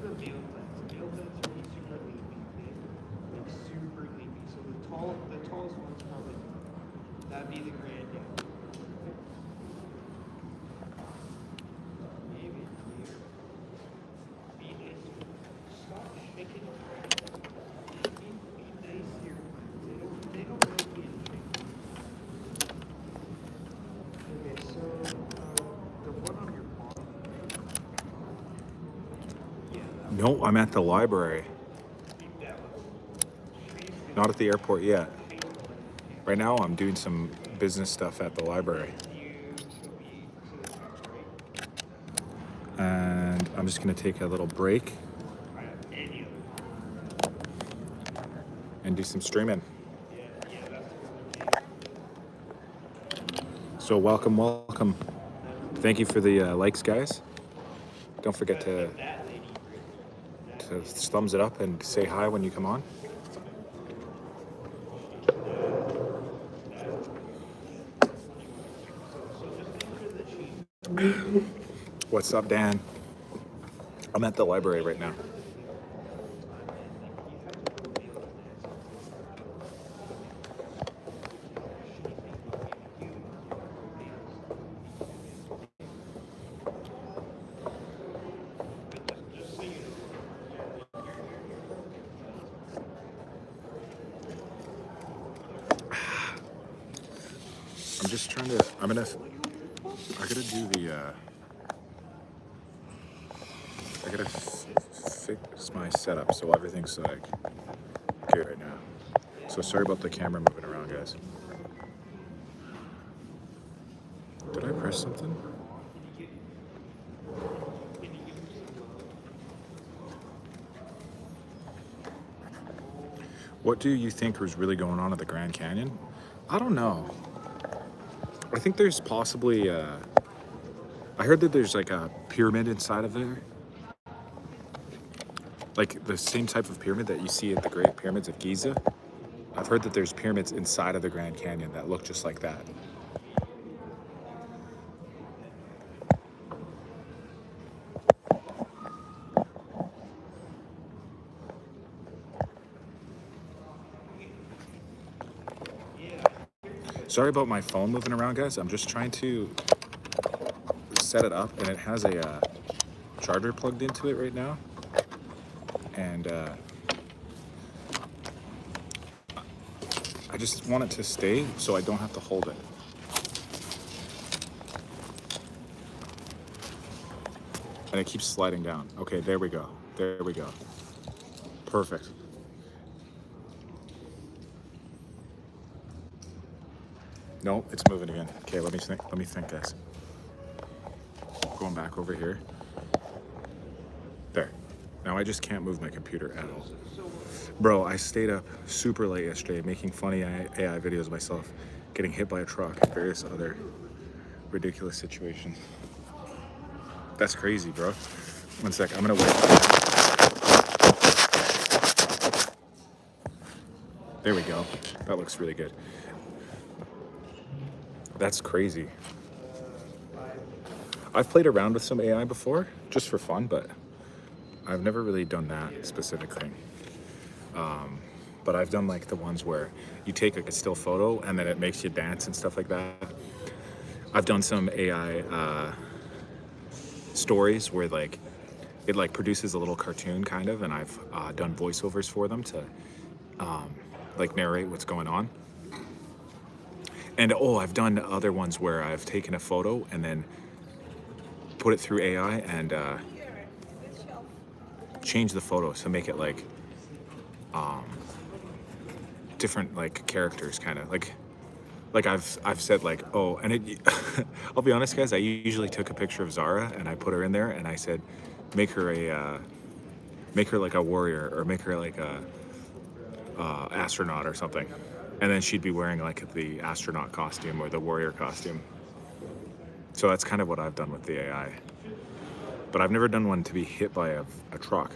the male plants. The male plants are super leafy, okay? Like super leafy. So the tallest one's probably that'd be the granddad. Maybe here. Be nice. Stop shaking. Be nice here. They don't like anything. Okay, so the one on your bottom. Yeah, No, I'm at the library. that one. Not at the airport yet. Right now, I'm doing some business stuff at the library. And I'm just going to take a little break and do some streaming. So welcome, welcome. Thank you for the likes, guys. Don't forget to thumbs it up and say hi when you come on. What's up, Dan? I'm at the library right now. I'm just trying to, I gotta do the, I gotta fix my setup so everything's like good right now. So sorry about the camera moving around, guys. Did I press something? What do you think was really going on at the Grand Canyon? I don't know. I think there's possibly, I heard that there's like a pyramid inside of there. Like the same type of pyramid that you see at the Great Pyramids of Giza. I've heard that there's pyramids inside of the Grand Canyon that look just like that. Sorry about my phone moving around, guys. I'm just trying to set it up, and it has a charger plugged into it right now. And I just want it to stay so I don't have to hold it. And it keeps sliding down. Okay, there we go. There we go. Perfect. No, it's moving again. Okay, let me think, guys. Going back over here. There. Now I just can't move my computer at all. Bro, I stayed up super late yesterday making funny AI videos myself, getting hit by a truck and various other ridiculous situations. That's crazy, bro. One sec, I'm gonna wait. There we go. That looks really good. That's crazy. I've played around with some AI before, just for fun, but I've never really done that specific thing. But I've done like the ones where you take like a still photo and then it makes you dance and stuff like that. I've done some AI stories where like it like produces a little cartoon kind of, and I've done voiceovers for them to like narrate what's going on. And I've done other ones where I've taken a photo and then put it through AI and change the photo to make it like different like characters, kind of like I've said like, oh, and it I'll be honest, guys, I usually took a picture of Zara and I put her in there and I said make her like a warrior, or make her like a astronaut or something, and then she'd be wearing like the astronaut costume or the warrior costume. So that's kind of what I've done with the AI, but I've never done one to be hit by a truck.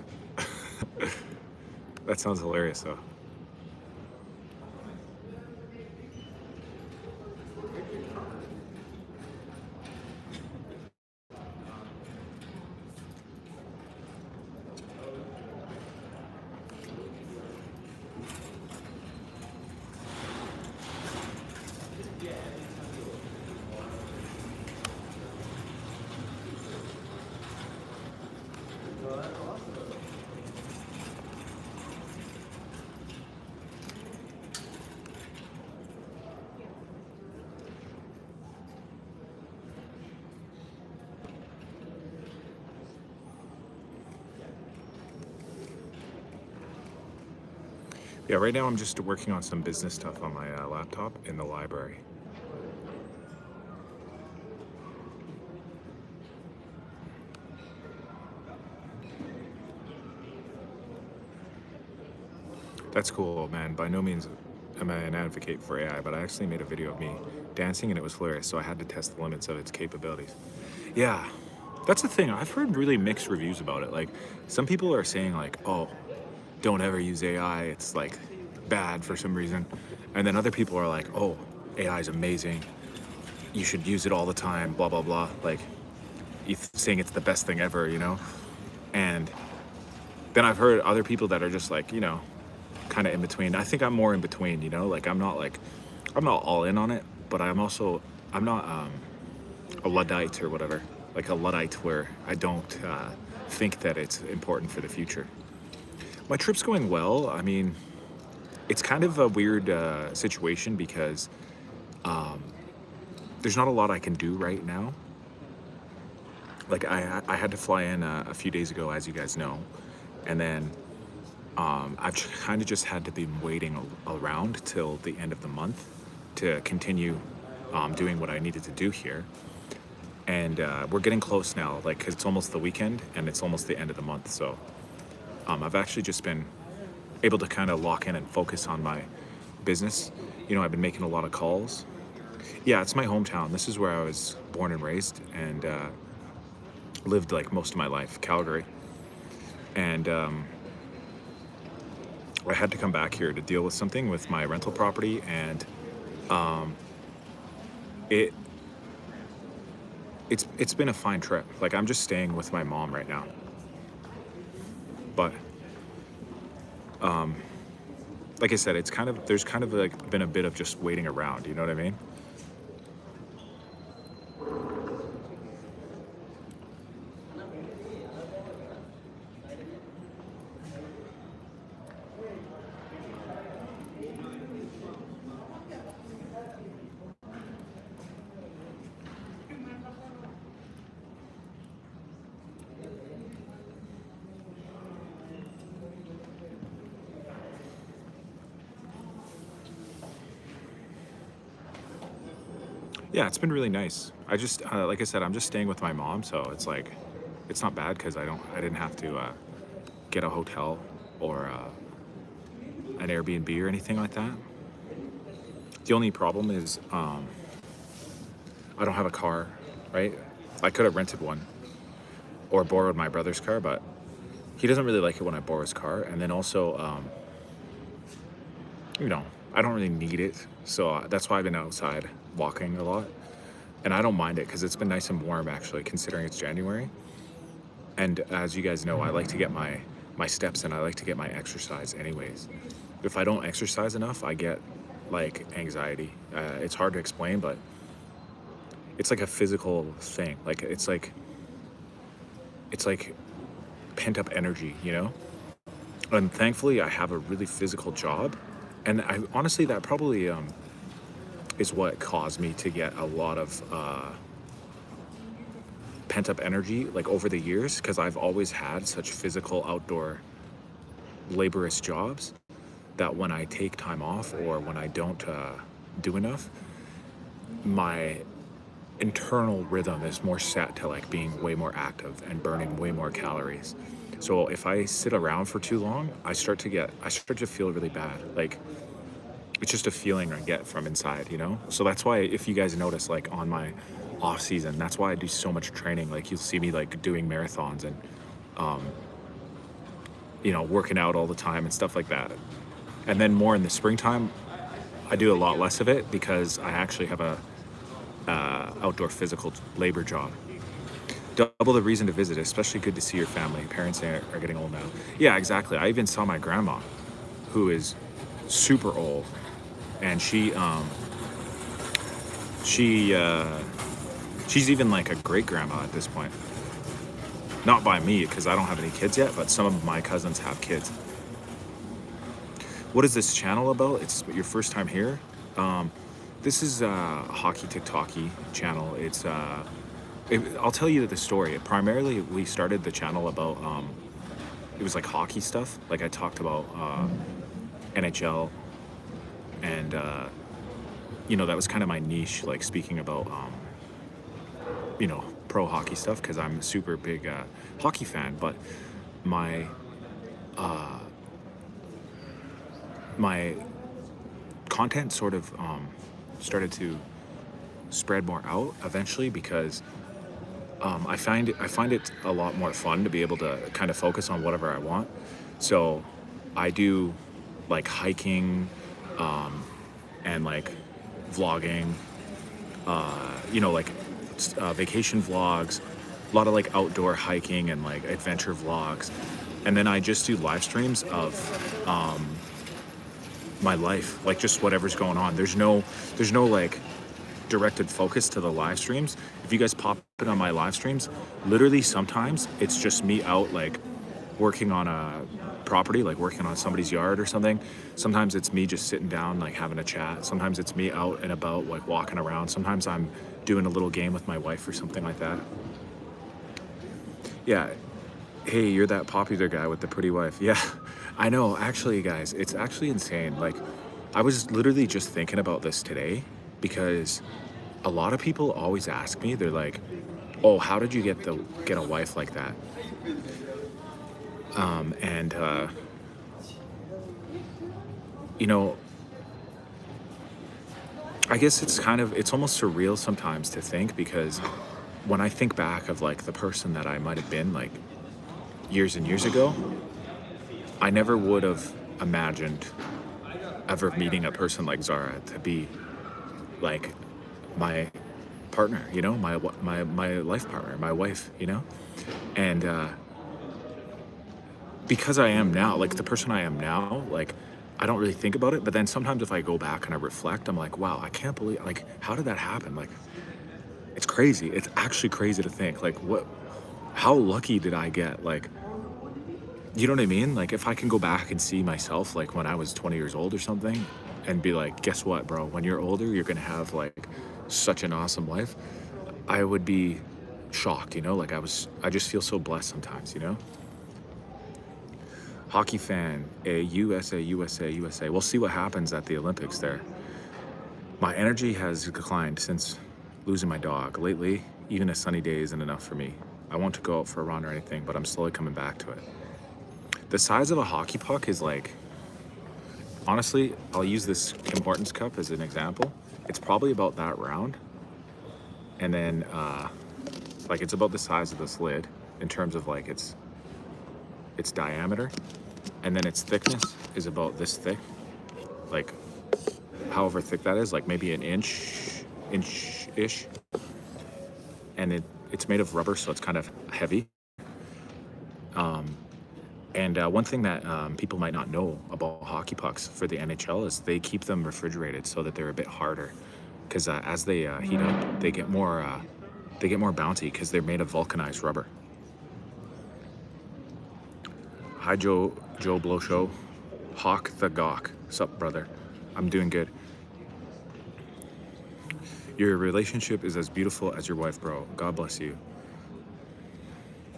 That sounds hilarious though. Yeah, right now I'm just working on some business stuff on my laptop in the library. That's cool, man. By no means am I an advocate for AI, but I actually made a video of me dancing and it was hilarious, so I had to test the limits of its capabilities. Yeah, that's the thing. I've heard really mixed reviews about it. Like, some people are saying, like, oh, don't ever use AI, it's like bad for some reason. And then other people are like, oh, AI is amazing, you should use it all the time, blah, blah, blah. Like, saying it's the best thing ever, you know? And then I've heard other people that are just like, you know, kind of in between. I think I'm more in between, you know? Like, I'm not all in on it, but I'm not a Luddite or whatever. Like a Luddite where I don't think that it's important for the future. My trip's going well. I mean, it's kind of a weird situation because there's not a lot I can do right now. Like I had to fly in a few days ago, as you guys know, and then I've kind of just had to be waiting around till the end of the month to continue doing what I needed to do here. And we're getting close now, like, 'cause it's almost the weekend and it's almost the end of the month. So I've actually just been able to kind of lock in and focus on my business. You know, I've been making a lot of calls. Yeah, it's my hometown. This is where I was born and raised and lived like most of my life, Calgary. And I had to come back here to deal with something with my rental property, and it it's been a fine trip. Like, I'm just staying with my mom right now, but like I said, there's kind of like been a bit of just waiting around. You know what I mean? Yeah, it's been really nice. I just, like I said, I'm just staying with my mom, so it's like, it's not bad because I didn't have to get a hotel or an Airbnb or anything like that. The only problem is I don't have a car, right? I could have rented one or borrowed my brother's car, but he doesn't really like it when I borrow his car. And then also, you know, I don't really need it, so that's why I've been outside walking a lot. And I don't mind it because it's been nice and warm, actually, considering it's January. And as you guys know, I like to get my steps in. I like to get my exercise anyways. If I don't exercise enough, I get like anxiety. It's hard to explain, but it's like a physical thing. Like it's like pent up energy, you know? And thankfully I have a really physical job. And I honestly, that probably is what caused me to get a lot of pent up energy like over the years, because I've always had such physical outdoor laborious jobs that when I take time off or when I don't do enough, my internal rhythm is more set to like being way more active and burning way more calories. So if I sit around for too long, I start to feel really bad. Like, it's just a feeling I get from inside, you know? So that's why, if you guys notice, like on my off season, that's why I do so much training. Like, you'll see me like doing marathons and you know, working out all the time and stuff like that. And then more in the springtime, I do a lot less of it because I actually have a outdoor physical labor job. Double the reason to visit, especially good to see your family. Parents are getting old now. Yeah, exactly. I even saw my grandma, who is super old, and she's even like a great grandma at this point. Not by me, because I don't have any kids yet, but some of my cousins have kids. What is this channel about? It's your first time here. This is a HockeyTikTockey channel. I'll tell you the story. Primarily, we started the channel about it was like hockey stuff. Like, I talked about NHL, and you know, that was kind of my niche, like speaking about you know, pro hockey stuff, because I'm a super big hockey fan. But my my content sort of started to spread more out eventually, because I find it a lot more fun to be able to kind of focus on whatever I want. So I do like hiking, and like vlogging, you know, like vacation vlogs, a lot of like outdoor hiking and like adventure vlogs. And then I just do live streams of my life, like just whatever's going on. There's no like directed focus to the live streams. If you guys pop it on my live streams, literally sometimes it's just me out like working on a property, like working on somebody's yard or something. Sometimes it's me just sitting down, like having a chat. Sometimes it's me out and about, like walking around. Sometimes I'm doing a little game with my wife or something like that. Yeah. Hey, you're that popular guy with the pretty wife. Yeah, I know. Actually, guys, it's actually insane. Like, I was literally just thinking about this today, because a lot of people always ask me, they're like, oh, how did you get a wife like that? And you know, I guess it's almost surreal sometimes to think, because when I think back of like the person that I might have been like years and years ago, I never would have imagined ever meeting a person like Zara to be like my partner, you know, my life partner, my wife, you know. And because I am now, like the person I am now, like I don't really think about it. But then sometimes if I go back and I reflect, I'm like, wow, I can't believe, like, how did that happen? Like, it's crazy. It's actually crazy to think, like, how lucky did I get? Like, you know what I mean? Like, if I can go back and see myself, like when I was 20 years old or something, and be like, guess what, bro? When you're older, you're gonna have like such an awesome life. I would be shocked, you know? Like I just feel so blessed sometimes, you know? Hockey fan, USA. We'll see what happens at the Olympics there. My energy has declined since losing my dog. Lately, even a sunny day isn't enough for me. I want to go out for a run or anything, but I'm slowly coming back to it. The size of a hockey puck is like, honestly, I'll use this Tim Hortons cup as an example. It's probably about that round. And then, like, it's about the size of this lid in terms of like its diameter. And then its thickness is about this thick, like however thick that is, like maybe an inch-ish. And it's made of rubber, so it's kind of heavy. And one thing that people might not know about hockey pucks for the NHL is they keep them refrigerated so that they're a bit harder, because as they heat up, they get more bouncy because they're made of vulcanized rubber. Hi, Joe Blow Show. Hawk the Gawk. Sup, brother? I'm doing good. Your relationship is as beautiful as your wife, bro. God bless you.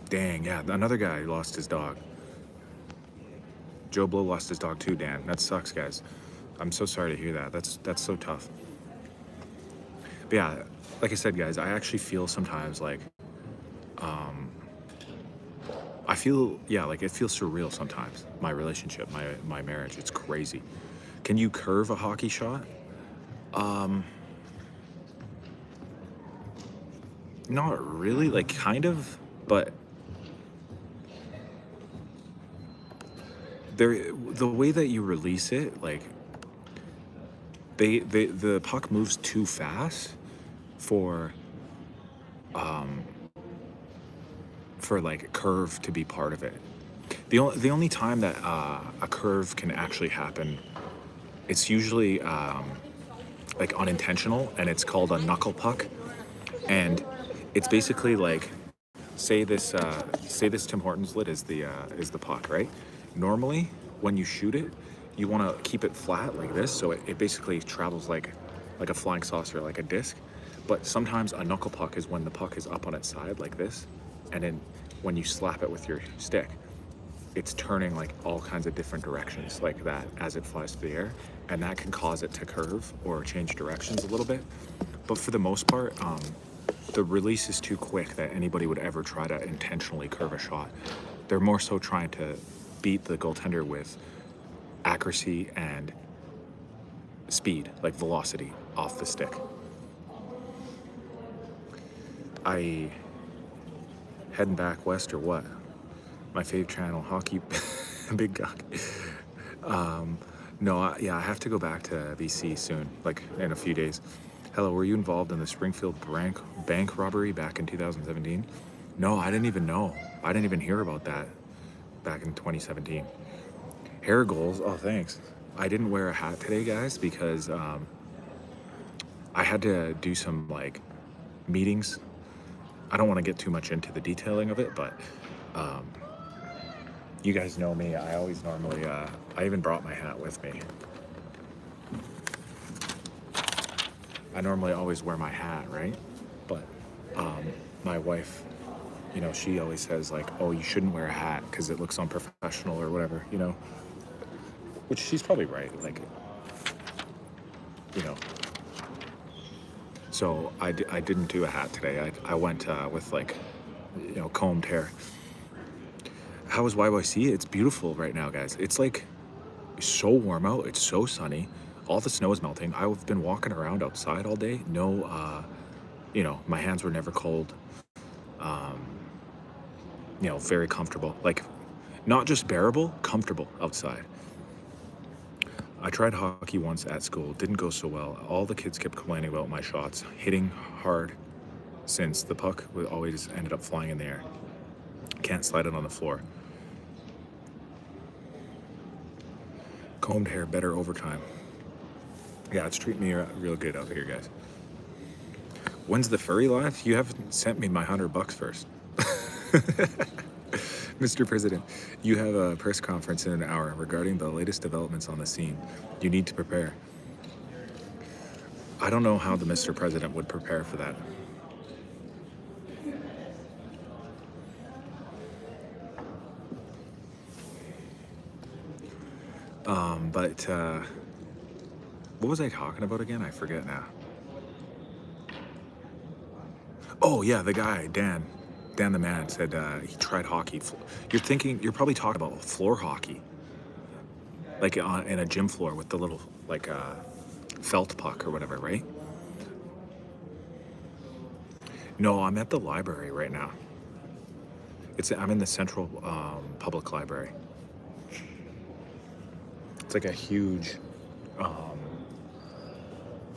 Dang, yeah, another guy lost his dog. Joe Blow lost his dog too, Dan. That sucks, guys. I'm so sorry to hear that. That's so tough. But yeah, like I said, guys, I actually feel sometimes like, I feel, yeah, like it feels surreal sometimes. My relationship, my marriage, it's crazy. Can you curve a hockey shot? Not really, like kind of, but the way that you release it, like the puck moves too fast for like curve to be part of it. The only time that a curve can actually happen, it's usually like unintentional, and it's called a knuckle puck. And it's basically like, say this Tim Hortons lid is the puck, right? Normally, when you shoot it, you want to keep it flat like this, so it basically travels like a flying saucer, like a disc. But sometimes a knuckle puck is when the puck is up on its side like this, and then when you slap it with your stick. it's turning like all kinds of different directions like that as it flies through the air, and that can cause it to curve or change directions a little bit. But for the most part, the release is too quick that anybody would ever try to intentionally curve a shot. They're more so trying to beat the goaltender with accuracy and speed, like velocity off the stick. I heading back west or what? My fave channel, Hockey, Big Hockey. No, I have to go back to BC soon, like in a few days. Hello, were you involved in the Springfield bank robbery back in 2017? No, I didn't even know. I didn't even hear about that back in 2017. Hair goals, oh thanks. I didn't wear a hat today, guys, because I had to do some like meetings. I don't want to get too much into the detailing of it, but you guys know me. I always normally, I even brought my hat with me. I normally always wear my hat, right? But my wife, you know, she always says like, oh, you shouldn't wear a hat because it looks unprofessional or whatever, you know? Which she's probably right, like, you know. So I didn't do a hat today. I went with like, you know, combed hair. How is YYC? It's beautiful right now, guys. It's like so warm out. It's so sunny. All the snow is melting. I've been walking around outside all day. No, you know, my hands were never cold. You know, very comfortable. Like, not just bearable, comfortable outside. I tried hockey once at school. Didn't go so well. All the kids kept complaining about my shots hitting hard since the puck would always ended up flying in the air. Can't slide it on the floor. Combed hair, better overtime. Yeah, it's treating me real good out here, guys. When's the furry live? You haven't sent me my $100 first. Mr. President, you have a press conference in an hour regarding the latest developments on the scene. You need to prepare. I don't know how the Mr. President would prepare for that. But what was I talking about again? I forget now. Oh yeah, the guy, Dan the man said he tried hockey. You're probably talking about floor hockey, like in a gym floor with the little like felt puck or whatever, right? No, I'm at the library right now. I'm in the Central Public Library. It's like a huge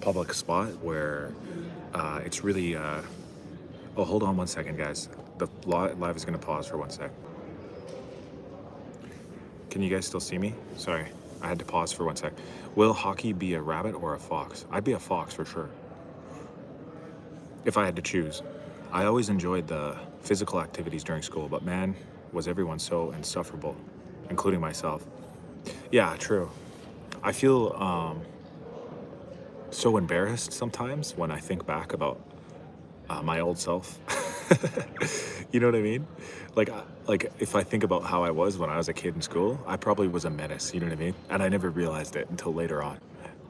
public spot where it's really. Oh, hold on 1 second, guys. The live is going to pause for 1 sec. Can you guys still see me? Sorry, I had to pause for 1 sec. Will hockey be a rabbit or a fox? I'd be a fox for sure. If I had to choose. I always enjoyed the physical activities during school, but man, was everyone so insufferable, including myself. Yeah, true. I feel so embarrassed sometimes when I think back about my old self. You know what I mean? Like if I think about how I was when I was a kid in school, I probably was a menace, you know what I mean? And I never realized it until later on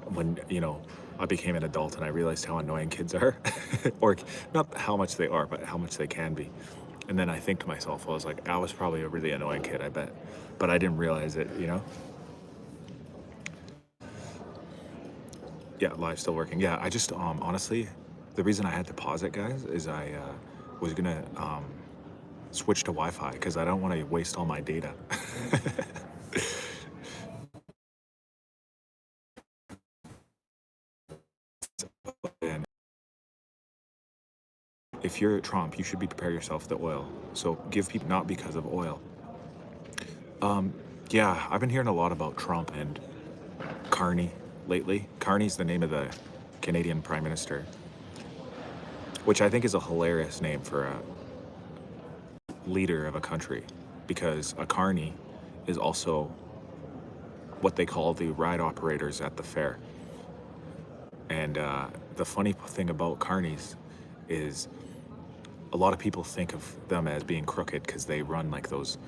when, you know, I became an adult and I realized how annoying kids are. Or not how much they are, but how much they can be. And then I think to myself, I was like, I was probably a really annoying kid, I bet. But I didn't realize it, you know? Yeah, live's still working. Yeah, I just, honestly, the reason I had to pause it, guys, is I was gonna switch to Wi-Fi because I don't want to waste all my data. And if you're Trump, you should prepare yourself for the oil. So give people, not because of oil. Yeah, I've been hearing a lot about Trump and Carney lately. Carney's the name of the Canadian Prime Minister, which I think is a hilarious name for a leader of a country, because a carny is also what they call the ride operators at the fair. And the funny thing about carnies is a lot of people think of them as being crooked because they run like those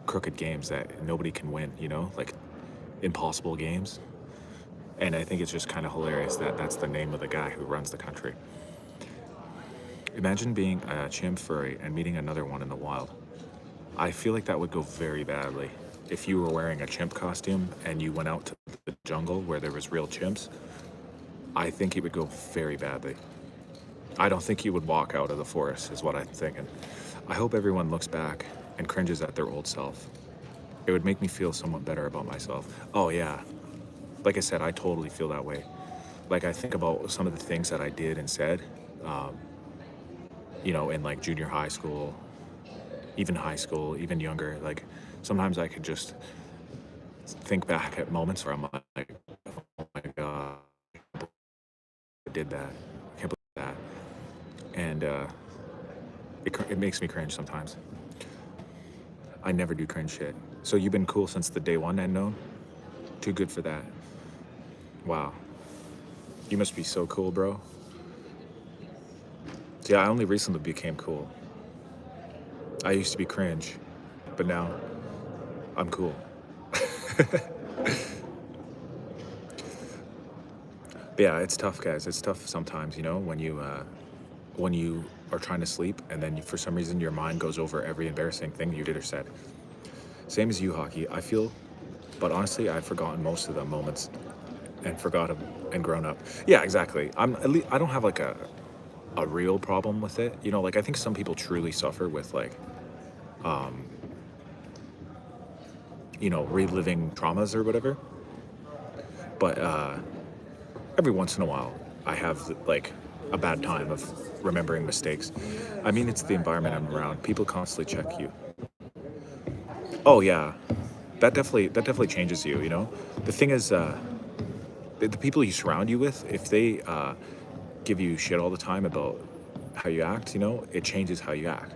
crooked games that nobody can win, you know, like impossible games. And I think it's just kind of hilarious that that's the name of the guy who runs the country. Imagine being a chimp furry and meeting another one in the wild. I feel like that would go very badly. If you were wearing a chimp costume and you went out to the jungle where there was real chimps, I think it would go very badly. I don't think you would walk out of the forest, is what I'm thinking. I hope everyone looks back and cringes at their old self. It would make me feel somewhat better about myself. Oh yeah, like I said, I totally feel that way. Like I think about some of the things that I did and said, you know, in like junior high school, even high school, even younger. Like sometimes I could just think back at moments where I'm like, oh my God, I did that. I can't believe that. And it makes me cringe sometimes. I never do cringe shit. So you've been cool since the day one I've known? Too good for that. Wow. You must be so cool, bro. See, I only recently became cool. I used to be cringe, but now I'm cool. But yeah, it's tough, guys. It's tough sometimes, you know, when you are trying to sleep and then for some reason your mind goes over every embarrassing thing you did or said. Same as you, Hockey. I feel, but honestly, I've forgotten most of the moments and forgot them and grown up. Yeah, exactly. I don't have like a real problem with it. You know, like I think some people truly suffer with like, you know, reliving traumas or whatever. But every once in a while, I have like a bad time of remembering mistakes. I mean, it's the environment I'm around. People constantly check you. Oh yeah, that definitely changes you. You know, the thing is, the people you surround you with, if they give you shit all the time about how you act, you know, it changes how you act.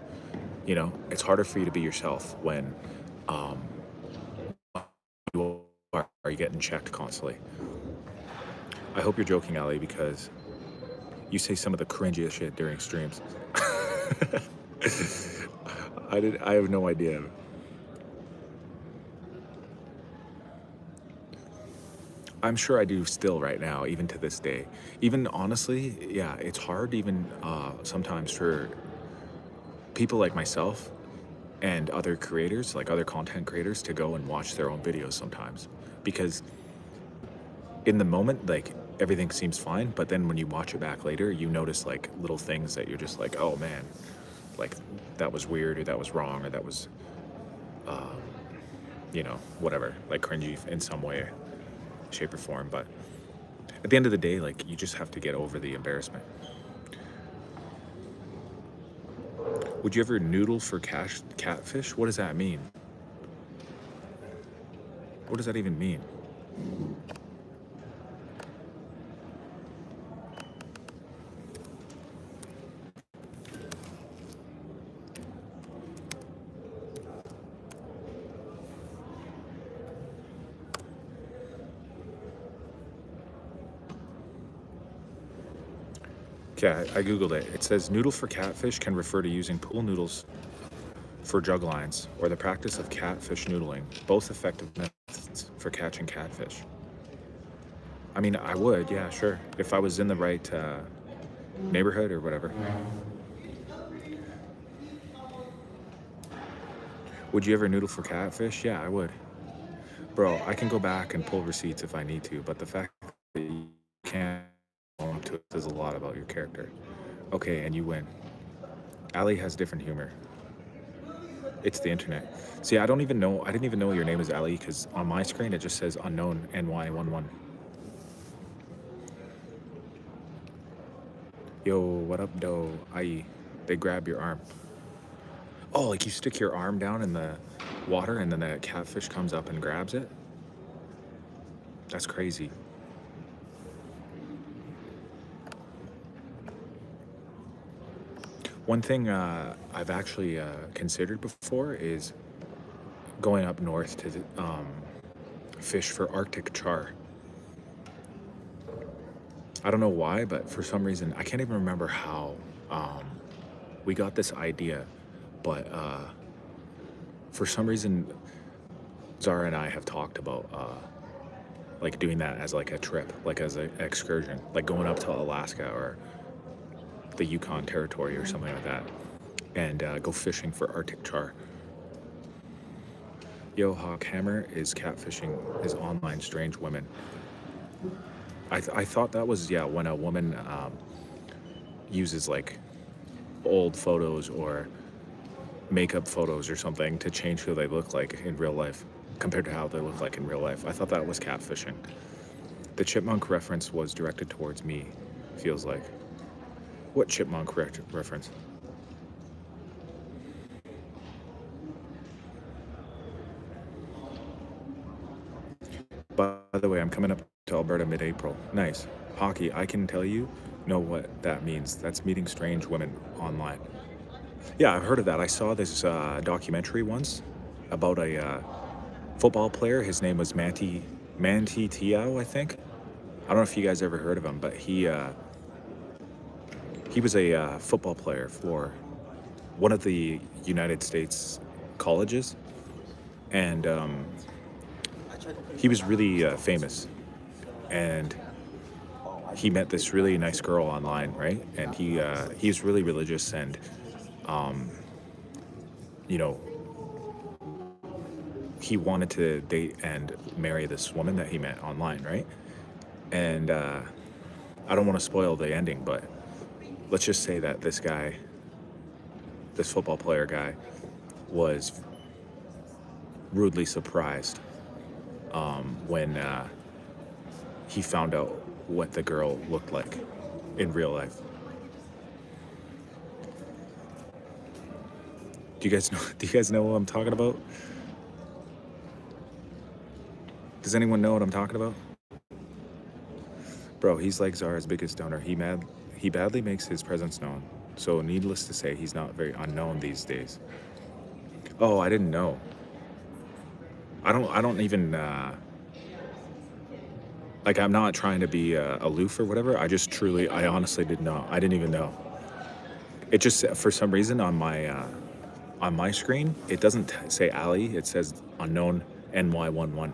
You know, it's harder for you to be yourself when you are getting checked constantly. I hope you're joking, Ali, because you say some of the cringiest shit during streams. I have no idea. I'm sure I do still right now, even to this day. Even honestly, yeah, it's hard even sometimes for people like myself and other creators, like other content creators, to go and watch their own videos sometimes. Because in the moment, like everything seems fine, but then when you watch it back later, you notice like little things that you're just like, oh man, like that was weird or that was wrong or that was, you know, whatever, like cringy in some way, shape or form. But at the end of the day, like you just have to get over the embarrassment. Would you ever noodle for catfish? What does that mean? What does that even mean? Yeah, I googled it. It says noodle for catfish can refer to using pool noodles for jug lines or the practice of catfish noodling, both effective methods for catching catfish. I mean, I would, yeah, sure, if I was in the right neighborhood or whatever. Would you ever noodle for catfish? Yeah, I would. Bro, I can go back and pull receipts if I need to, but the fact that you can't own up to it says a lot about your character. Okay, and you win. Ali has different humor. It's the internet. See, I didn't even know your name is Ali because on my screen it just says unknown NY11. Yo, what up, doe? Aye. They grab your arm. Oh, like you stick your arm down in the water and then the catfish comes up and grabs it? That's crazy. One thing I've actually considered before is going up north to fish for Arctic char. I don't know why, but for some reason, I can't even remember how we got this idea, but for some reason, Zara and I have talked about like doing that as like a trip, like as an excursion, like going up to Alaska or the Yukon Territory or something like that, and go fishing for Arctic char. Yo, Hawk Hammer is catfishing his online strange women. I thought that was, yeah, when a woman uses like old photos or makeup photos or something to change who they look like in real life compared to how they look like in real life. I thought that was catfishing. The chipmunk reference was directed towards me, feels like. What chipmunk reference? By the way, I'm coming up to Alberta mid-April. Nice. Hockey, I can tell you know what that means. That's meeting strange women online. Yeah, I've heard of that. I saw this documentary once about a football player. His name was Manti Te'o, I think. I don't know if you guys ever heard of him, but he was a football player for one of the United States colleges, and he was really famous, and he met this really nice girl online, right? And he's really religious, and you know, he wanted to date and marry this woman that he met online, right? And I don't want to spoil the ending, but let's just say that this guy, this football player guy, was rudely surprised when he found out what the girl looked like in real life. Do you guys know what I'm talking about? Does anyone know what I'm talking about? Bro, he's like Zara's biggest donor. He badly makes his presence known. So needless to say, he's not very unknown these days. Oh, I didn't know. I don't even like, I'm not trying to be aloof or whatever. I honestly did not. I didn't even know. It just, for some reason on my screen, it doesn't say Ali. It says unknown NY11.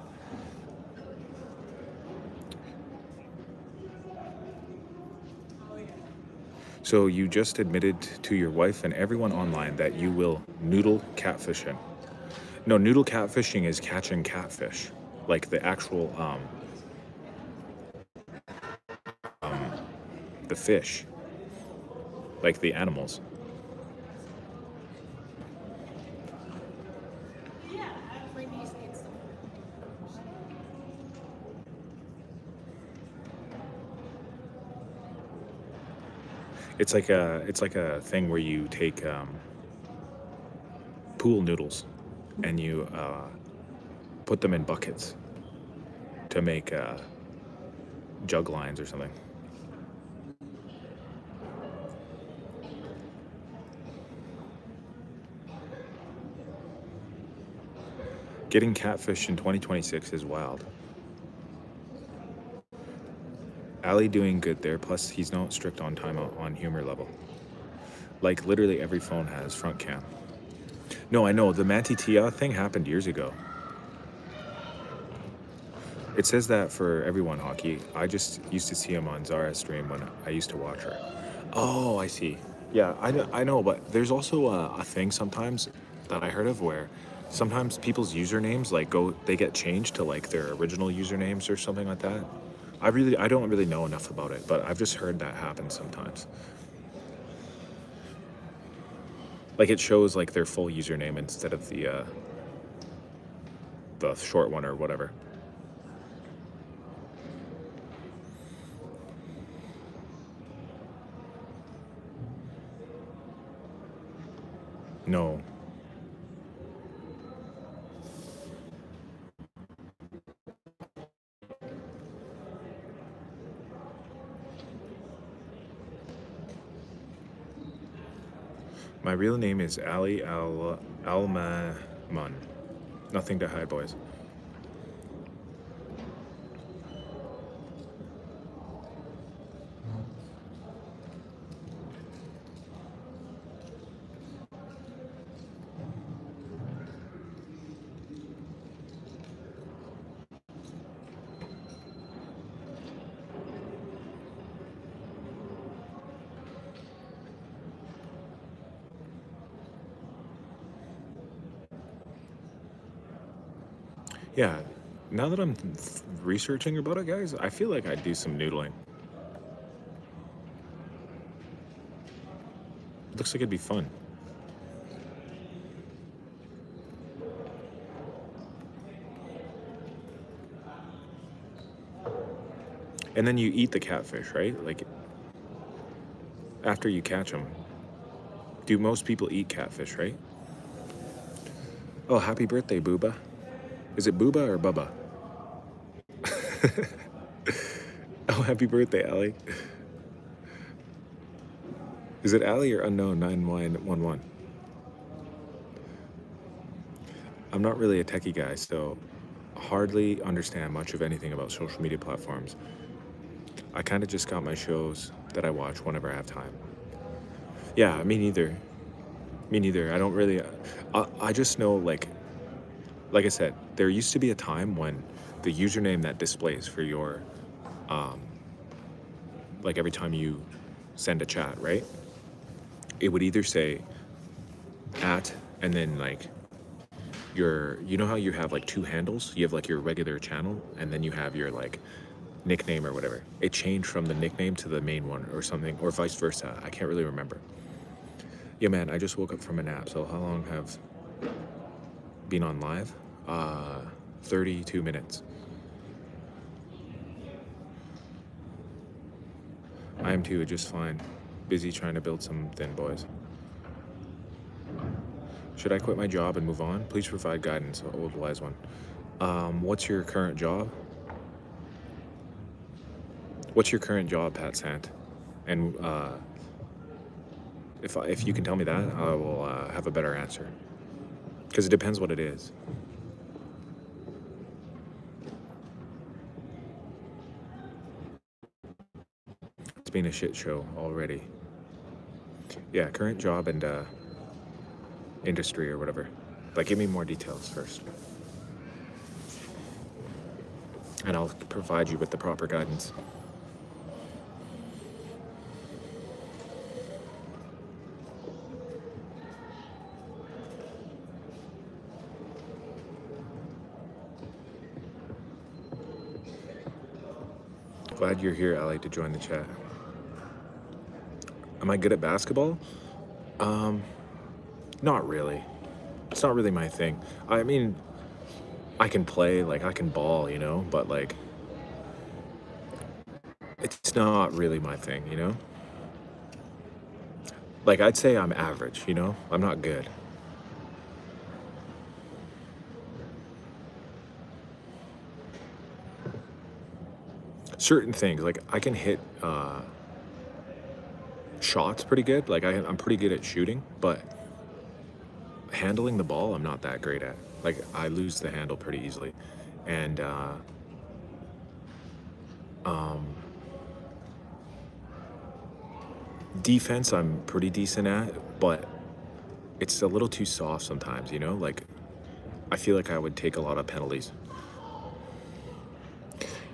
So you just admitted to your wife and everyone online that you will noodle catfishing. No, noodle catfishing is catching catfish, like the actual the fish, like the animals. It's like a thing where you take pool noodles and you put them in buckets to make jug lines or something. Getting catfish in 2026 is wild. Ali doing good there, plus he's not strict on timeout on humor level. Like literally every phone has front cam. No, I know, the Manti Te'o thing happened years ago. It says that for everyone, Hockey. I just used to see him on Zara's stream when I used to watch her. Oh, I see. Yeah, I know, but there's also a thing sometimes that I heard of where sometimes people's usernames they get changed to like their original usernames or something like that. I don't really know enough about it, but I've just heard that happen sometimes. Like it shows like their full username instead of the short one or whatever. No. My real name is Ali Almamun. Nothing to hide, boys. Yeah, now that I'm researching about it, guys, I feel like I'd do some noodling. Looks like it'd be fun. And then you eat the catfish, right? Like after you catch them. Do most people eat catfish, right? Oh, happy birthday, Booba. Is it Booba or Bubba? Oh, happy birthday, Allie. Is it Allie or unknown 9111? I'm not really a techie guy, so hardly understand much of anything about social media platforms. I kind of just got my shows that I watch whenever I have time. Yeah, me neither. Me neither. I don't really. I just know, like I said, there used to be a time when the username that displays for your, like every time you send a chat, right? It would either say at and then like your, you know how you have like two handles? You have like your regular channel and then you have your like nickname or whatever. It changed from the nickname to the main one or something, or vice versa. I can't really remember. Yeah, man, I just woke up from a nap. So how long have been on live? 32 minutes. I am too, just fine. Busy trying to build something, boys. Should I quit my job and move on? Please provide guidance, old wise one. What's your current job? What's your current job, Pat Sant? And if you can tell me that, I will have a better answer. Because it depends what it is. It's been a shit show already. Yeah, current job and industry or whatever. Like, give me more details first. And I'll provide you with the proper guidance. Glad you're here, Ali, to join the chat. Am I good at basketball? Not really. It's not really my thing. I mean, I can play, like I can ball, you know, but like it's not really my thing, you know? Like I'd say I'm average, you know? I'm not good. Certain things, like I can hit shots pretty good. Like I'm pretty good at shooting, but handling the ball, I'm not that great at. Like I lose the handle pretty easily. And defense, I'm pretty decent at, but it's a little too soft sometimes, you know? Like I feel like I would take a lot of penalties.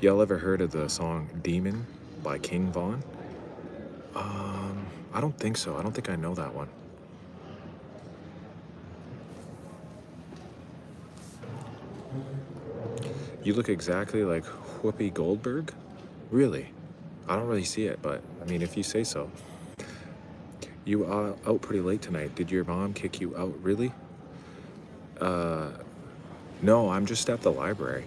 Y'all ever heard of the song Demon by King Von? I don't think so. I don't think I know that one. You look exactly like Whoopi Goldberg? Really? I don't really see it, but I mean, if you say so. You are out pretty late tonight. Did your mom kick you out, really? No, I'm just at the library.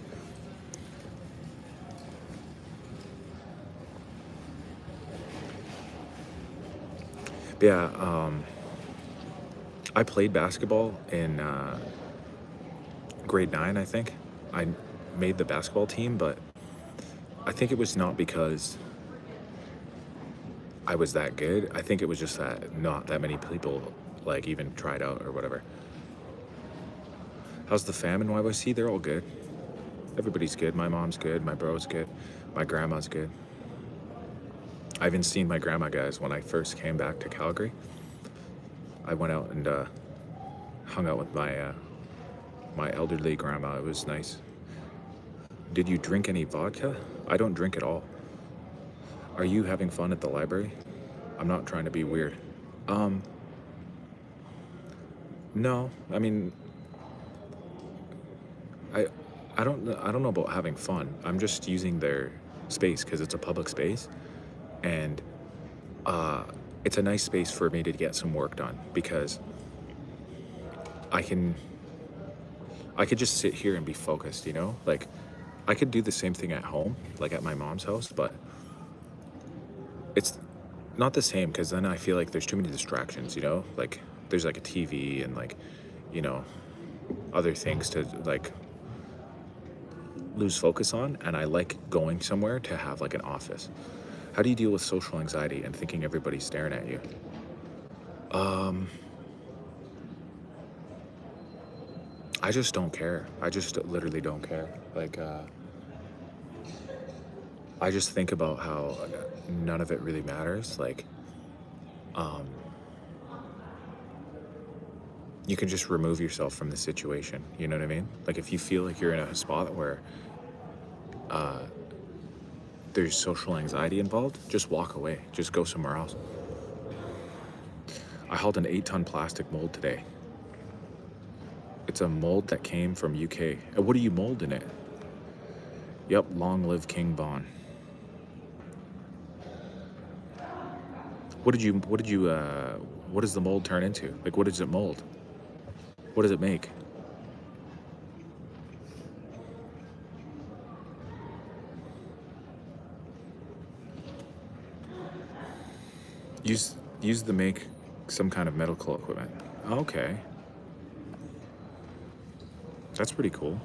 Yeah, I played basketball in grade 9, I think. I made the basketball team, but I think it was not because I was that good. I think it was just that not that many people like even tried out or whatever. How's the fam in YYC? They're all good. Everybody's good. My mom's good. My bro's good. My grandma's good. I haven't seen my grandma, guys. When I first came back to Calgary, I went out and hung out with my elderly grandma. It was nice. Did you drink any vodka? I don't drink at all. Are you having fun at the library? I'm not trying to be weird. No. I mean, I I don't know about having fun. I'm just using their space because it's a public space, and uh, it's a nice space for me to get some work done because I can I could just sit here and be focused, you know? Like I could do the same thing at home, like at my mom's house, but it's not the same because then I feel like there's too many distractions, you know? Like there's like a TV and like, you know, other things to like lose focus on, and I like going somewhere to have like an office. How do you deal with social anxiety and thinking everybody's staring at you? Um, I just don't care. I just literally don't care. Like, I just think about how none of it really matters. Like, um, you can just remove yourself from the situation. You know what I mean? Like, if you feel like you're in a spot where uh, there's social anxiety involved, just walk away. Just go somewhere else. I hauled an 8-ton plastic mold today. It's a mold that came from UK. What do you mold in it? Yep, long live King Von. What does the mold turn into? Like, what does it mold? What does it make? Use the make some kind of medical equipment. Okay, that's pretty cool.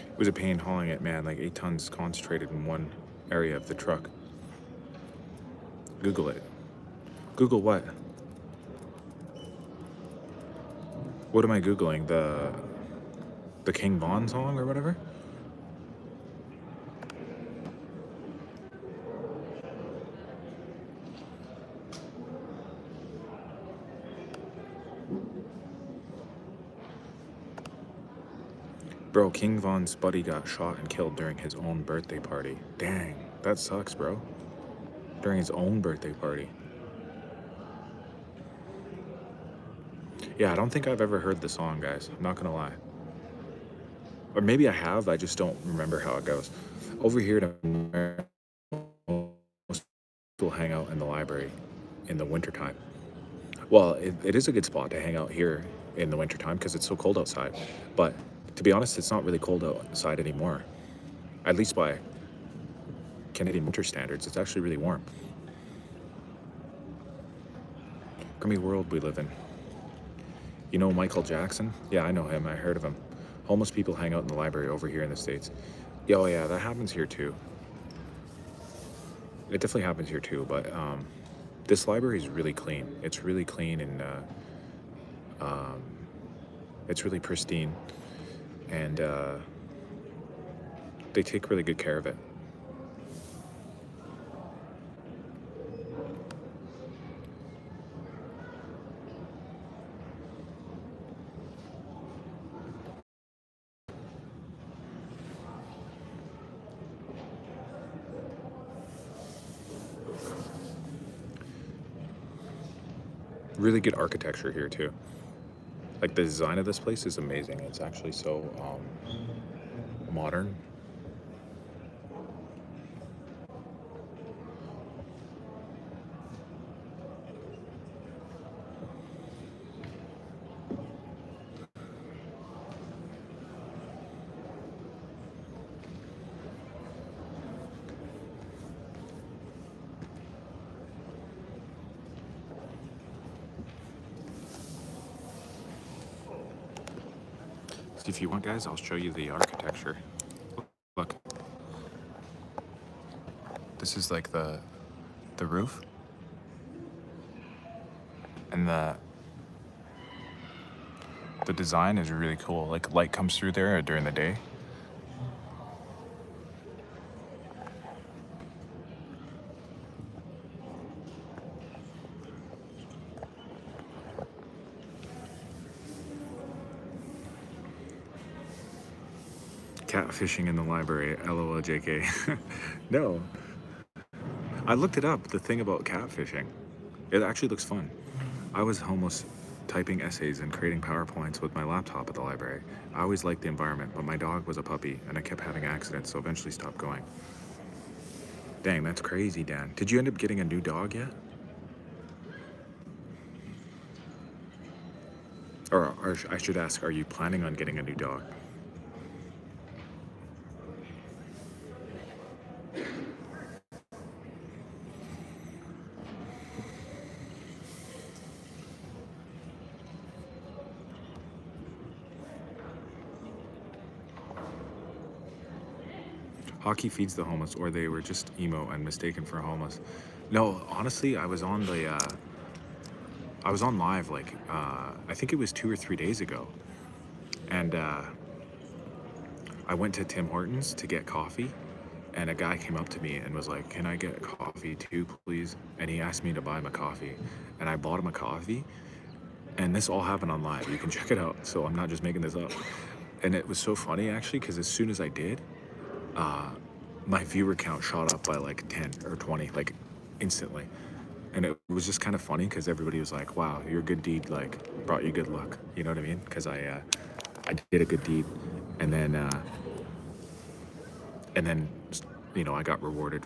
It was a pain hauling it, man. Like 8 tons concentrated in one area of the truck. Google it. Google what? What am I Googling? The King Von song or whatever? Bro, King Von's buddy got shot and killed during his own birthday party. Dang, that sucks, bro. During his own birthday party. Yeah, I don't think I've ever heard the song, guys. I'm not gonna lie. Or maybe I have, I just don't remember how it goes. Over here in America, most people hang out in the library in the wintertime. Well, it is a good spot to hang out here in the wintertime because it's so cold outside. But to be honest, it's not really cold outside anymore. At least by Canadian winter standards, it's actually really warm. Grimy world we live in. You know Michael Jackson? Yeah, I know him. I heard of him. Homeless people hang out in the library over here in the States. Yeah, oh yeah, that happens here too. It definitely happens here too, but this library is really clean. It's really clean and um, it's really pristine, and they take really good care of it. Really good architecture here too. Like the design of this place is amazing. It's actually so modern. If you want, guys, I'll show you the architecture. Look, this is like the roof. and the design is really cool. Like light comes through there during the day. Catfishing in the library, LOL JK. No, I looked it up, the thing about catfishing. It actually looks fun. I was almost typing essays and creating PowerPoints with my laptop at the library. I always liked the environment, but my dog was a puppy and I kept having accidents, so eventually stopped going. Dang, that's crazy, Dan. Did you end up getting a new dog yet? Or I should ask, are you planning on getting a new dog? Hockey feeds the homeless, or they were just emo and mistaken for homeless. No, honestly, I was on live like I think it was 2 or 3 days ago, and I went to Tim Hortons to get coffee, and a guy came up to me and was like, "Can I get coffee too, please?" And he asked me to buy him a coffee, and I bought him a coffee. And this all happened on live. You can check it out. So I'm not just making this up. And it was so funny actually, because as soon as I did, my viewer count shot up by like 10 or 20, like instantly. And it was just kind of funny because everybody was like, "Wow, your good deed like brought you good luck." You know what I mean? Because I did a good deed, and then I got rewarded.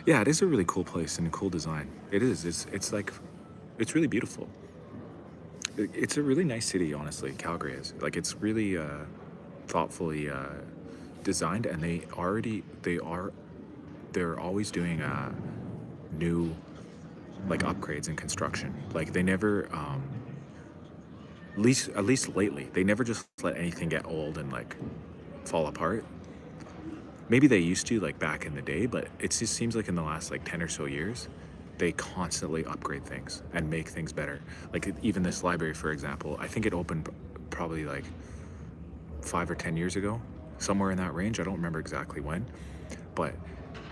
Yeah, it is a really cool place and a cool design. It is. It's like, it's really beautiful. It's a really nice city, honestly. Calgary is like, it's really thoughtfully designed, and they're always doing new like upgrades and construction. Like they never at least lately, they never just let anything get old and like fall apart. Maybe they used to like back in the day, but it just seems like in the last like 10 or so years, they constantly upgrade things and make things better. Like even this library, for example, I think it opened probably like 5 or 10 years ago, somewhere in that range. I don't remember exactly when, but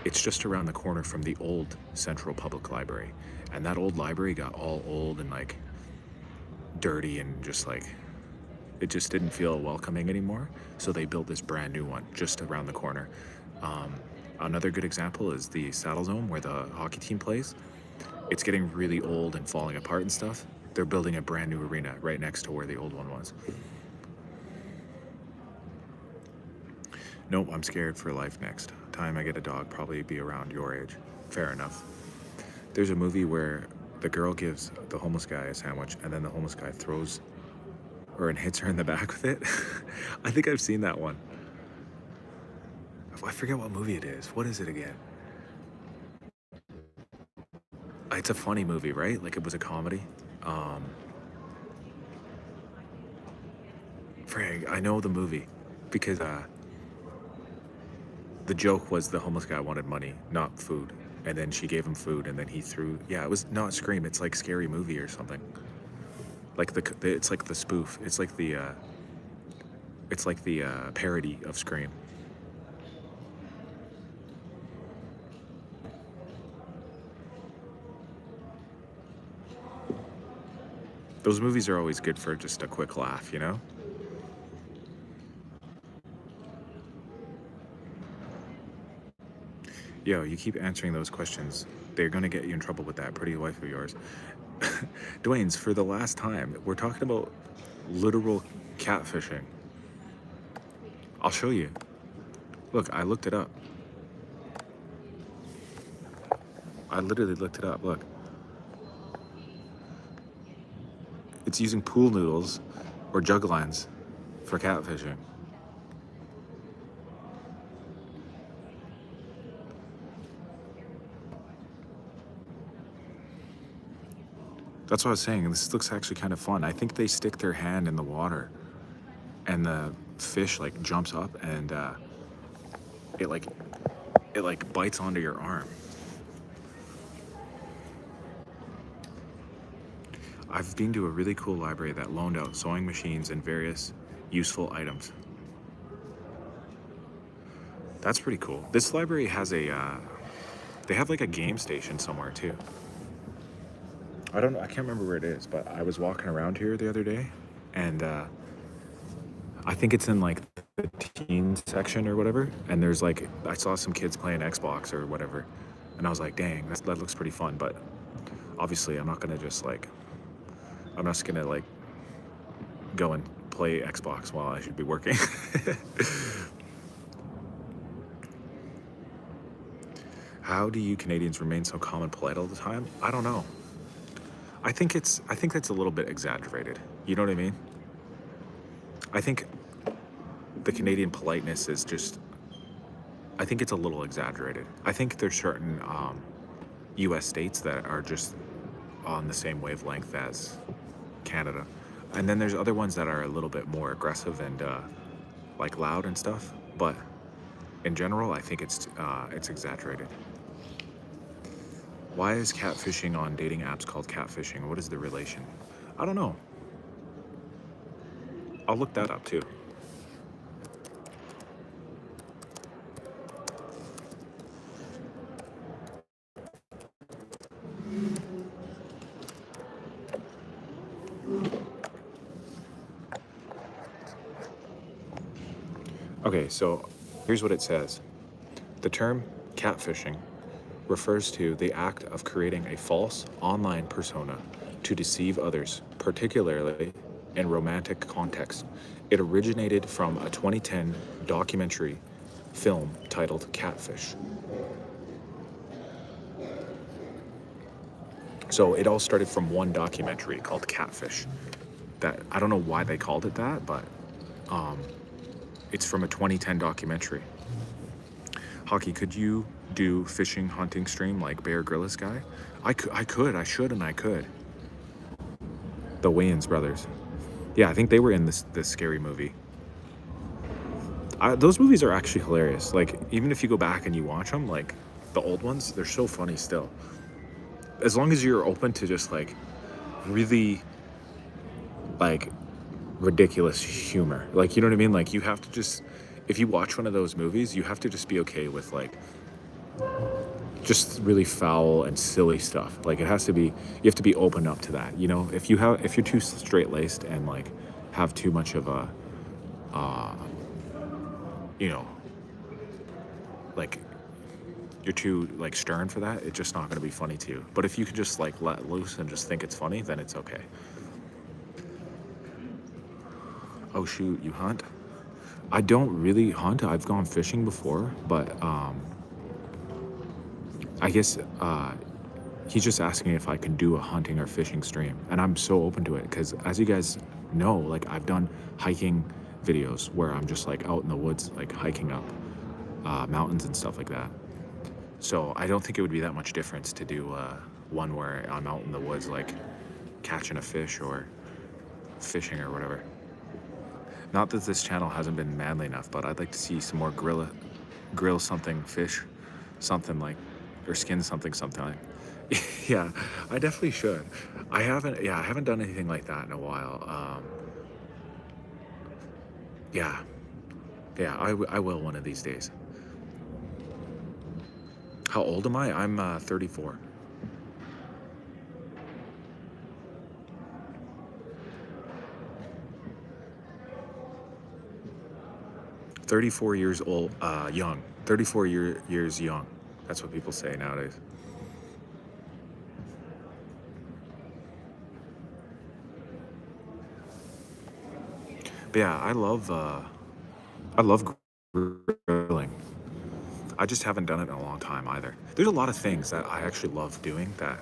it's just around the corner from the old Central Public Library. And that old library got all old and like dirty, and just like, it just didn't feel welcoming anymore. So they built this brand new one just around the corner. Another good example is the Saddle Zone where the hockey team plays. It's getting really old and falling apart and stuff. They're building a brand new arena right next to where the old one was. Nope, I'm scared for life next time I get a dog, probably be around your age. Fair enough. There's a movie where the girl gives the homeless guy a sandwich, and then the homeless guy throws or and hits her in the back with it. I think I've seen that one. I forget what movie it is. What is it again? It's a funny movie, right? Like it was a comedy. Frig, I know the movie because the joke was the homeless guy wanted money, not food. And then she gave him food, and then he threw. Yeah, it was not Scream. It's like Scary Movie or something. Like it's like the spoof. It's like the parody of Scream. Those movies are always good for just a quick laugh, you know? Yo, you keep answering those questions. They're gonna get you in trouble with that pretty wife of yours. Dwayne's, for the last time, we're talking about literal catfishing. I'll show you. Look, I looked it up. I literally looked it up, look. It's using pool noodles or jug lines for catfishing. That's what I was saying. This looks actually kind of fun. I think they stick their hand in the water, and the fish like jumps up, and it like bites onto your arm. I've been to a really cool library that loaned out sewing machines and various useful items. That's pretty cool. This library has they have like a game station somewhere too. I don't know, I can't remember where it is, but I was walking around here the other day, and I think it's in like the teens section or whatever. And there's like, I saw some kids playing Xbox or whatever, and I was like, dang, that looks pretty fun. But obviously, I'm not just gonna like go and play Xbox while I should be working. How do you Canadians remain so calm and polite all the time? I don't know. I think that's a little bit exaggerated. You know what I mean? I think the Canadian politeness is just, I think it's a little exaggerated. I think there's certain US states that are just on the same wavelength as Canada. And then there's other ones that are a little bit more aggressive and like loud and stuff. But in general, I think it's exaggerated. Why is catfishing on dating apps called catfishing? What is the relation? I don't know. I'll look that up too. Okay, so here's what it says. The term catfishing refers to the act of creating a false online persona to deceive others, particularly in romantic context. It originated from a 2010 documentary film titled Catfish. So it all started from one documentary called Catfish. That, I don't know why they called it that, but it's from a 2010 documentary. Hockey, could you do fishing hunting stream like Bear Grylls guy? I could. The Wayans brothers. Yeah, I think they were in this scary movie. Those movies are actually hilarious. Like, even if you go back and you watch them, like the old ones, they're so funny still. As long as you're open to just like really like ridiculous humor. Like, you know what I mean? Like, you have to just, if you watch one of those movies, you have to just be okay with like just really foul and silly stuff. Like, it has to be, you have to be open up to that, you know? If you're too straight-laced and like have too much of a you know, like you're too like stern for that, it's just not going to be funny to you. But if you can just like let loose and just think it's funny, then it's okay. Oh shoot, you hunt? I don't really hunt. I've gone fishing before, but I guess he's just asking if I can do a hunting or fishing stream, and I'm so open to it because, as you guys know, like I've done hiking videos where I'm just like out in the woods, like hiking up mountains and stuff like that. So I don't think it would be that much difference to do one where I'm out in the woods, like catching a fish or fishing or whatever. Not that this channel hasn't been manly enough, but I'd like to see some more grill something fish, something like, or skin something sometime. Yeah, I definitely should. I haven't done anything like that in a while. Yeah, I will one of these days. How old am I? I'm 34. Years old, young. 34 years young. That's what people say nowadays. But yeah, I love grilling. I just haven't done it in a long time either. There's a lot of things that I actually love doing that,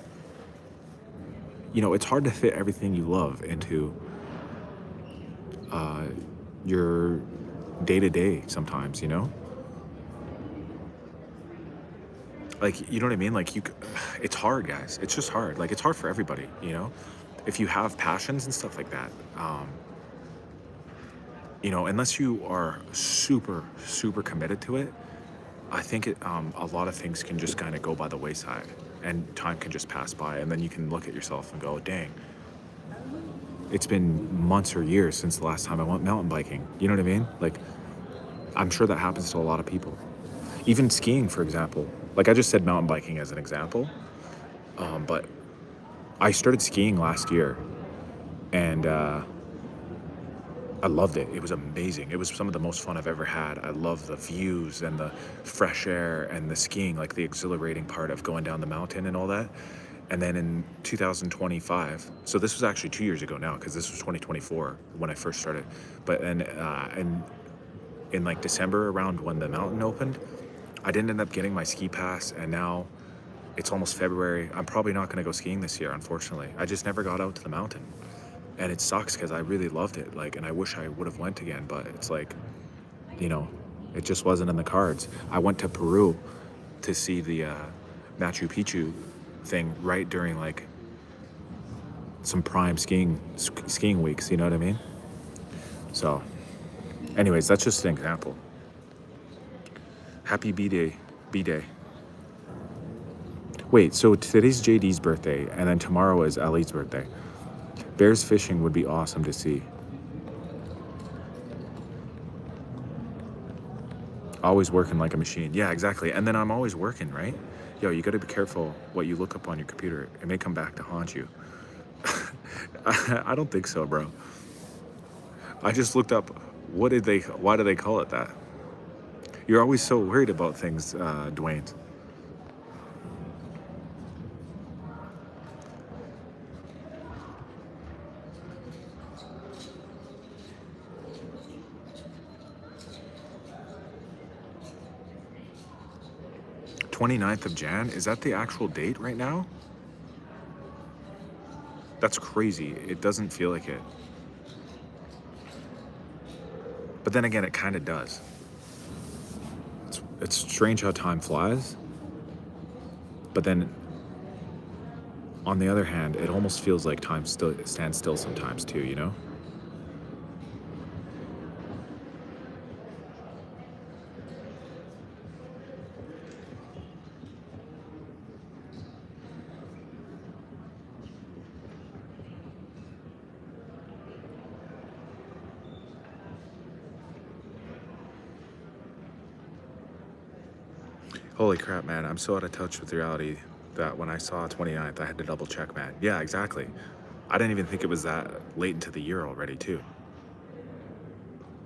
you know, it's hard to fit everything you love into your day-to-day sometimes, you know? Like, you know what I mean? Like, it's hard, guys. It's just hard. Like, it's hard for everybody, you know? If you have passions and stuff like that, you know, unless you are super, super committed to it, I think a lot of things can just kind of go by the wayside and time can just pass by. And then you can look at yourself and go, dang, it's been months or years since the last time I went mountain biking. You know what I mean? Like, I'm sure that happens to a lot of people. Even skiing, for example. Like, I just said mountain biking as an example, but I started skiing last year, and I loved it. It was amazing. It was some of the most fun I've ever had. I love the views and the fresh air and the skiing, like the exhilarating part of going down the mountain and all that. And then in 2025, so this was actually 2 years ago now, because this was 2024 when I first started. But and in like December, around when the mountain opened, I didn't end up getting my ski pass, and now it's almost February. I'm probably not going to go skiing this year, unfortunately. I just never got out to the mountain, and it sucks because I really loved it. Like, and I wish I would have went again, but it's like, you know, it just wasn't in the cards. I went to Peru to see the Machu Picchu thing right during like some prime skiing weeks. You know what I mean? So, anyways, that's just an example. Happy B-Day. B-Day. Wait, so today's JD's birthday, and then tomorrow is Ali's birthday. Bears fishing would be awesome to see. Always working like a machine. Yeah, exactly. And then I'm always working, right? Yo, you gotta be careful what you look up on your computer. It may come back to haunt you. I don't think so, bro. I just looked up, why do they call it that? You're always so worried about things, Dwayne. "29th of Jan? Is that the actual date right now? That's crazy. It doesn't feel like it. But then again, it kind of does. It's strange how time flies. But then, on the other hand, it almost feels like time still stands still sometimes too, you know? Holy crap, man. I'm so out of touch with reality that when I saw 29th, I had to double check, man. Yeah, exactly. I didn't even think it was that late into the year already, too.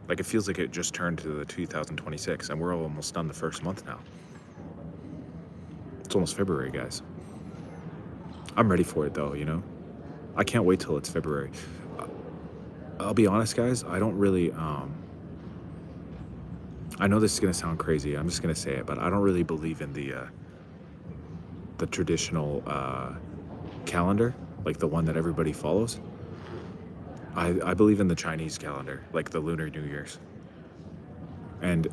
Like, it feels like it just turned to the 2026, and we're almost done the first month now. It's almost February, guys. I'm ready for it, though, you know? I can't wait till it's February. I'll be honest, guys, I don't really, I know this is going to sound crazy. I'm just going to say it, but I don't really believe in the traditional calendar, like the one that everybody follows. I believe in the Chinese calendar, like the Lunar New Year's. And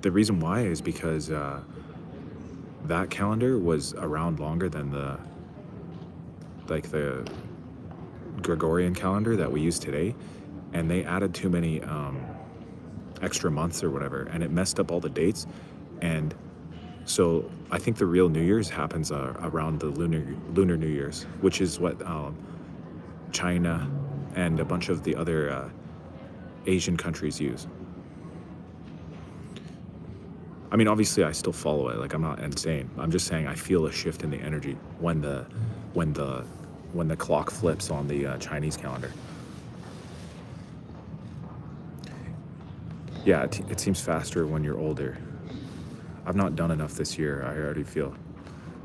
the reason why is because that calendar was around longer than the Gregorian calendar that we use today, and they added too many extra months or whatever, and it messed up all the dates. And so I think the real New Year's happens around the Lunar New Year's, which is what China and a bunch of the other Asian countries use. I mean, obviously, I still follow it. Like, I'm not insane. I'm just saying I feel a shift in the energy when the clock flips on the Chinese calendar. Yeah, it seems faster when you're older. I've not done enough this year. I already feel.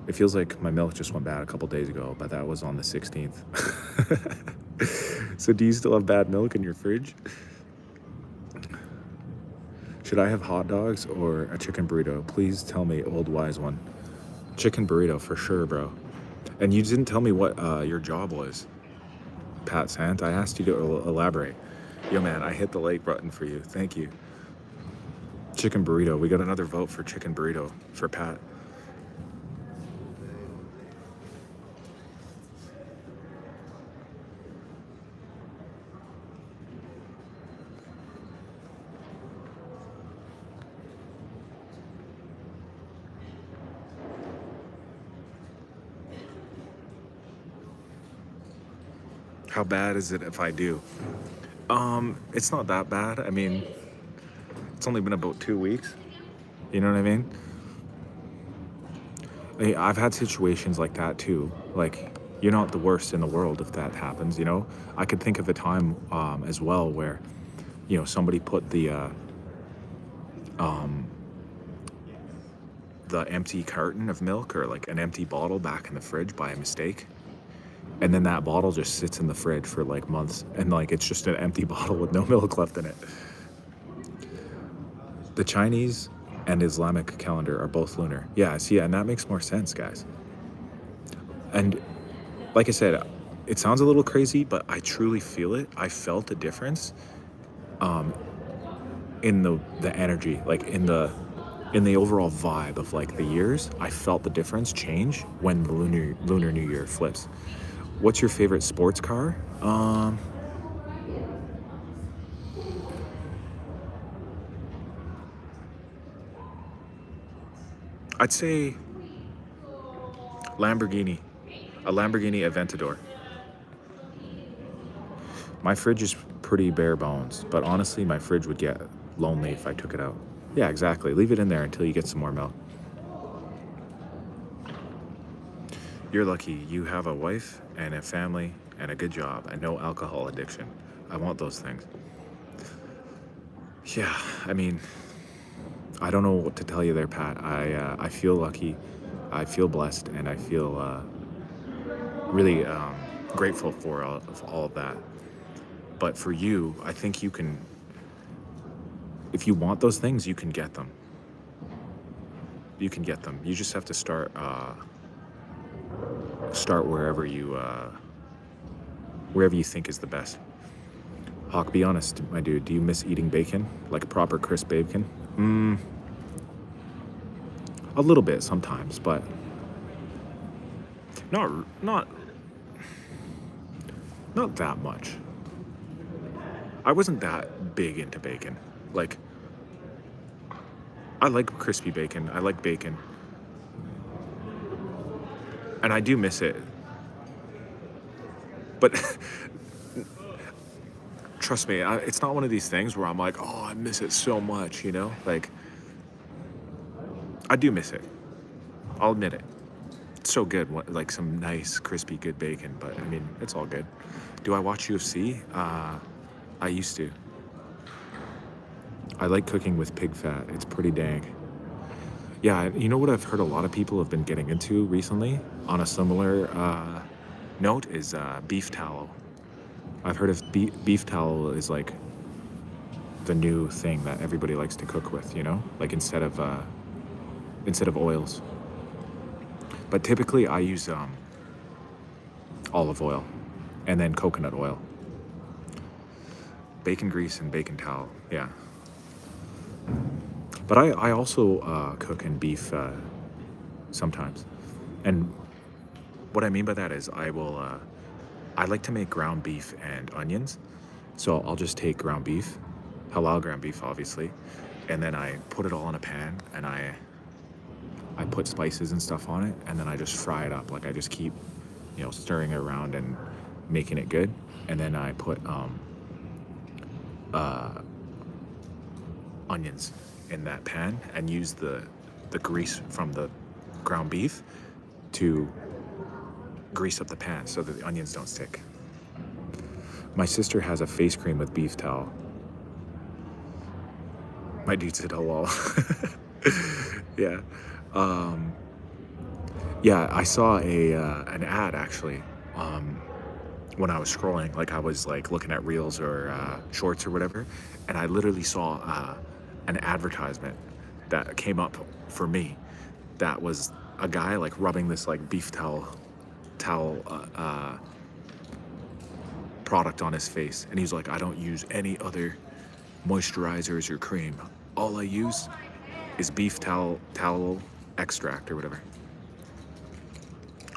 It feels like my milk just went bad a couple days ago, but that was on the 16th. So do you still have bad milk in your fridge? Should I have hot dogs or a chicken burrito? Please tell me, old wise one. Chicken burrito for sure, bro. And you didn't tell me what your job was, Pat Sant. I asked you to elaborate. Yo, man, I hit the like button for you. Thank you. Chicken burrito. We got another vote for chicken burrito for Pat. How bad is it if I do? It's not that bad. I mean, it's only been about 2 weeks. You know what I mean? I've had situations like that too. Like, you're not the worst in the world if that happens, you know? I could think of a time as well where, you know, somebody put the empty carton of milk or like an empty bottle back in the fridge by mistake. And then that bottle just sits in the fridge for like months. And like, it's just an empty bottle with no milk left in it. The Chinese and Islamic calendar are both lunar. Yeah, see, and that makes more sense, guys. And like I said, it sounds a little crazy, but I truly feel it. I felt a difference in the energy, like in the overall vibe of like the years. I felt the difference change when the lunar new year flips. What's your favorite sports car? I'd say Lamborghini, a Lamborghini Aventador. My fridge is pretty bare bones, but honestly, my fridge would get lonely if I took it out. Yeah, exactly. Leave it in there until you get some more milk. You're lucky. You have a wife and a family and a good job and no alcohol addiction. I want those things. Yeah, I mean, I don't know what to tell you there, Pat. I feel lucky, I feel blessed, and I feel really grateful for all of that. But for you, I think you can, if you want those things, you can get them. You can get them. You just have to start wherever you think is the best. Hawk, be honest, my dude. Do you miss eating bacon, like proper crisp bacon? A little bit sometimes, but not that much. I wasn't that big into bacon. Like, I like crispy bacon. I like bacon. And I do miss it. But trust me, it's not one of these things where I'm like, oh, I miss it so much, you know? Like, I do miss it. I'll admit it. It's so good, like some nice, crispy, good bacon, but I mean, it's all good. Do I watch UFC? I used to. I like cooking with pig fat. It's pretty dank. Yeah, you know what I've heard a lot of people have been getting into recently on a similar note is beef tallow. I've heard of beef tallow is like the new thing that everybody likes to cook with, you know? Like instead of oils. But typically I use olive oil and then coconut oil. Bacon grease and bacon tallow, yeah. But I also cook in beef sometimes. And what I mean by that is I like to make ground beef and onions. So I'll just take ground beef, halal ground beef obviously, and then I put it all in a pan and I put spices and stuff on it, and then I just fry it up. Like I just keep, stirring it around and making it good. And then I put onions in that pan and use the grease from the ground beef to grease up the pan so that the onions don't stick. My sister has a face cream with beef tallow. My dude said hello. Yeah. Yeah, I saw an ad actually when I was scrolling. Like I was like looking at reels or shorts or whatever, and I literally saw an advertisement that came up for me that was a guy like rubbing this like beef towel product on his face, and he's like, I don't use any other moisturizers or cream. All I use is beef tallow extract or whatever.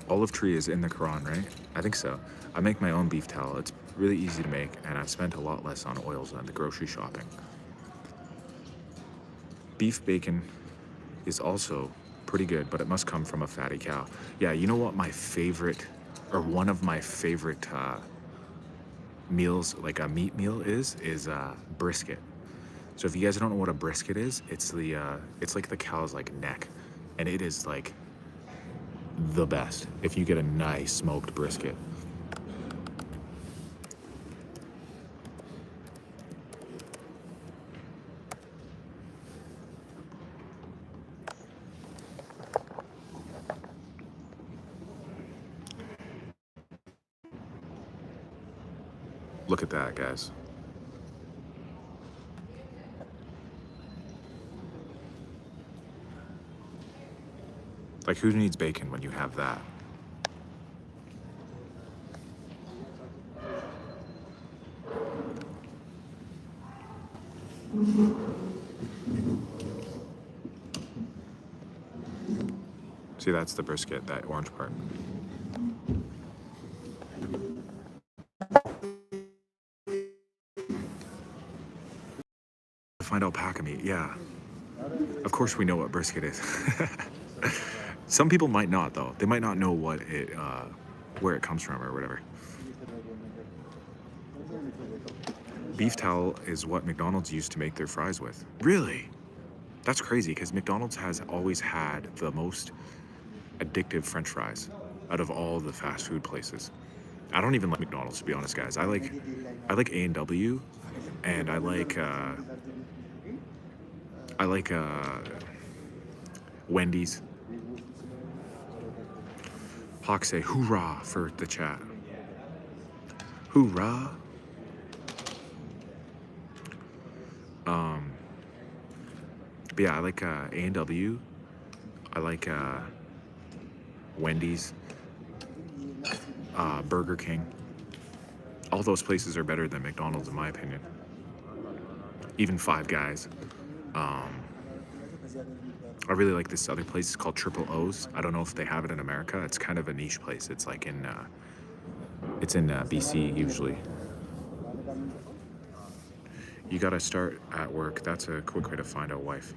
Olive tree is in the Quran, right? I think so. I make my own beef tallow. It's really easy to make, and I've spent a lot less on oils than the grocery shopping. Beef bacon is also pretty good, but it must come from a fatty cow. Yeah, you know what my favorite, or one of my favorite meals, like a meat meal is brisket. So if you guys don't know what a brisket is, it's like the cow's like neck, and it is like the best if you get a nice smoked brisket. Look at that, guys. Like, who needs bacon when you have that? See, that's the brisket, that orange part. Find alpaca meat, yeah. Of course we know what brisket is. Some people might not, though. They might not know what it, where it comes from or whatever. Beef towel is what McDonald's used to make their fries with. Really? That's crazy, because McDonald's has always had the most addictive French fries out of all the fast food places. I don't even like McDonald's, to be honest, guys. I like A&W, and I like Wendy's. Hawk say hoorah for the chat. Hoorah. But yeah, I like A&W. I like Wendy's, Burger King. All those places are better than McDonald's in my opinion. Even Five Guys. I really like this other place. It's called Triple O's. I don't know if they have it in America. It's kind of a niche place. It's like in BC usually. You gotta start at work. That's a quick way to find a wife.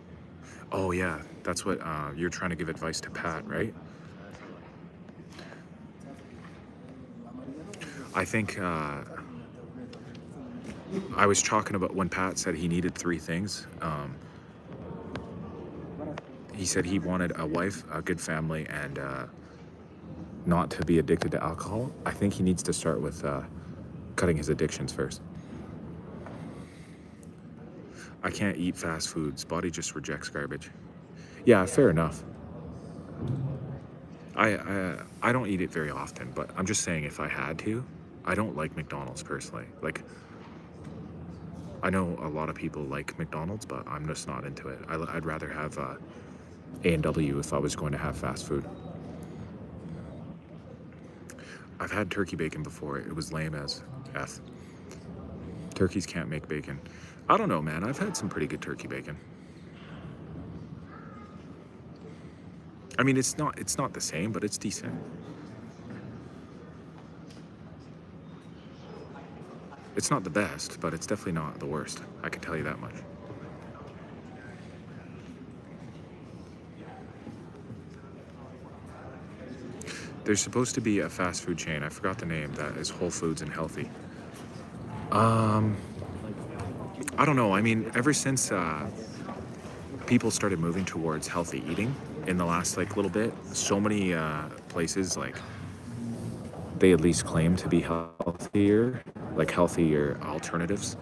Oh yeah, that's what you're trying to give advice to Pat, right? I think I was talking about when Pat said he needed 3 things. He said he wanted a wife, a good family, and not to be addicted to alcohol. I think he needs to start with cutting his addictions first. I can't eat fast foods. Body just rejects garbage. Yeah, fair enough. I don't eat it very often, but I'm just saying if I had to, I don't like McDonald's personally. Like, I know a lot of people like McDonald's, but I'm just not into it. I'd rather have A&W if I was going to have fast food. I've had turkey bacon before. It was lame as F. Turkeys can't make bacon. I don't know, man. I've had some pretty good turkey bacon. I mean, it's not the same, but it's decent. It's not the best, but it's definitely not the worst. I can tell you that much. There's supposed to be a fast food chain. I forgot the name. That is Whole Foods and healthy. I don't know. I mean, ever since people started moving towards healthy eating in the last little bit, so many places they at least claim to be healthier, healthier alternatives.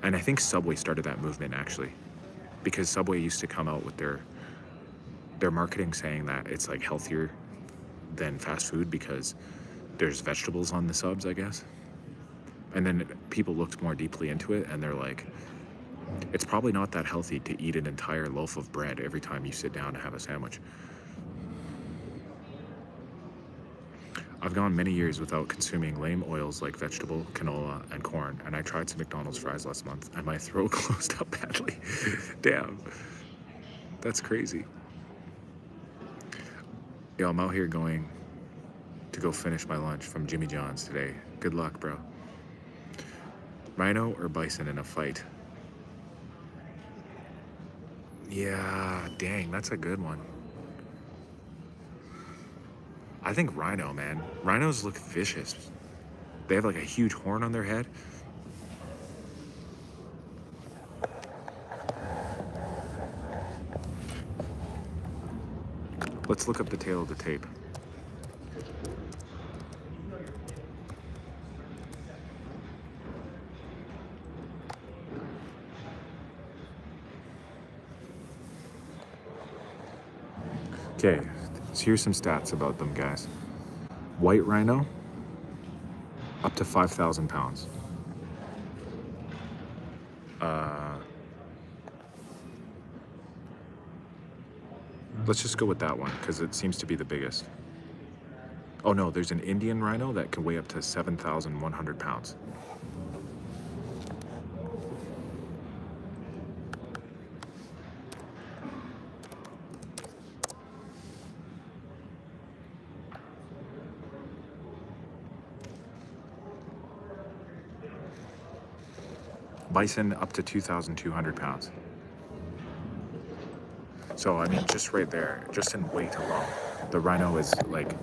And I think Subway started that movement actually, because Subway used to come out with their marketing saying that it's healthier than fast food because there's vegetables on the subs, I guess. And then people looked more deeply into it, and they're like, it's probably not that healthy to eat an entire loaf of bread every time you sit down to have a sandwich. I've gone many years without consuming lame oils like vegetable, canola, and corn, and I tried some McDonald's fries last month, and my throat closed up badly. Damn. That's crazy. Yo, I'm out here going to go finish my lunch from Jimmy John's today. Good luck, bro. Rhino or bison in a fight? Yeah, dang, that's a good one. I think rhino, man. Rhinos look vicious. They have like a huge horn on their head. Let's look up the tail of the tape. Okay, so here's some stats about them, guys. White rhino, up to 5,000 pounds. Let's just go with that one because it seems to be the biggest. Oh no, there's an Indian rhino that can weigh up to 7,100 pounds. Bison up to 2,200 pounds. So, I mean, just right there, just in weight alone, the rhino is like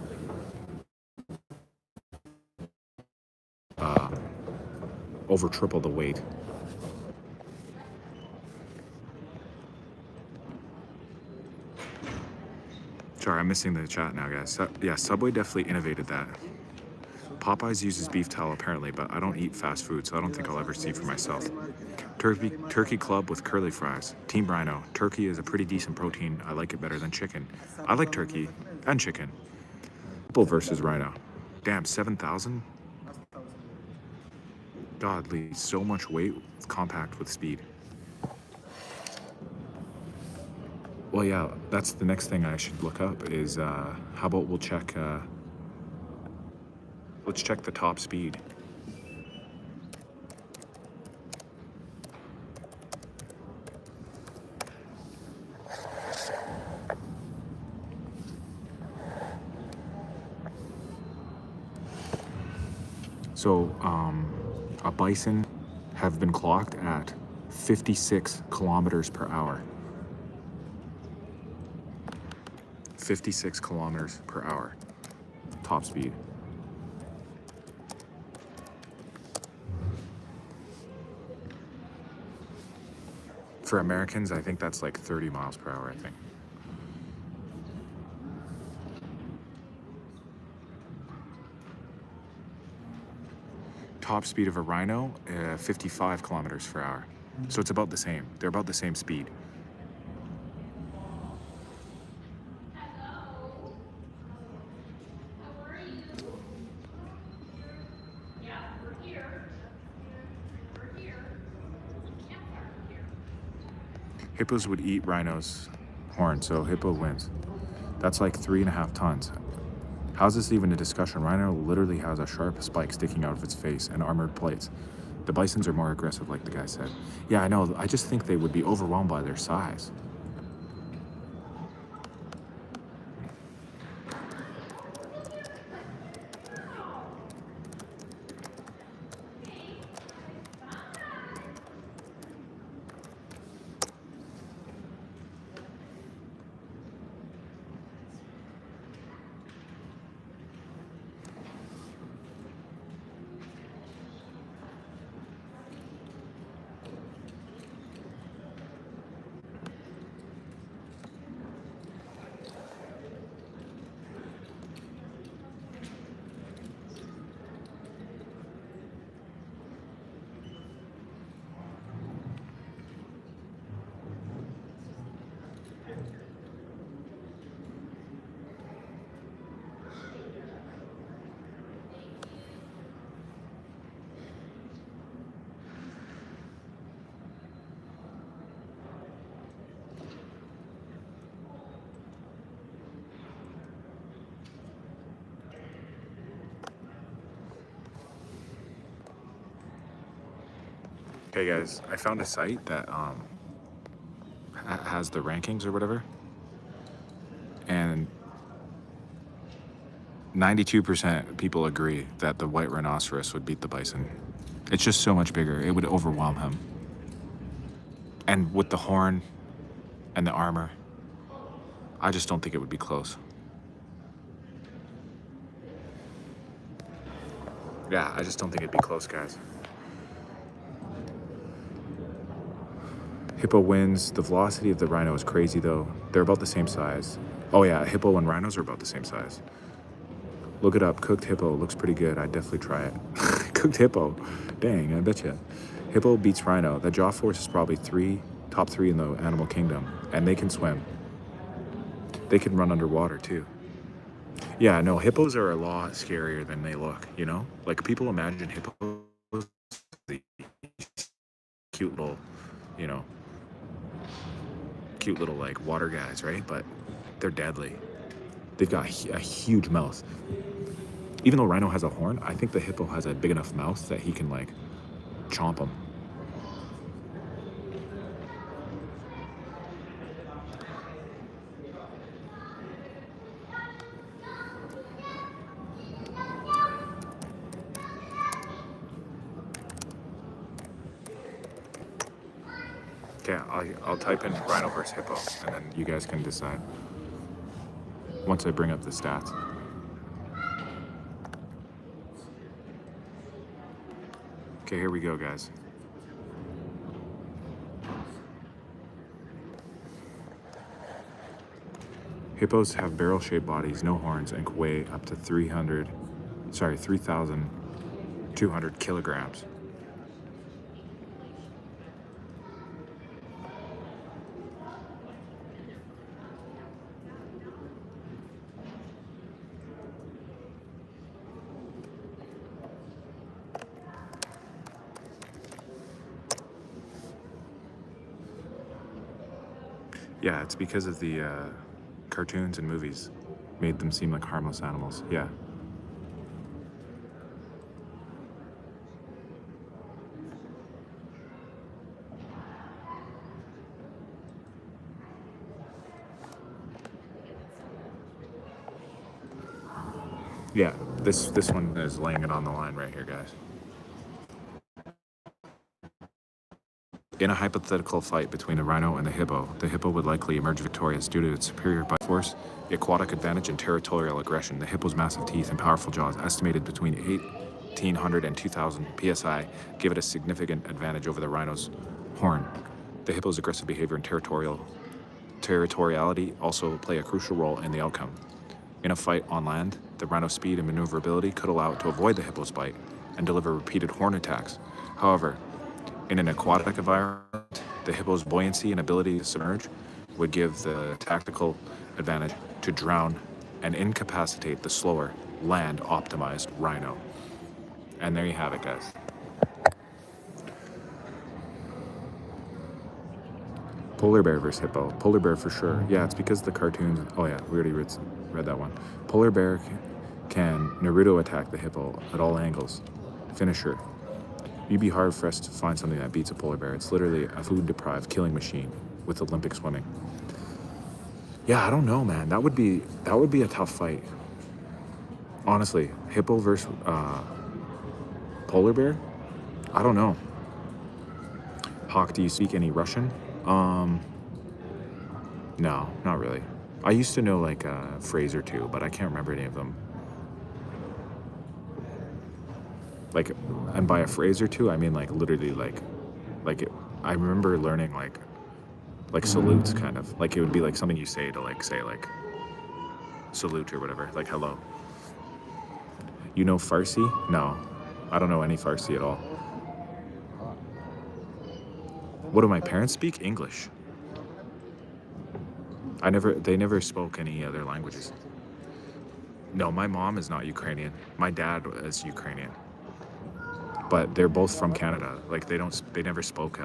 over triple the weight. Sorry, I'm missing the chat now, guys. Yeah, Subway definitely innovated that. Popeyes uses beef tallow apparently, but I don't eat fast food, so I don't think I'll ever see for myself. Turkey club with curly fries. Team Rhino. Turkey is a pretty decent protein. I like it better than chicken. I like turkey and chicken. Bull versus Rhino. Damn, 7,000? Godly, so much weight, compact with speed. Well, yeah, that's the next thing I should look up is, how about we'll check, let's check the top speed. So, a bison have been clocked at 56 kilometers per hour. 56 kilometers per hour, top speed. For Americans, I think that's like 30 miles per hour, I think. Top speed of a rhino, 55 kilometers per hour. So it's about the same. They're about the same speed. Hippos would eat rhinos' horn, so hippo wins. That's like 3.5 tons. How's this even a discussion? Rhino literally has a sharp spike sticking out of its face and armored plates. The bisons are more aggressive, like the guy said. Yeah, I know. I just think they would be overwhelmed by their size. Okay guys, I found a site that has the rankings or whatever, and 92% people agree that the white rhinoceros would beat the bison. It's just so much bigger, it would overwhelm him. And with the horn and the armor, I just don't think it would be close. Yeah, I just don't think it'd be close, guys. Hippo wins. The velocity of the rhino is crazy, though. They're about the same size. Oh, yeah, hippo and rhinos are about the same size. Look it up. Cooked hippo looks pretty good. I'd definitely try it. Cooked hippo. Dang, I bet you. Hippo beats rhino. The jaw force is probably top three in the animal kingdom, and they can swim. They can run underwater, too. Yeah, no, hippos are a lot scarier than they look, you know? Like, people imagine hippos the cute little, you know, cute little, like, water guys, right? But they're deadly. They've got a huge mouth. Even though rhino has a horn, I think the hippo has a big enough mouth that he can, like, chomp them. Okay, I'll type in rhino versus hippo, and then you guys can decide once I bring up the stats. Okay, here we go, guys. Hippos have barrel-shaped bodies, no horns, and can weigh up to 3,200 kilograms. Yeah, it's because of the cartoons and movies made them seem like harmless animals. Yeah. Yeah, this one is laying it on the line right here, guys. In a hypothetical fight between the rhino and the hippo would likely emerge victorious due to its superior bite force, aquatic advantage, and territorial aggression. The hippo's massive teeth and powerful jaws, estimated between 1,800 and 2,000 psi, give it a significant advantage over the rhino's horn. The hippo's aggressive behavior and territoriality also play a crucial role in the outcome. In a fight on land, the rhino's speed and maneuverability could allow it to avoid the hippo's bite and deliver repeated horn attacks. However, in an aquatic environment, the hippo's buoyancy and ability to submerge would give the tactical advantage to drown and incapacitate the slower, land-optimized rhino. And there you have it, guys. Polar bear versus hippo. Polar bear for sure. Yeah, it's because the cartoons. Oh yeah, we already read that one. Polar bear can Naruto attack the hippo at all angles. Finisher. You'd be hard for us to find something that beats a polar bear. It's literally a food-deprived killing machine with Olympic swimming. Yeah, I don't know, man. That would be a tough fight. Honestly, hippo versus polar bear. I don't know. Hawk, do you speak any Russian? No, not really. I used to know like a phrase or two, but I can't remember any of them. Like, and by a phrase or two, I mean like literally like I remember learning like salutes, kind of like it would be like something you say to like say like salute or whatever, like hello. You know Farsi? No, I don't know any Farsi at all. What do my parents speak? English. They never spoke any other languages. No, my mom is not Ukrainian. My dad is Ukrainian. But they're both from Canada. Like they never spoke,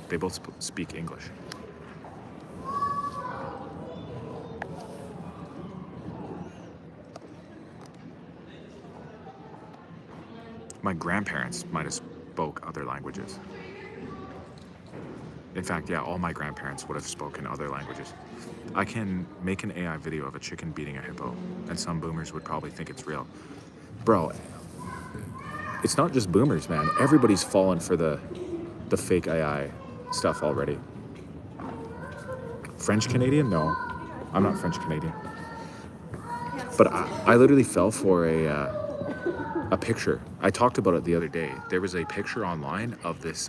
they both speak English. My grandparents might have spoke other languages. In fact, yeah, all my grandparents would have spoken other languages. I can make an AI video of a chicken beating a hippo, and some boomers would probably think it's real. Bro, it's not just boomers, man. Everybody's fallen for the fake AI stuff already. French Canadian? No, I'm not French Canadian. But I literally fell for a a picture. I talked about it the other day. There was a picture online of this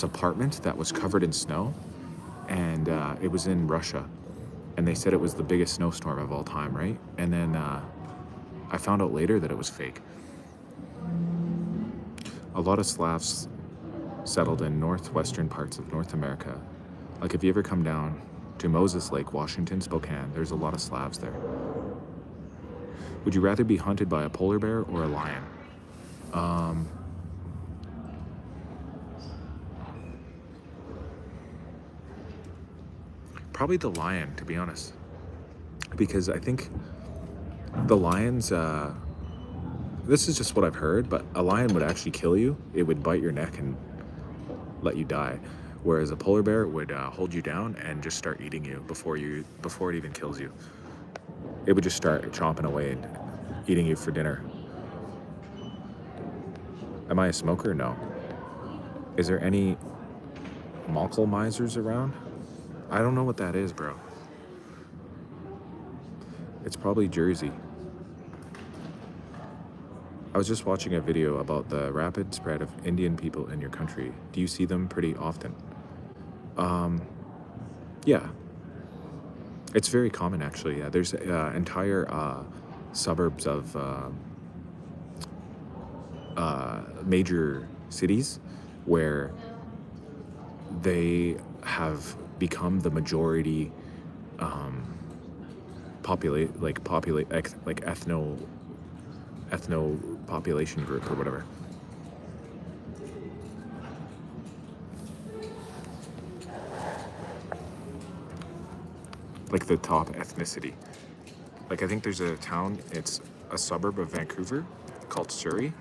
apartment that was covered in snow, and it was in Russia, and they said it was the biggest snowstorm of all time, right? And then I found out later that it was fake. A lot of Slavs settled in northwestern parts of North America. Like if you ever come down to Moses Lake, Washington, Spokane, there's a lot of Slavs there. Would you rather be hunted by a polar bear or a lion? Probably the lion, to be honest. Because I think the lions, this is just what I've heard, but a lion would actually kill you. It would bite your neck and let you die. Whereas a polar bear would hold you down and just start eating you before it even kills you. It would just start chomping away and eating you for dinner. Am I a smoker? No. Is there any Mockle misers around? I don't know what that is, bro. It's probably Jersey. I was just watching a video about the rapid spread of Indian people in your country. Do you see them pretty often? Yeah. It's very common, actually. Yeah, there's entire suburbs of major cities where they have become the majority ethno population group or whatever. Like the top ethnicity. Like I think there's a town, it's a suburb of Vancouver called Surrey.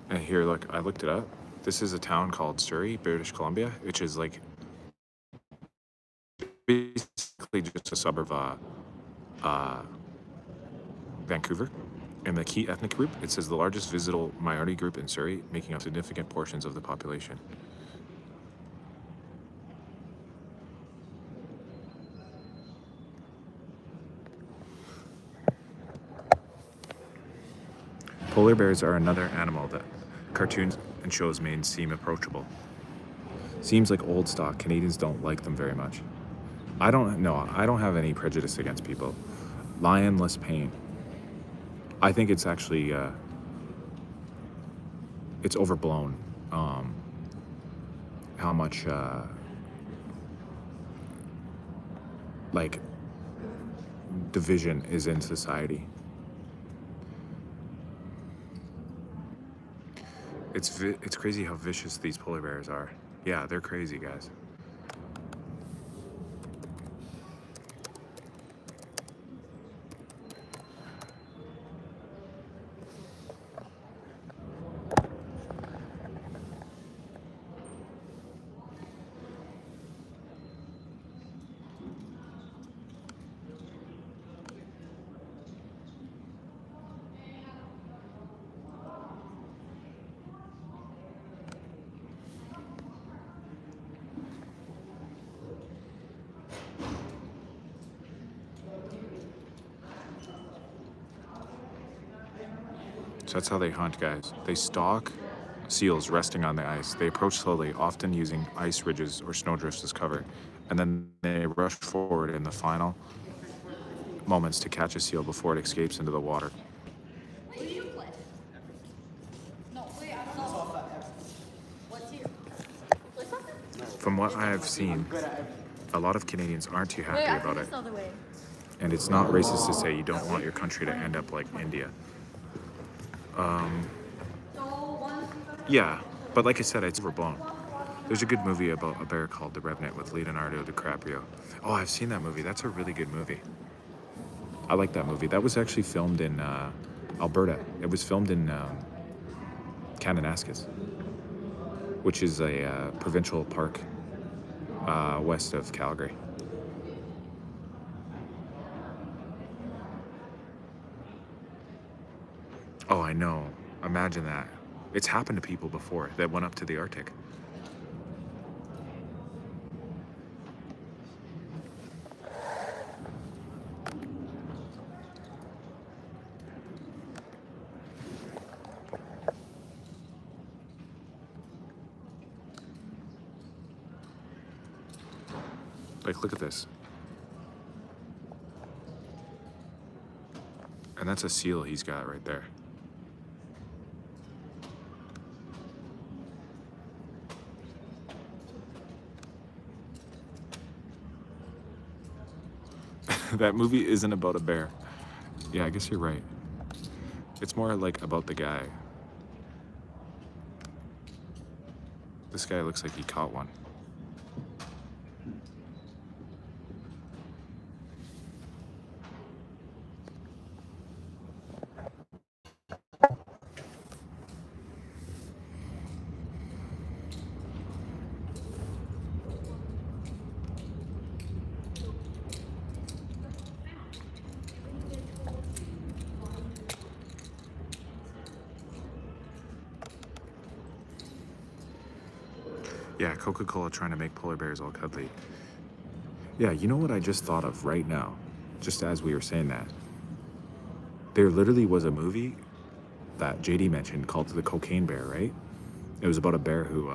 And here, look, I looked it up. This is a town called Surrey, British Columbia, which is like basically just a suburb of Vancouver. And the key ethnic group, it says the largest visible minority group in Surrey, making up significant portions of the population. Polar bears are another animal that cartoons and shows made seem approachable. Seems like old stock. Canadians don't like them very much. I don't have any prejudice against people. Lion, less pain. I think it's actually, it's overblown. How much, like, division is in society. It's crazy how vicious these polar bears are. Yeah, they're crazy, guys. So that's how they hunt, guys. They stalk seals resting on the ice. They approach slowly, often using ice ridges or snowdrifts as cover, and then they rush forward in the final moments to catch a seal before it escapes into the water. From what I have seen, a lot of Canadians aren't too happy about it. And it's not racist to say you don't want your country to end up like India. Yeah, but like I said, it's overblown. There's a good movie about a bear called The Revenant with Leonardo DiCaprio. Oh, I've seen that movie. That's a really good movie. I like that movie. That was actually filmed in Alberta. It was filmed in Kananaskis. which is a provincial park west of Calgary. Oh, I know. Imagine that. It's happened to people before that went up to the Arctic. Like, look at this. And that's a seal he's got right there. That movie isn't about a bear. Yeah, I guess you're right. It's more like about the guy. This guy looks like he caught one. Yeah, Coca-Cola trying to make polar bears all cuddly. Yeah, you know what I just thought of right now, just as we were saying that? There literally was a movie that JD mentioned called The Cocaine Bear, right? It was about a bear who,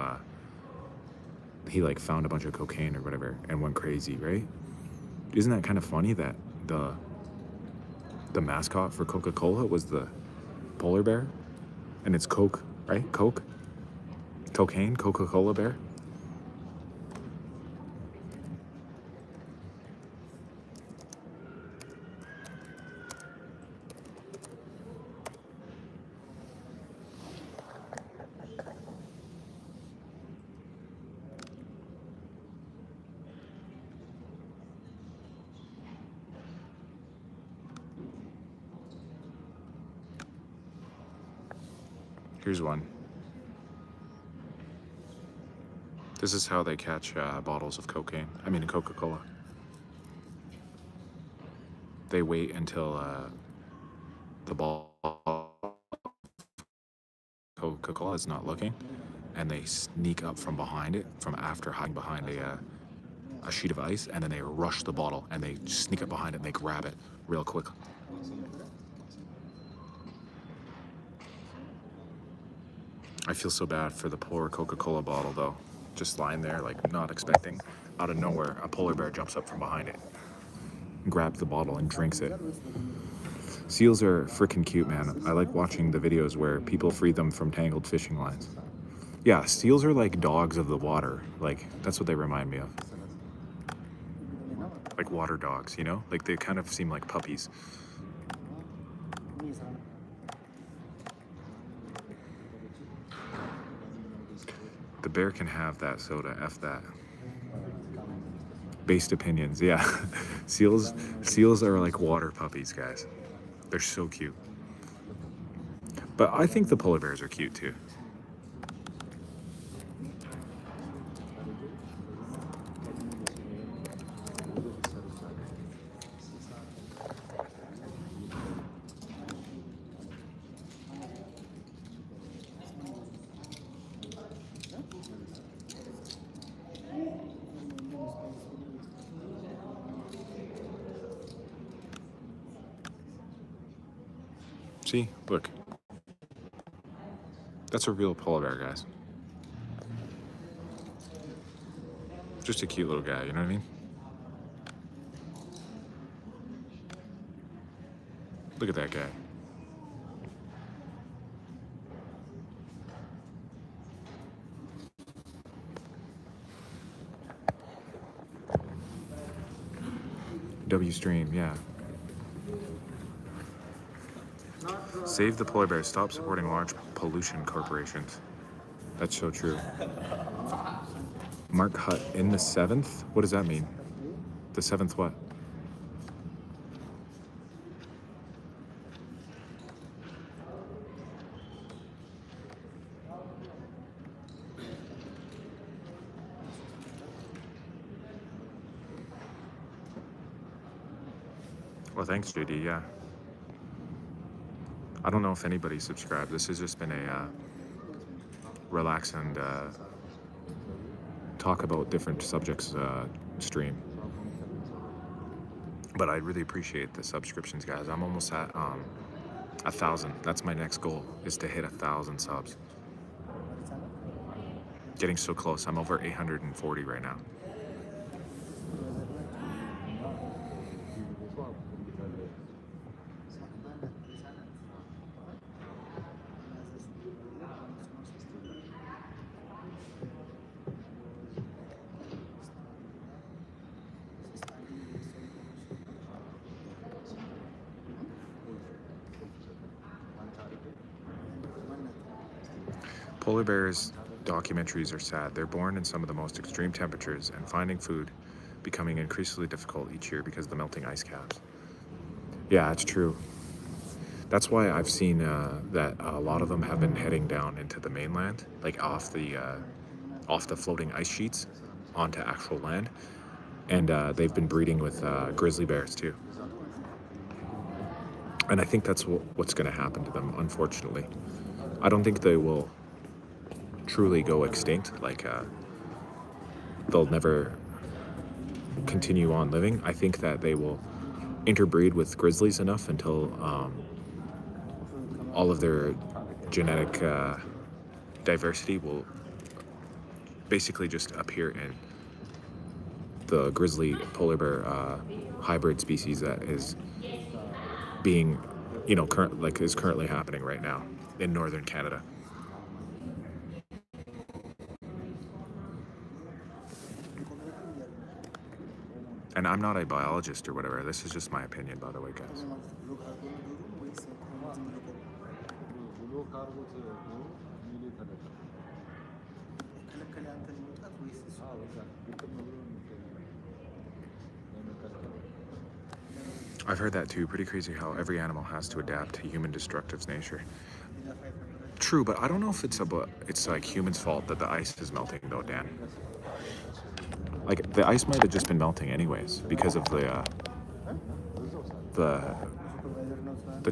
he like found a bunch of cocaine or whatever and went crazy, right? Isn't that kind of funny that the mascot for Coca-Cola was the polar bear? And it's Coke, right? Coke? Cocaine? Coca-Cola bear? Here's one. This is how they catch bottles of cocaine. I mean, Coca-Cola. They wait until the ball Coca-Cola is not looking, and they sneak up from behind it, from after hiding behind a sheet of ice, and then they rush the bottle, and they sneak up behind it, and they grab it real quick. I feel so bad for the poor Coca-Cola bottle, though. Just lying there, like, not expecting. Out of nowhere, a polar bear jumps up from behind it, grabs the bottle, and drinks it. Seals are freaking cute, man. I like watching the videos where people free them from tangled fishing lines. Yeah, seals are like dogs of the water. Like, that's what they remind me of. Like water dogs, you know? Like, they kind of seem like puppies. The bear can have that soda, F that. Based opinions, yeah. Seals are like water puppies, guys. They're so cute. But I think the polar bears are cute too. See, look. That's a real polar bear, guys. Just a cute little guy, you know what I mean? Look at that guy. W stream, yeah. Save the polar bears. Stop supporting large pollution corporations. That's so true. Mark Hutt in the 7th? What does that mean? The 7th what? Well, thanks, JD. Yeah. I don't know if anybody subscribed. This has just been a relax and talk about different subjects stream. But I really appreciate the subscriptions, guys. I'm almost at 1,000. That's my next goal, is to hit 1,000 subs. Getting so close. I'm over 840 right now. Polar bears documentaries are sad. They're born in some of the most extreme temperatures and finding food becoming increasingly difficult each year because of the melting ice caps. Yeah, it's true. That's why I've seen that a lot of them have been heading down into the mainland, like off the floating ice sheets onto actual land, and they've been breeding with grizzly bears too. And I think that's what's going to happen to them, unfortunately. I don't think they will truly go extinct, like they'll never continue on living. I think that they will interbreed with grizzlies enough until all of their genetic diversity will basically just appear in the grizzly polar bear hybrid species that is being, is currently happening right now in northern Canada. And I'm not a biologist or whatever. This is just my opinion, by the way, guys. I've heard that too. Pretty crazy how every animal has to adapt to human destructive nature. True, but I don't know if it's like humans' fault that the ice is melting though, Dan. Like the ice might have just been melting anyways because of the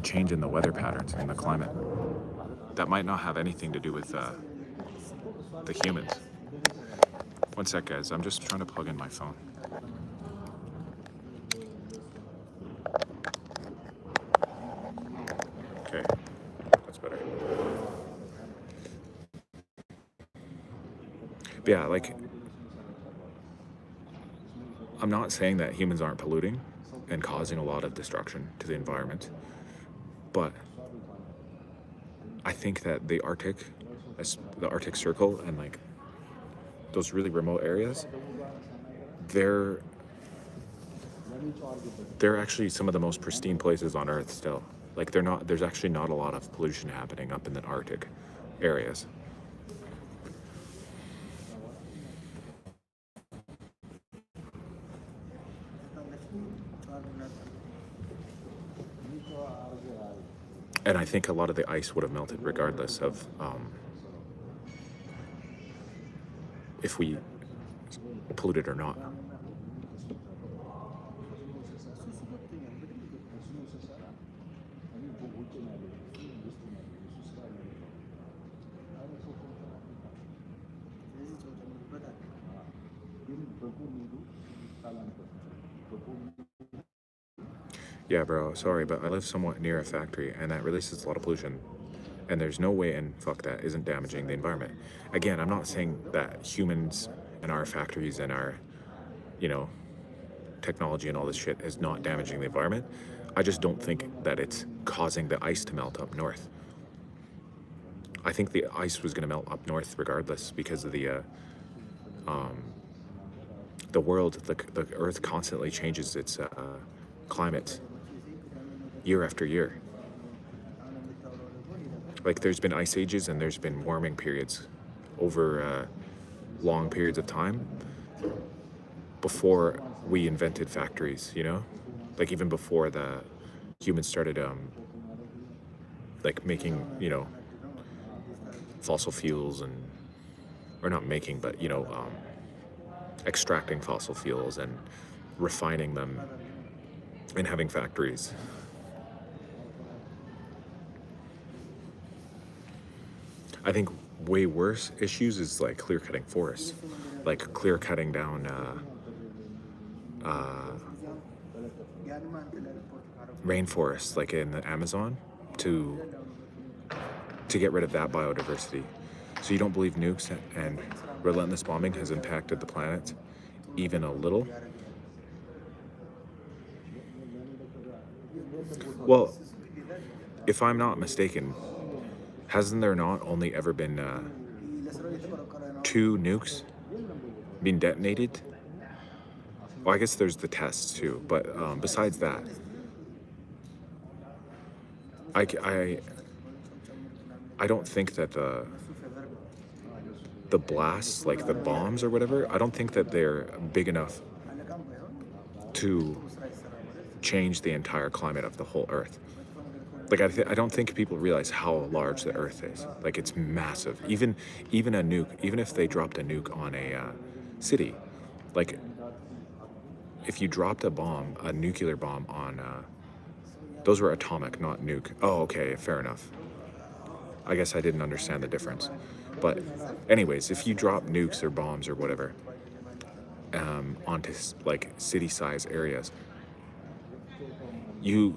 change in the weather patterns and the climate. That might not have anything to do with the humans. One sec, guys. I'm just trying to plug in my phone. Okay, that's better. But yeah, like, I'm not saying that humans aren't polluting and causing a lot of destruction to the environment, but I think that the Arctic Circle and like those really remote areas, they're actually some of the most pristine places on Earth still. Like there's actually not a lot of pollution happening up in the Arctic areas. And I think a lot of the ice would have melted regardless of if we polluted or not. Yeah, bro, sorry, but I live somewhat near a factory and that releases a lot of pollution. And there's no way in fuck that isn't damaging the environment. Again, I'm not saying that humans and our factories and our, technology and all this shit is not damaging the environment. I just don't think that it's causing the ice to melt up north. I think the ice was going to melt up north regardless because of the world, the Earth constantly changes its climate year after year. Like there's been ice ages and there's been warming periods over long periods of time before we invented factories, like even before the humans started like making, fossil fuels or not making, but, extracting fossil fuels and refining them and having factories. I think way worse issues is like clear cutting forests, like clear cutting down rainforests, like in the Amazon, to get rid of that biodiversity. So you don't believe nukes and relentless bombing has impacted the planet even a little? Well, if I'm not mistaken, hasn't there not only ever been 2 nukes being detonated? Well, I guess there's the tests too, but besides that, I don't think that the blasts, like the bombs or whatever, I don't think that they're big enough to change the entire climate of the whole Earth. Like I don't think people realize how large the Earth is. Like it's massive. Even a nuke, even if they dropped a nuke on a city, like if you dropped a nuclear bomb on, those were atomic, not nuke. Oh, okay, fair enough. I guess I didn't understand the difference. But anyways, if you drop nukes or bombs or whatever onto like city-size areas, you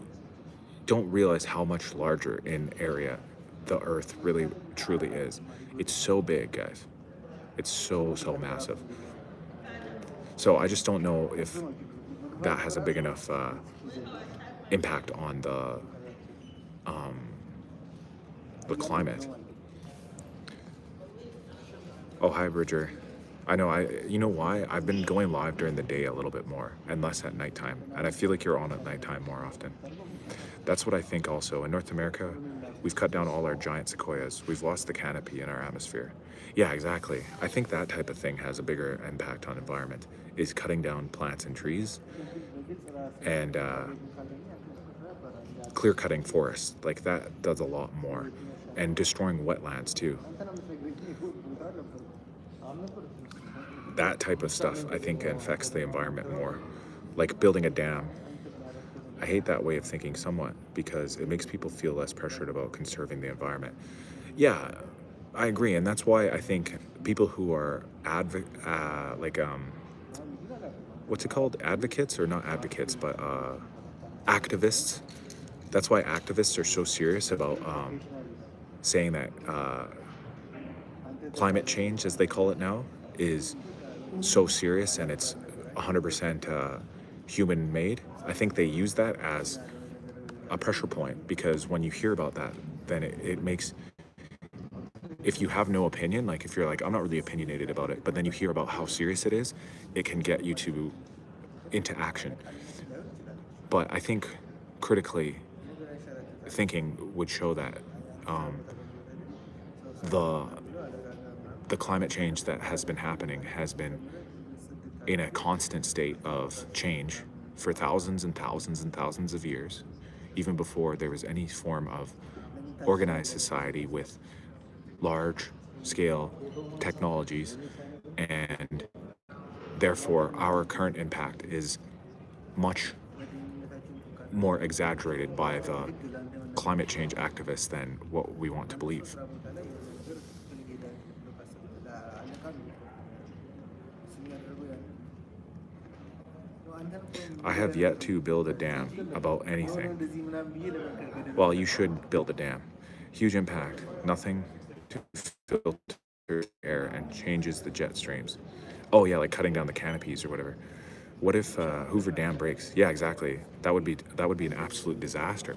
don't realize how much larger in area the Earth really truly is. It's so big, guys. It's so massive. So I just don't know if that has a big enough impact on the climate. Oh, hi, Bridger. I know. You know why? I've been going live during the day a little bit more and less at nighttime, and I feel like you're on at nighttime more often. That's what I think. Also, in North America, we've cut down all our giant sequoias. We've lost the canopy in our atmosphere. Yeah, exactly. I think that type of thing has a bigger impact on environment. Is cutting down plants and trees, and clear cutting forests. Like that does a lot more, and destroying wetlands too. That type of stuff, I think, affects the environment more. Like building a dam. I hate that way of thinking somewhat because it makes people feel less pressured about conserving the environment. Yeah, I agree, and that's why I think people who are what's it called? Advocates or not advocates, but activists. That's why activists are so serious about saying that climate change, as they call it now, is so serious and it's 100% human made. I think they use that as a pressure point because when you hear about that, then it makes, if you have no opinion, like if you're like, I'm not really opinionated about it, but then you hear about how serious it is, it can get you into action. But I think critically thinking would show that the climate change that has been happening has been in a constant state of change for thousands and thousands and thousands of years, even before there was any form of organized society with large scale technologies, and therefore our current impact is much more exaggerated by the climate change activists than what we want to believe. I have yet to build a dam about anything. Well, you should build a dam. Huge impact. Nothing to filter air and changes the jet streams. Oh yeah, like cutting down the canopies or whatever. What if Hoover Dam breaks? Yeah, exactly. That would be an absolute disaster.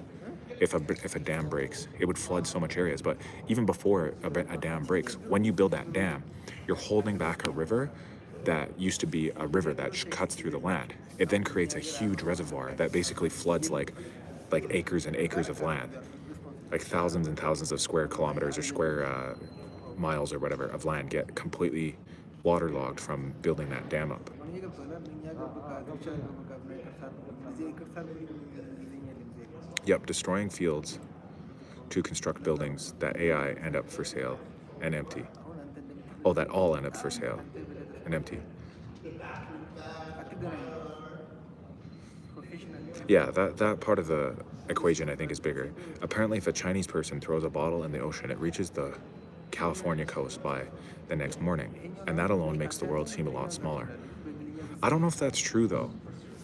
If a dam breaks, it would flood so much areas. But even before a dam breaks, when you build that dam, you're holding back a river that used to be a river that cuts through the land. It then creates a huge reservoir that basically floods like acres and acres of land, like thousands and thousands of square kilometers or square miles or whatever of land get completely waterlogged from building that dam up. Yep, destroying fields to construct buildings that AI end up for sale and empty. Oh, that all end up for sale and empty. Yeah, that part of the equation I think is bigger. Apparently, if a Chinese person throws a bottle in the ocean, it reaches the California coast by the next morning, and that alone makes the world seem a lot smaller. I don't know if that's true though.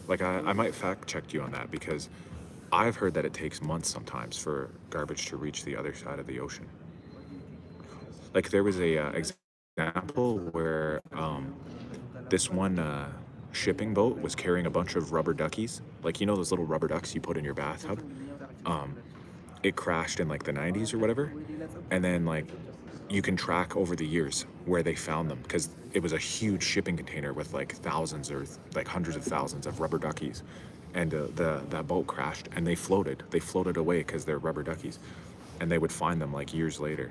Like I might fact check you on that because I've heard that it takes months sometimes for garbage to reach the other side of the ocean. Like there was a example where this one shipping boat was carrying a bunch of rubber duckies, like you know those little rubber ducks you put in your bathtub. Um, it crashed in like the 90s or whatever, and then like you can track over the years where they found them because it was a huge shipping container with like thousands or like hundreds of thousands of rubber duckies, and that boat crashed and they floated away because they're rubber duckies, and they would find them like years later.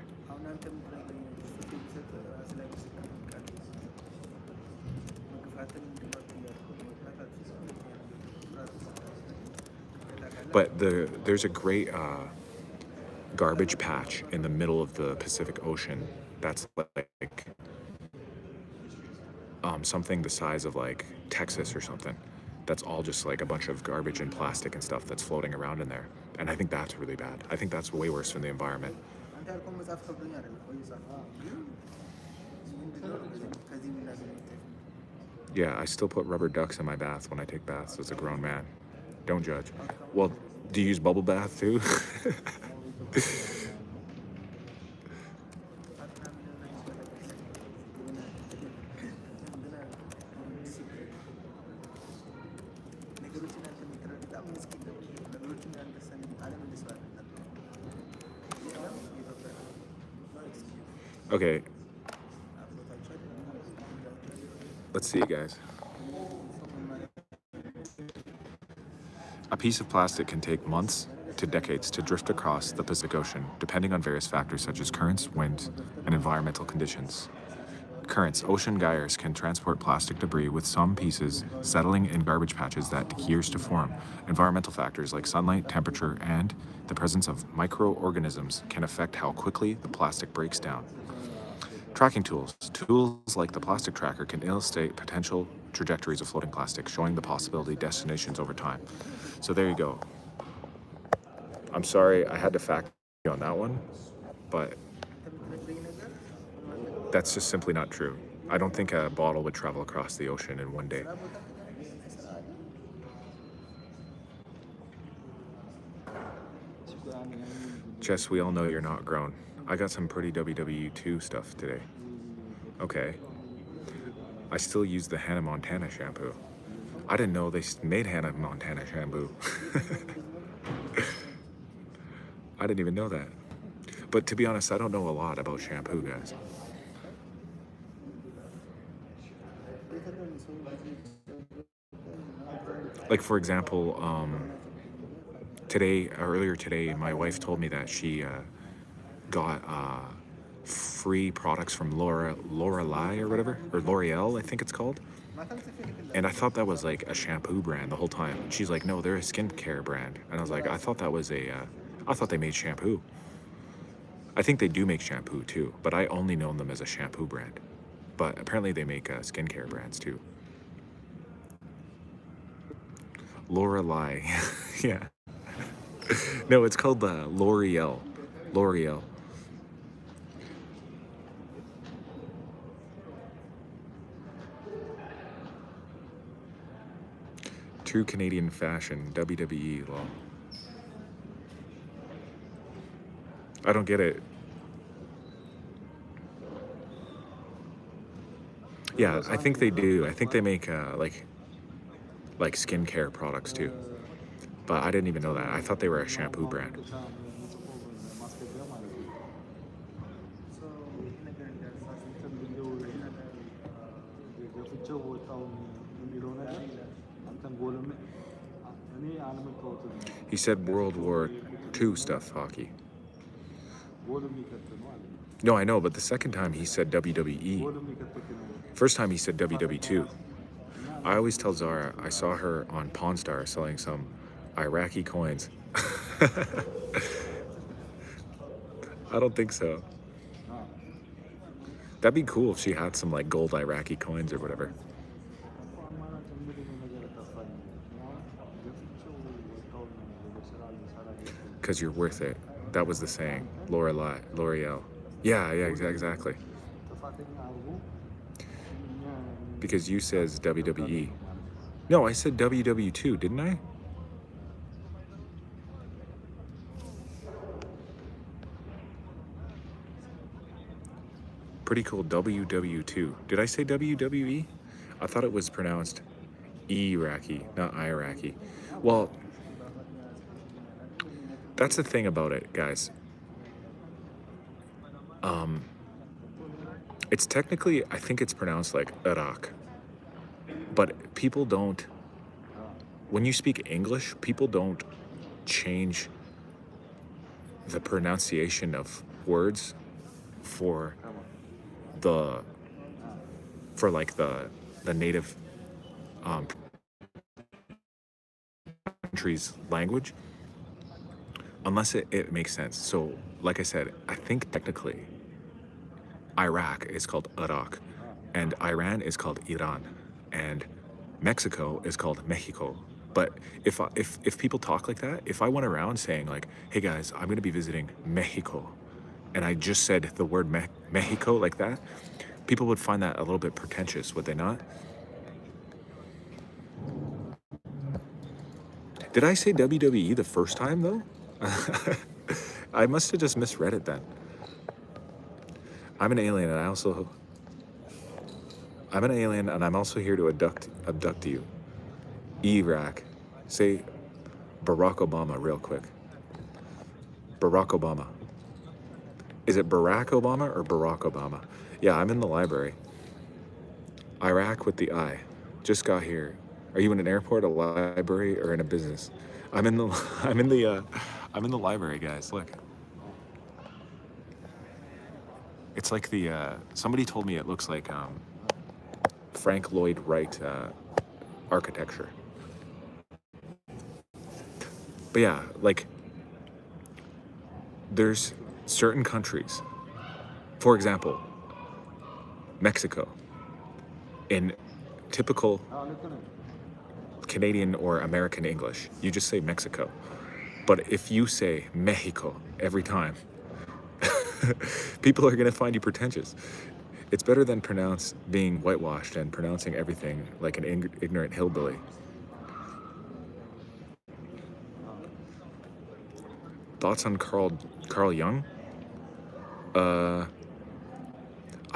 But there's a great garbage patch in the middle of the Pacific Ocean that's like something the size of like Texas or something. That's all just like a bunch of garbage and plastic and stuff that's floating around in there. And I think that's really bad. I think that's way worse for the environment. Yeah, I still put rubber ducks in my bath when I take baths as a grown man. Don't judge. Well, do you use bubble bath too? Okay. Let's see, guys. A piece of plastic can take months to decades to drift across the Pacific Ocean, depending on various factors such as currents, winds, and environmental conditions. Currents, ocean gyres can transport plastic debris, with some pieces settling in garbage patches that take years to form. Environmental factors like sunlight, temperature, and the presence of microorganisms can affect how quickly the plastic breaks down. Tracking tools. Tools like the plastic tracker can illustrate potential trajectories of floating plastic, showing the possibility destinations over time. So there you go. I'm sorry I had to fact you on that one, but that's just simply not true. I don't think a bottle would travel across the ocean in one day. Jess, we all know you're not grown. I got some pretty WW2 stuff today. Okay. I still use the Hannah Montana shampoo. I didn't know they made Hannah Montana shampoo. I didn't even know that. But to be honest, I don't know a lot about shampoo, guys. Like for example, earlier today, my wife told me that she got free products from Lorelei or whatever, or L'Oreal, I think it's called. And I thought that was like a shampoo brand the whole time. And she's like, no, they're a skincare brand. And I was like, I thought they made shampoo. I think they do make shampoo too, but I only know them as a shampoo brand. But apparently they make skincare brands too. Lorelei, yeah. No, it's called L'Oreal. L'Oreal. True Canadian fashion, WWE, lol. I don't get it. Yeah, I think they do. I think they make like skincare products too. But I didn't even know that. I thought they were a shampoo brand. He said World War II stuff, hockey. No, I know, but the second time he said WWE. First time he said WW2. I always tell Zara I saw her on Pawn Star selling some Iraqi coins. I don't think so. That'd be cool if she had some like gold Iraqi coins or whatever. because you're worth it. That was the saying. L'Oreal. Yeah, exactly. Because you says WWE. No, I said WW2, didn't I? Pretty cool, WW2. Did I say WWE? I thought it was pronounced Iraqi, not Iraqi. Well, that's the thing about it, guys. It's technically, I think it's pronounced like Iraq. But people don't, when you speak English, people don't change the pronunciation of words for like the native country's language, unless it makes sense. So like I said, I think technically Iraq is called Iraq, and Iran is called Iran, and Mexico is called Mexico. But if people talk like that, if I went around saying like, hey guys, I'm gonna be visiting Mexico, and I just said the word Mexico like that, people would find that a little bit pretentious, would they not? Did I say WWE the first time though? I must have just misread it then. I'm an alien and I'm also here to abduct you. Iraq. Say Barack Obama real quick. Barack Obama. Is it Barack Obama or Barack Obama? Yeah, I'm in the library. Iraq with the I. Just got here. Are you in an airport, a library, or in a business? I'm in the library, guys. Look. It's like somebody told me it looks like Frank Lloyd Wright architecture. But yeah, like there's certain countries, for example, Mexico, in typical Canadian or American English, you just say Mexico. But if you say Mexico every time, people are going to find you pretentious. It's better than being whitewashed and pronouncing everything like an ignorant hillbilly. Thoughts on Carl Jung? I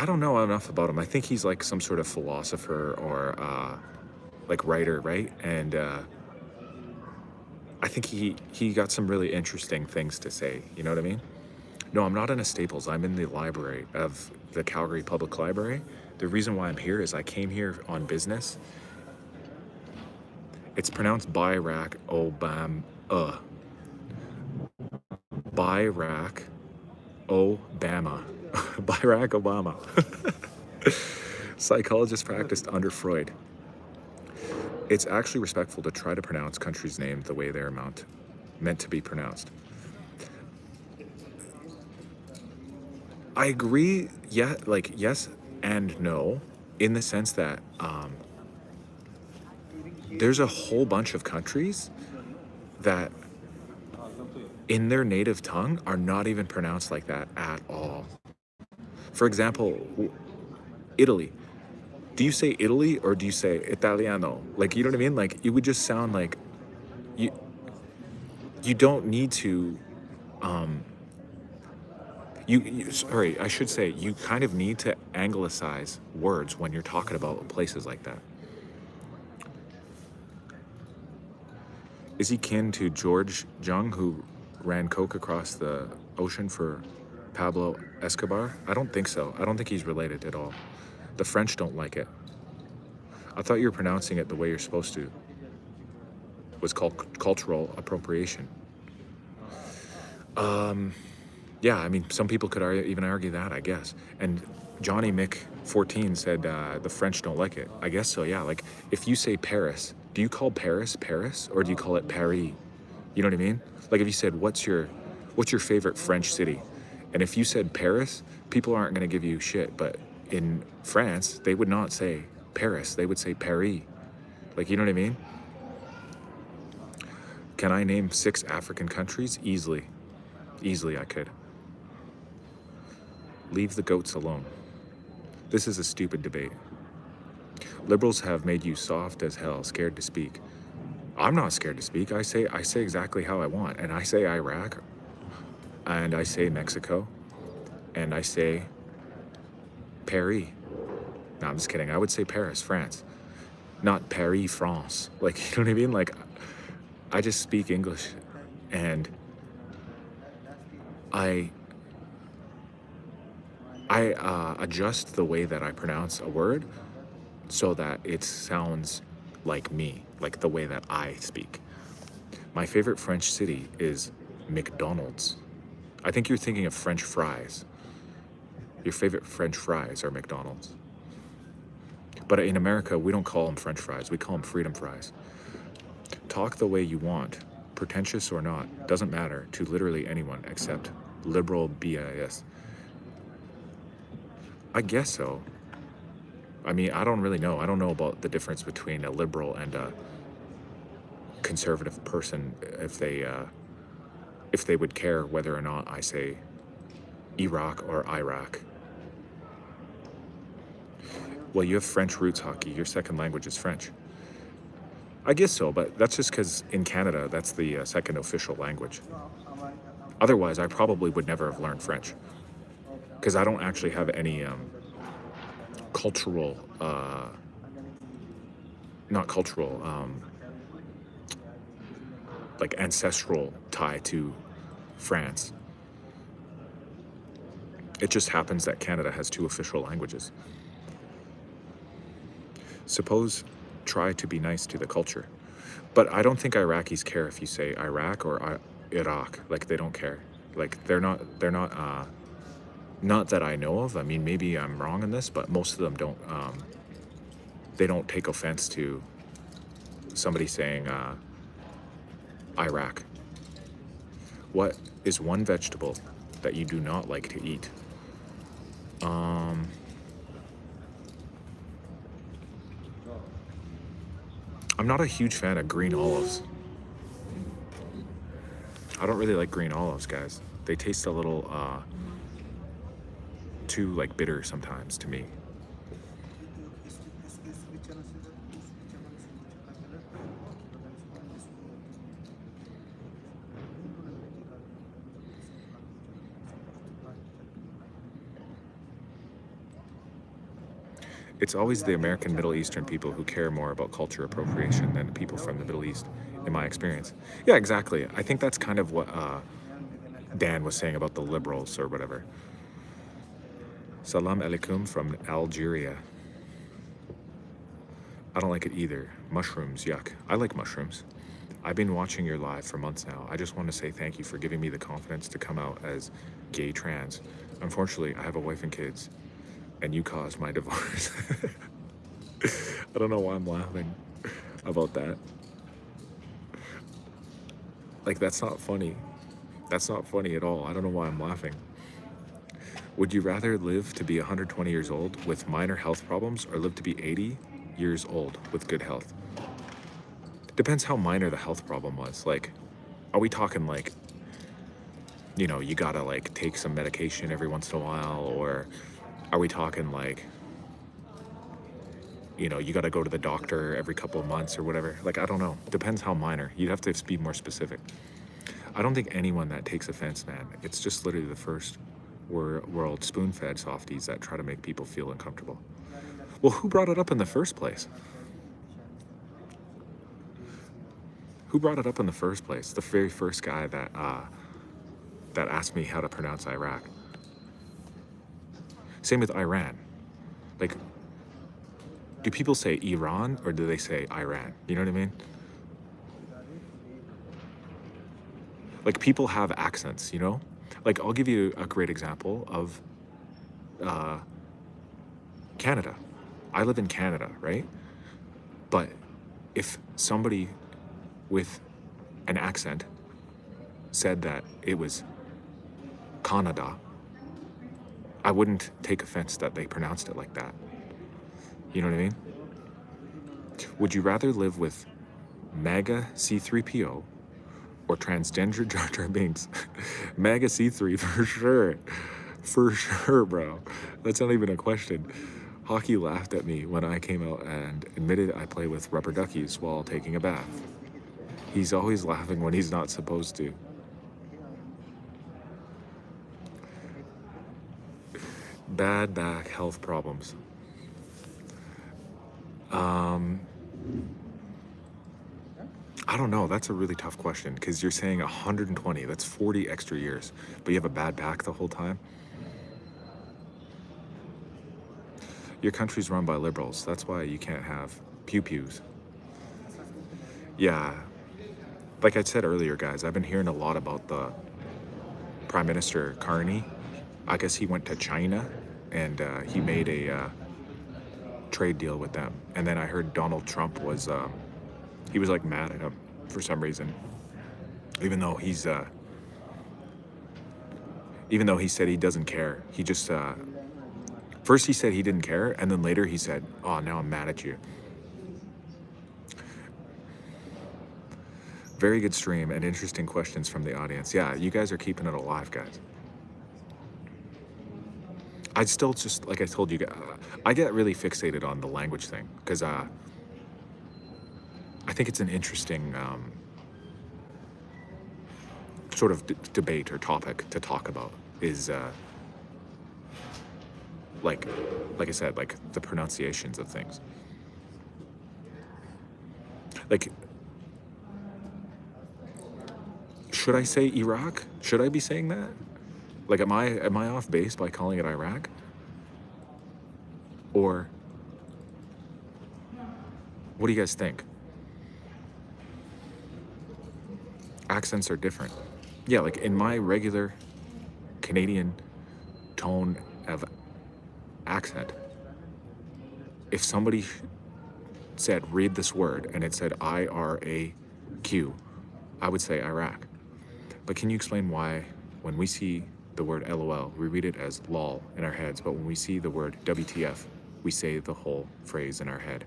don't know enough about him. I think he's like some sort of philosopher or like writer, right? And I think he got some really interesting things to say. You know what I mean? No, I'm not in a Staples. I'm in the library of the Calgary Public Library. The reason why I'm here is I came here on business. It's pronounced Barack Obama. Barack Obama. Barack Obama. Psychologist practiced under Freud. It's actually respectful to try to pronounce countries' names the way they're meant to be pronounced. I agree, yeah, like yes and no, in the sense that there's a whole bunch of countries that in their native tongue are not even pronounced like that at all. For example, Italy. Do you say Italy or do you say Italiano? Like, you know what I mean? Like, it would just sound like you don't need to sorry, I should say you kind of need to anglicize words when you're talking about places like that. Is he kin to George Jung, who ran coke across the ocean for Pablo Escobar? I don't think so. I don't think he's related at all. The French don't like it. I thought you were pronouncing it the way you're supposed to. It was called cultural appropriation. Yeah, I mean, some people could even argue that, I guess. And Johnny Mick 14 said the French don't like it. I guess so, yeah. Like, if you say Paris, do you call Paris Paris, or do you call it Paris? You know what I mean? Like, if you said, what's your favorite French city? And if you said Paris, people aren't going to give you shit. But in France, they would not say Paris. They would say Paris. Like, you know what I mean? Can I name 6 African countries? Easily. Easily I could. Leave the goats alone. This is a stupid debate. Liberals have made you soft as hell, scared to speak. I'm not scared to speak. I say exactly how I want. And I say Iraq, and I say Mexico, and I say Paris. No, I'm just kidding. I would say Paris, France. Not Paris, France. Like, you know what I mean? Like, I just speak English, and I adjust the way that I pronounce a word so that it sounds like me, like the way that I speak. My favorite French city is McDonald's. I think you're thinking of French fries. Your favorite French fries are McDonald's. But in America, we don't call them French fries. We call them freedom fries. Talk the way you want, pretentious or not, doesn't matter to literally anyone except liberal BIS. I guess so. I mean, I don't really know. I don't know about the difference between a liberal and a conservative person, if they would care whether or not I say Iraq or Iraq. Well, you have French roots, Hockey. Your second language is French. I guess so, but that's just because in Canada, that's the second official language. Otherwise, I probably would never have learned French, because I don't actually have any cultural, not cultural, like ancestral tie to France. It just happens that Canada has 2 official languages. Suppose try to be nice to the culture. But I don't think Iraqis care if you say Iraq or Iraq. Like, they don't care. Like, they're not not that I know of. I mean, maybe I'm wrong in this, but most of them don't, they don't take offense to somebody saying Iraq. What is one vegetable that you do not like to eat? I'm not a huge fan of green olives. I don't really like green olives, guys. They taste a little too like bitter sometimes to me. It's always the American Middle Eastern people who care more about culture appropriation than people from the Middle East, in my experience. Yeah, exactly. I think that's kind of what Dan was saying about the liberals or whatever. Salam alaikum from Algeria. I don't like it either. Mushrooms, yuck. I like mushrooms. I've been watching your live for months now. I just want to say thank you for giving me the confidence to come out as gay trans. Unfortunately, I have a wife and kids, and you caused my divorce. I don't know why I'm laughing about that. Like, that's not funny. That's not funny at all. I don't know why I'm laughing. Would you rather live to be 120 years old with minor health problems or live to be 80 years old with good health? Depends how minor the health problem was. Like, are we talking like, you know, you gotta like take some medication every once in a while, or are we talking like, you know, you gotta go to the doctor every couple of months or whatever? Like, I don't know. Depends how minor. You'd have to be more specific. I don't think anyone that takes offense, man, it's just literally the first world spoon-fed softies that try to make people feel uncomfortable. Well, who brought it up in the first place? Who brought it up in the first place? The very first guy that that asked me how to pronounce Iraq. Same with Iran. Like, do people say Iran or do they say Iran? You know what I mean? Like, people have accents, you know? Like, I'll give you a great example of Canada. I live in Canada, right? But if somebody with an accent said that it was Canada, I wouldn't take offense that they pronounced it like that. You know what I mean? Would you rather live with MAGA C3PO or transgender Jar Jar Binks? Mega C3 for sure. For sure, bro. That's not even a question. Hockey laughed at me when I came out and admitted I play with rubber duckies while taking a bath. He's always laughing when he's not supposed to. Bad back health problems. I don't know. That's a really tough question because you're saying 120. That's 40 extra years. But you have a bad back the whole time? Your country's run by liberals. That's why you can't have pew-pews. Yeah. Like I said earlier, guys, I've been hearing a lot about the Prime Minister Carney. I guess he went to China and he made a trade deal with them. And then I heard Donald Trump was, he was like mad at him for some reason. Even though he said he doesn't care. He just, first he said he didn't care, and then later he said, oh, now I'm mad at you. Very good stream and interesting questions from the audience. Yeah, you guys are keeping it alive, guys. I'd still just, like I told you, I get really fixated on the language thing because I think it's an interesting sort of debate or topic to talk about is like I said, like the pronunciations of things. Like, should I say Iraq? Should I be saying that? Like, am I off base by calling it Iraq? Or what do you guys think? Accents are different. Yeah, like in my regular Canadian tone of accent, if somebody said, read this word, and it said I-R-A-Q, I would say Iraq. But can you explain why when we see the word LOL, we read it as lol in our heads, but when we see the word WTF, we say the whole phrase in our head?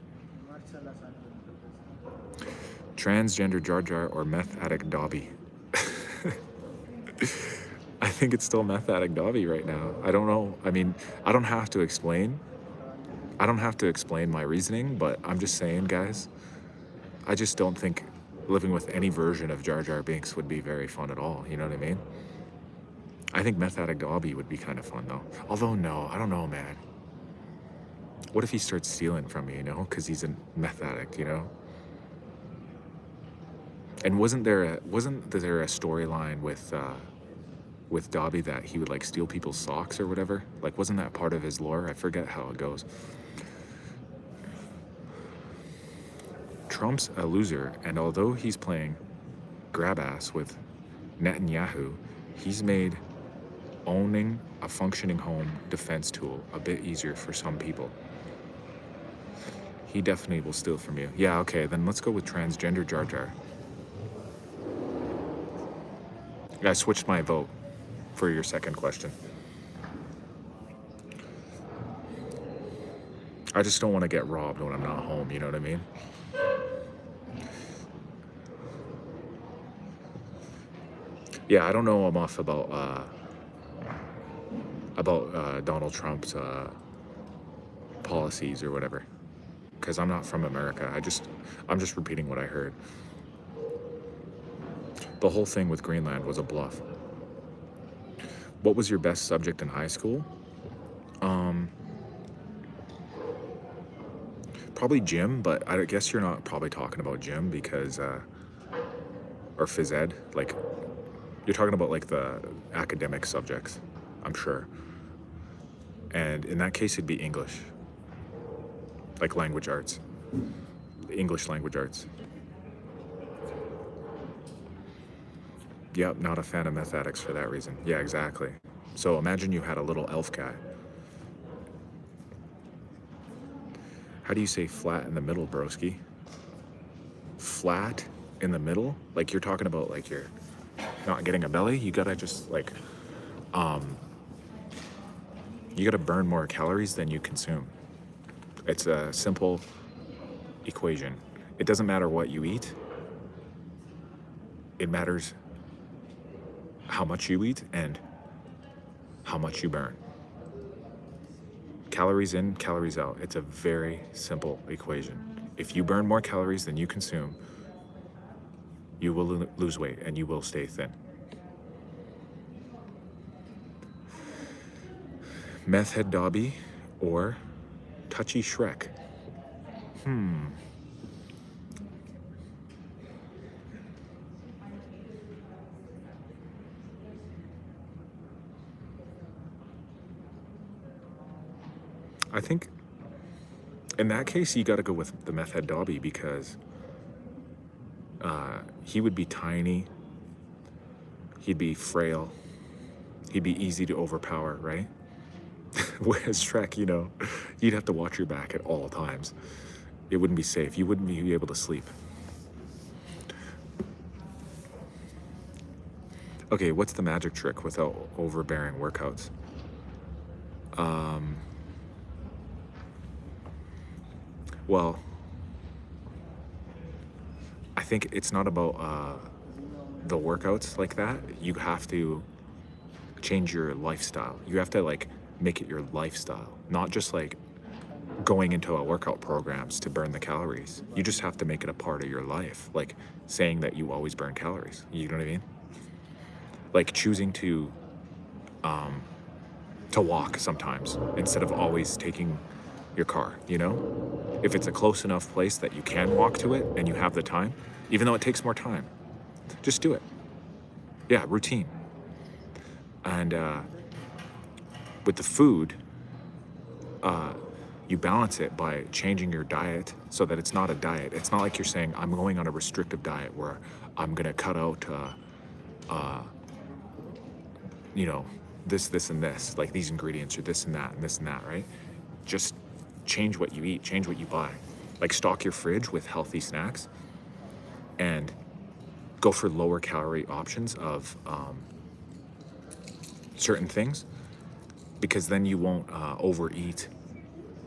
Transgender Jar Jar or meth addict Dobby? I think it's still meth addict Dobby right now. I don't know. I mean, I don't have to explain my reasoning, but I'm just saying, guys, I just don't think living with any version of Jar Jar Binks would be very fun at all. You know what I mean? I think meth addict Dobby would be kind of fun, though. Although, no, I don't know, man. What if he starts stealing from me, you know? Because he's a meth addict, you know? And wasn't there a storyline with Dobby that he would like steal people's socks or whatever? Like, wasn't that part of his lore? I forget how it goes. Trump's a loser, and although he's playing grab ass with Netanyahu, he's made owning a functioning home defense tool a bit easier for some people. He definitely will steal from you. Yeah, okay, then let's go with transgender Jar Jar. I switched my vote for your second question. I just don't want to get robbed when I'm not home, you know what I mean? Yeah, I don't know enough about Donald Trump's policies or whatever, because I'm not from America. I'm just repeating what I heard. The whole thing with Greenland was a bluff. What was your best subject in high school? Probably gym, but I guess you're not probably talking about gym because, or phys ed, like, you're talking about like the academic subjects, I'm sure. And in that case, it'd be English, like language arts, English language arts. Yep, not a fan of meth addicts for that reason. Yeah, exactly. So imagine you had a little elf guy. How do you say flat in the middle, broski? Flat in the middle? Like you're talking about like you're not getting a belly? You gotta just like, you gotta burn more calories than you consume. It's a simple equation. It doesn't matter what you eat. it matters how much you eat and how much you burn. Calories in, calories out. It's a very simple equation. If you burn more calories than you consume, you will lose weight and you will stay thin. Meth head Dobby or touchy Shrek? I think in that case, you got to go with the meth head Dobby because he would be tiny, he'd be frail, he'd be easy to overpower, right? Whereas Shrek, you'd have to watch your back at all times. It wouldn't be safe. You wouldn't be able to sleep. Okay, what's the magic trick without overbearing workouts? Well, I think it's not about the workouts like that. You have to change your lifestyle. You have to make it your lifestyle, not just going into a workout programs to burn the calories. You just have to make it a part of your life, like saying that you always burn calories. You know what I mean? Like choosing to walk sometimes instead of always taking your car, If it's a close enough place that you can walk to it and you have the time, even though it takes more time, just do it. Yeah, routine. And with the food, you balance it by changing your diet so that it's not a diet. It's not like you're saying, I'm going on a restrictive diet where I'm going to cut out, this and this, like these ingredients or this and that, right? Just change what you eat, change what you buy. Like stock your fridge with healthy snacks and go for lower calorie options of certain things, because then you won't overeat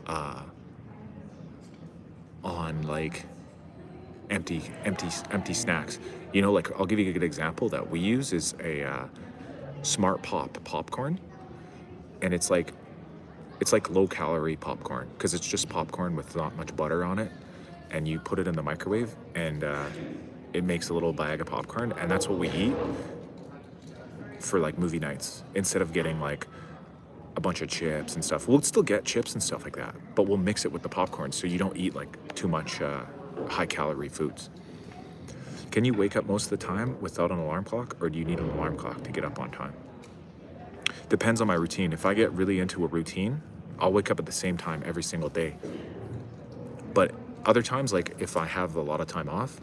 on empty snacks. I'll give you a good example that we use is a Smart popcorn, and it's like low calorie popcorn because it's just popcorn with not much butter on it, and you put it in the microwave and it makes a little bag of popcorn, and that's what we eat for movie nights instead of getting a bunch of chips and stuff. We'll still get chips and stuff like that, but we'll mix it with the popcorn so you don't eat too much high calorie foods. Can you wake up most of the time without an alarm clock, or do you need an alarm clock to get up on time? Depends on my routine. If I get really into a routine, I'll wake up at the same time every single day. But other times, if I have a lot of time off,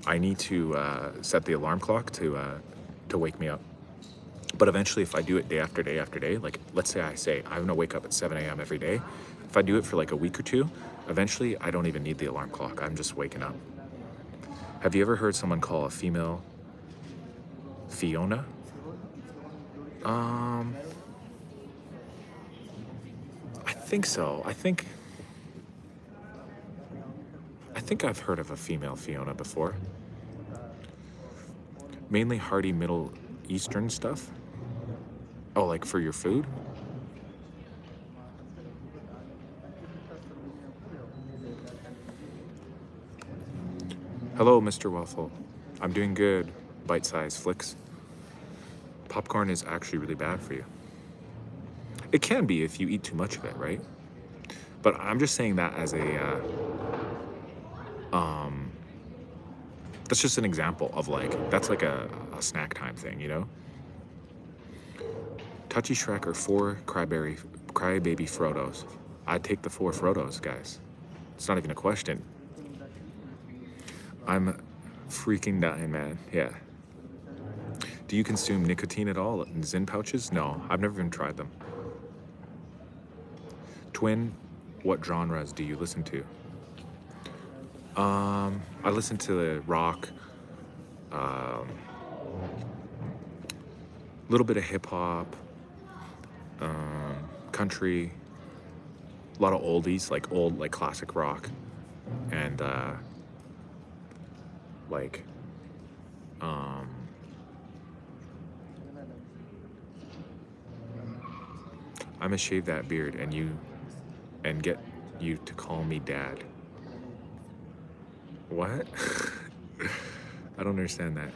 I need to set the alarm clock to wake me up. But eventually, if I do it day after day after day, let's say I'm gonna wake up at 7 a.m. every day. If I do it for a week or two, eventually I don't even need the alarm clock. I'm just waking up. Have you ever heard someone call a female Fiona? I think so. I think I've heard of a female Fiona before. Mainly hearty Middle Eastern stuff. Oh, for your food? Hello, Mr. Waffle. I'm doing good. Bite-sized flicks. Popcorn is actually really bad for you. It can be if you eat too much of it, right? But I'm just saying that as that's just an example of that's a snack time thing, Touchy Shrek or 4 crybaby Frodos? I'd take the 4 Frodos, guys. It's not even a question. I'm freaking dying, man. Yeah. Do you consume nicotine at all in Zyn pouches? No, I've never even tried them. Twin, what genres do you listen to? I listen to the rock, little bit of hip hop, country, a lot of oldies, old classic rock, and Um, I'm gonna shave that beard and get you to call me dad. What? I don't understand that.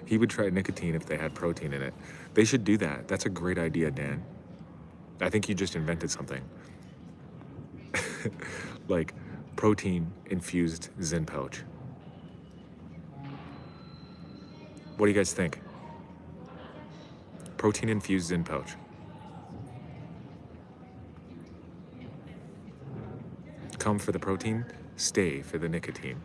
He would try nicotine if they had protein in it. They should do that. That's a great idea, Dan. I think you just invented something. Like protein infused Zen pouch. What do you guys think? Protein infused Zen pouch. Come for the protein, stay for the nicotine.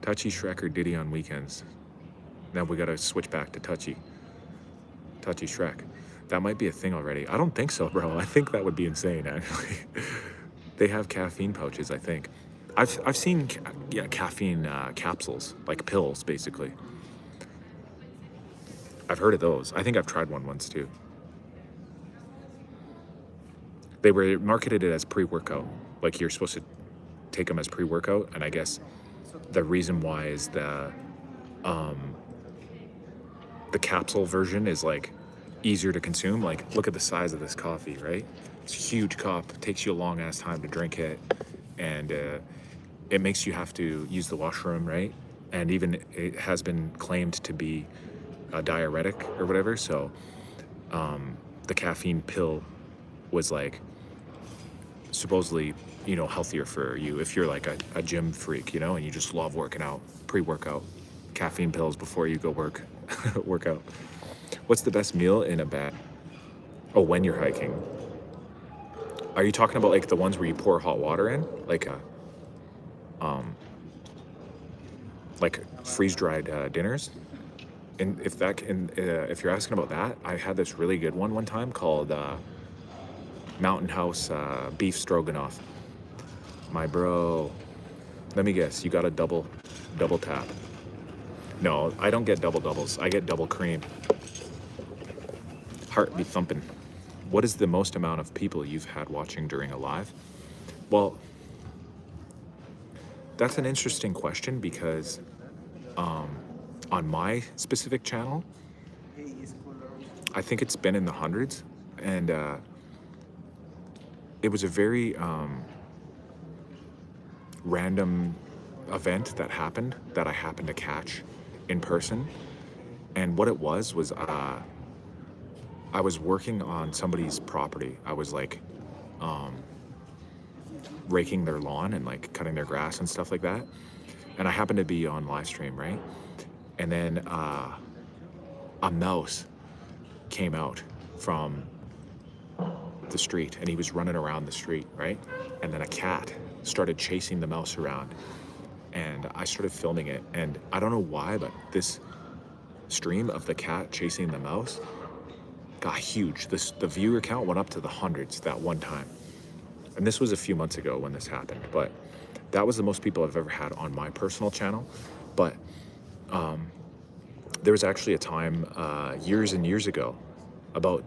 Touchy Shrek or Diddy on weekends. Now we gotta switch back to Touchy Shrek. That might be a thing already. I don't think so, bro. I think that would be insane, actually. They have caffeine pouches, I think. I've seen caffeine capsules, like pills, basically. I've heard of those. I think I've tried one once too. They were marketed it as pre-workout, like you're supposed to take them as pre-workout, and I guess the reason why is the capsule version is like easier to consume. Like, look at the size of this coffee, right? It's a huge cup. It takes you a long ass time to drink it, and it makes you have to use the washroom, right? And even it has been claimed to be a diuretic or whatever. So the caffeine pill was like supposedly, you know, healthier for you if you're like a gym freak, you know, and you just love working out, pre-workout, caffeine pills before you go work out. What's the best meal in a bag? Oh, when you're hiking. Are you talking about like the ones where you pour hot water in, like freeze-dried dinners? And if you're asking about that, I had this really good one time called Mountain House beef stroganoff. My bro, let me guess, you got a double tap. No, I don't get double doubles. I get double cream. Heart be thumping. What is the most amount of people you've had watching during a live? Well, that's an interesting question because on my specific channel, I think it's been in the hundreds, and it was a very random event that happened that I happened to catch in person. And what it was I was working on somebody's property. I was like raking their lawn and like cutting their grass and stuff like that. And I happened to be on live stream, right? And then a mouse came out from the street and he was running around the street, right? And then a cat started chasing the mouse around, and I started filming it. And I don't know why, but this stream of the cat chasing the mouse got huge. The viewer count went up to the hundreds that one time. And this was a few months ago when this happened, but that was the most people I've ever had on my personal channel. But there was actually a time years and years ago, about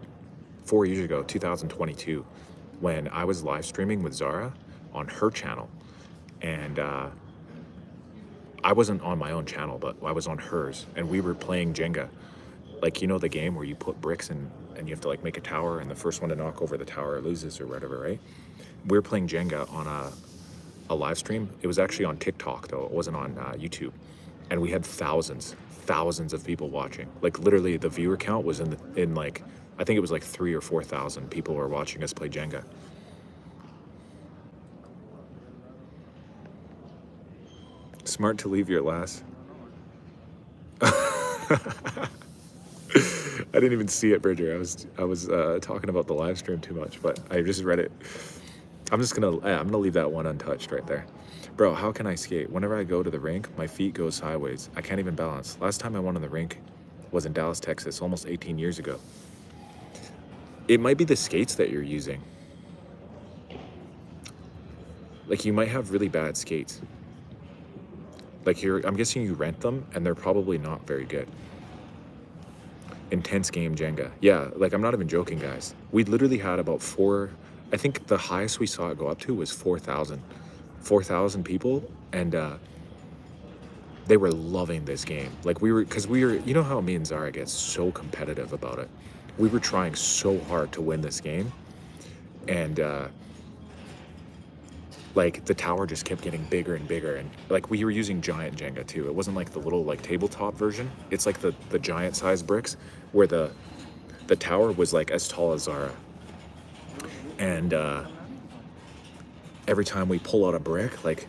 4 years ago, 2022, when I was live streaming with Zara on her channel. And I wasn't on my own channel, but I was on hers, and we were playing Jenga. Like, you know the game where you put bricks in and you have to like make a tower, and the first one to knock over the tower loses or whatever, right? We were playing Jenga on a live stream. It was actually on TikTok though, it wasn't on YouTube. And we had thousands of people watching. Like literally the viewer count was in like, I think it was like 3,000 or 4,000 people were watching us play Jenga. Smart to leave your last. I didn't even see it, Bridger. I was talking about the live stream too much, but I just read it. I'm gonna leave that one untouched right there. Bro, how can I skate? Whenever I go to the rink, my feet go sideways. I can't even balance. Last time I went on the rink was in Dallas, Texas, almost 18 years ago. It might be the skates that you're using. Like, you might have really bad skates. Like, I'm guessing you rent them, and they're probably not very good. Intense game Jenga. Yeah, like, I'm not even joking, guys. We literally had about 4 I think the highest we saw it go up to was 4,000 people, and they were loving this game. Like because we were, you know how me and Zara get so competitive about it. We were trying so hard to win this game, and like the tower just kept getting bigger and bigger, and like we were using giant Jenga too. It wasn't like the little like tabletop version. It's like the giant size bricks where the tower was like as tall as Zara, and every time we pull out a brick, like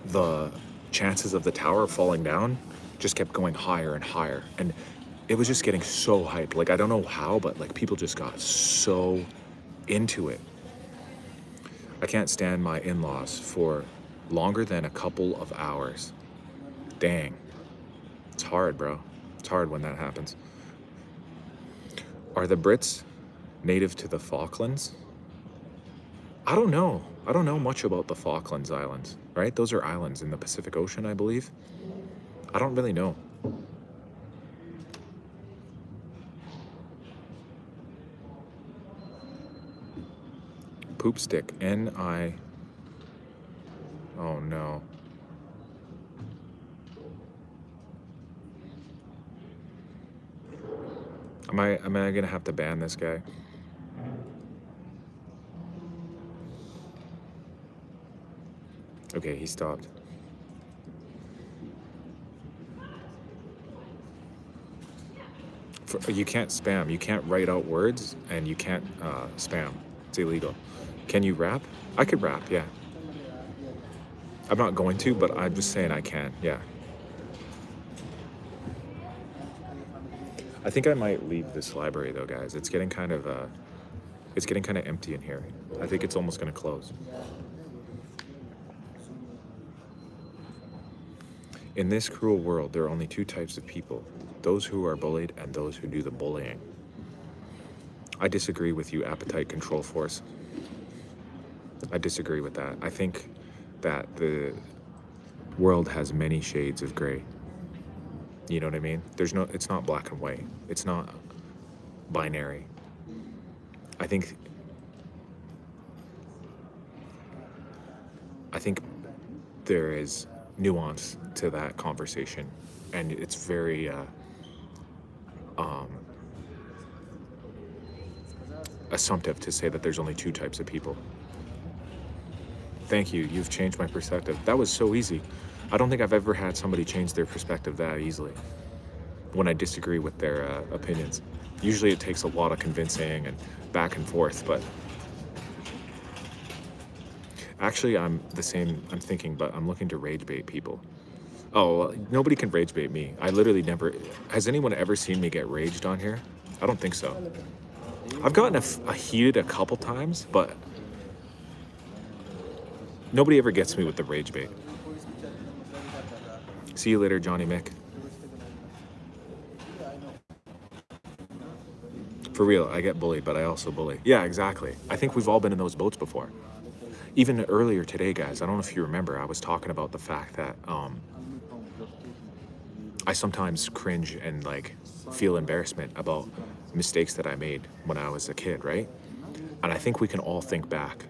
the chances of the tower falling down just kept going higher and higher, and it was just getting so hyped. Like I don't know how, but like people just got so into it. I can't stand my in-laws for longer than a couple of hours. Dang. It's hard, bro. It's hard when that happens. Are the Brits native to the Falklands? I don't know. I don't know much about the Falklands Islands, right? Those are islands in the Pacific Ocean, I believe. I don't really know. Poop stick. N-I... Oh, no. Am I gonna have to ban this guy? Okay, he stopped. You can't spam. You can't write out words, and you can't spam. It's illegal. Can you rap? I could rap, yeah. I'm not going to, but I'm just saying I can, yeah. I think I might leave this library though, guys. It's getting kind of empty in here. I think it's almost gonna close. In this cruel world, there are only two types of people: those who are bullied and those who do the bullying. I disagree with you, Appetite Control Force. I disagree with that. I think that the world has many shades of gray. You know what I mean? It's not black and white. It's not binary. I think there is nuance to that conversation, and it's very assumptive to say that there's only two types of people. Thank you. You've changed my perspective. That was so easy. I don't think I've ever had somebody change their perspective that easily when I disagree with their opinions. Usually it takes a lot of convincing and back and forth, but actually I'm the same. I'm thinking, but I'm looking to rage bait people. Oh, nobody can rage bait me. I literally never... Has anyone ever seen me get raged on here? I don't think so. I've gotten a heated a couple times, but nobody ever gets me with the rage bait. See you later, Johnny Mick. For real, I get bullied, but I also bully. Yeah, exactly. I think we've all been in those boats before. Even earlier today, guys, I don't know if you remember, I was talking about the fact that I sometimes cringe and like feel embarrassment about mistakes that I made when I was a kid, right? And I think we can all think back,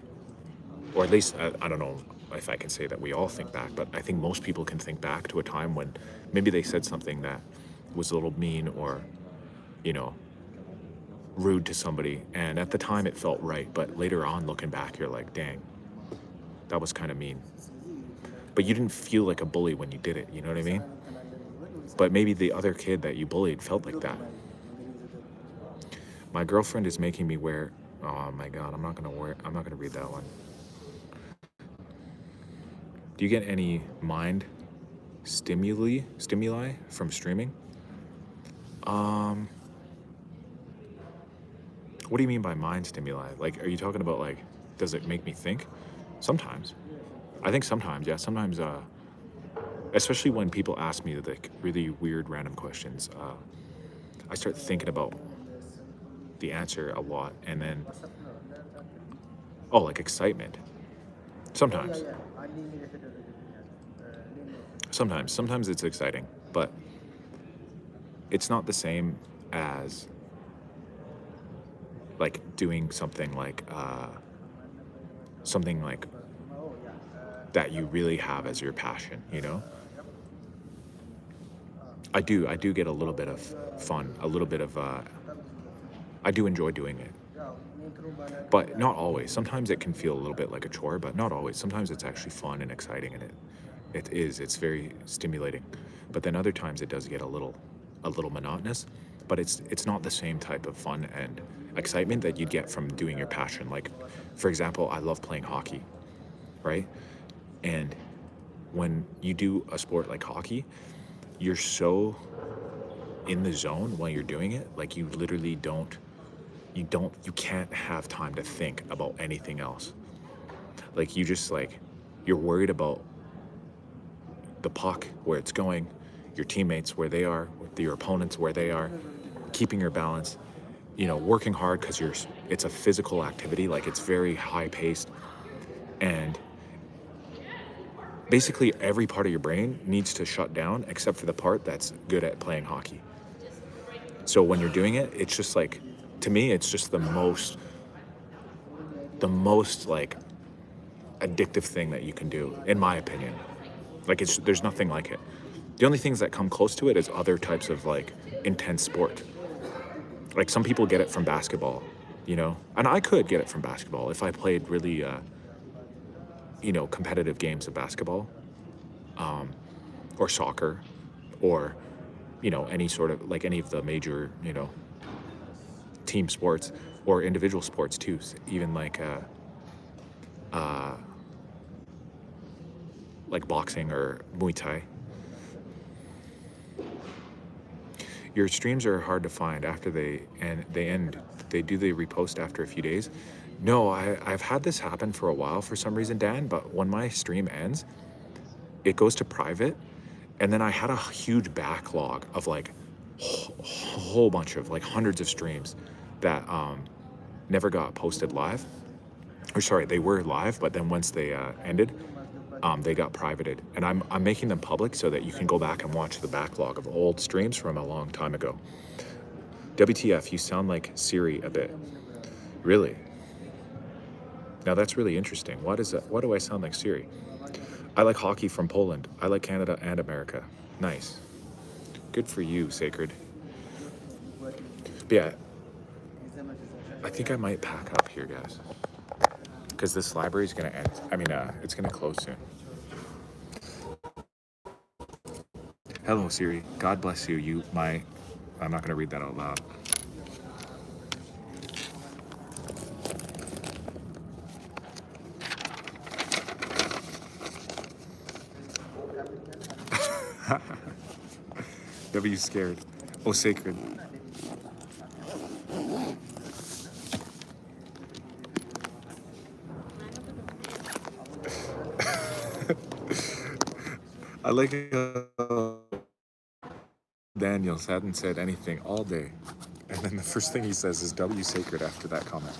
or at least I don't know if I can say that we all think back, but I think most people can think back to a time when maybe they said something that was a little mean or, you know, rude to somebody, and at the time it felt right, but later on looking back you're like, dang, that was kind of mean. But you didn't feel like a bully when you did it, you know what I mean? But maybe the other kid that you bullied felt like that. My girlfriend is making me wear... Oh my god, I'm not gonna read that one. Do you get any mind stimuli from streaming? What do you mean by mind stimuli? Like, are you talking about, like, does it make me think? Sometimes. I think sometimes, yeah. Sometimes, especially when people ask me, like, really weird random questions, I start thinking about the answer a lot, and then... Oh, like excitement. Sometimes. Sometimes it's exciting, but it's not the same as like doing something like something like that you really have as your passion, you know? I do get a little bit of fun, a little bit of, I do enjoy doing it. But not always. Sometimes it can feel a little bit like a chore, but not always. Sometimes it's actually fun and exciting, and it's very stimulating. But then other times it does get a little monotonous, but it's not the same type of fun and excitement that you'd get from doing your passion. Like, for example, I love playing hockey, right? And when you do a sport like hockey, you're so in the zone while you're doing it, like you literally you can't have time to think about anything else. Like you just like you're worried about the puck, where it's going, your teammates where they are, your opponents where they are, keeping your balance, you know, working hard because it's a physical activity, like it's very high paced, and basically every part of your brain needs to shut down except for the part that's good at playing hockey. So when you're doing it, it's just like, to me, it's just the most like addictive thing that you can do, in my opinion. Like there's nothing like it. The only things that come close to it is other types of like intense sport. Like some people get it from basketball, you know, and I could get it from basketball if I played really, you know, competitive games of basketball, or soccer, or you know, any sort of like any of the major, you know, team sports or individual sports too. Even like boxing or Muay Thai. Your streams are hard to find after they end. They repost after a few days. No, I've had this happen for a while for some reason, Dan. But when my stream ends, it goes to private, and then I had a huge backlog of like a whole bunch of like hundreds of streams that never got posted live. Or sorry, they were live, but then once they ended, they got privated, and I'm making them public so that you can go back and watch the backlog of old streams from a long time ago. WTF, you sound like Siri a bit. Really? Now that's really interesting. Why do I sound like Siri? I like hockey from Poland. I like Canada and America. Nice. Good for you, Sacred. But yeah, I think I might pack up here, guys, because this library's gonna end. I mean, it's gonna close soon. Hello, Siri. God bless you. I'm not gonna read that out loud. W scared. Oh, Sacred. I like Daniels hadn't said anything all day, and then the first thing he says is W Sacred after that comment.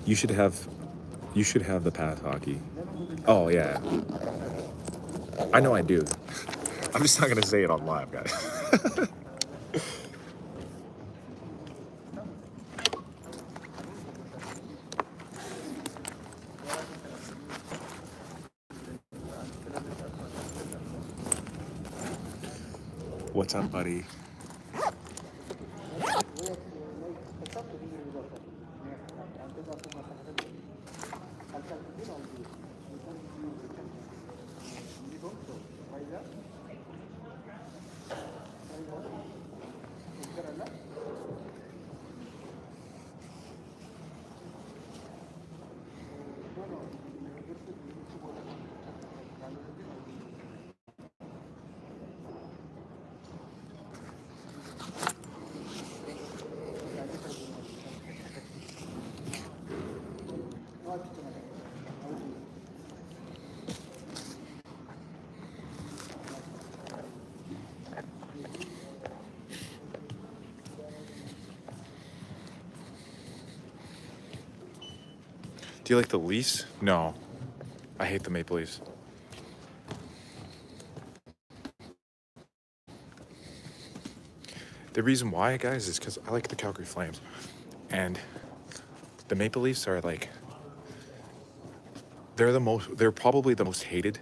You should have the path hockey. Oh yeah, I know I do. I'm just not gonna say it on live, guys. What's up, buddy? Do you like the Leafs? No. I hate the Maple Leafs. The reason why, guys, is because I like the Calgary Flames. And the Maple Leafs are like, they're probably the most hated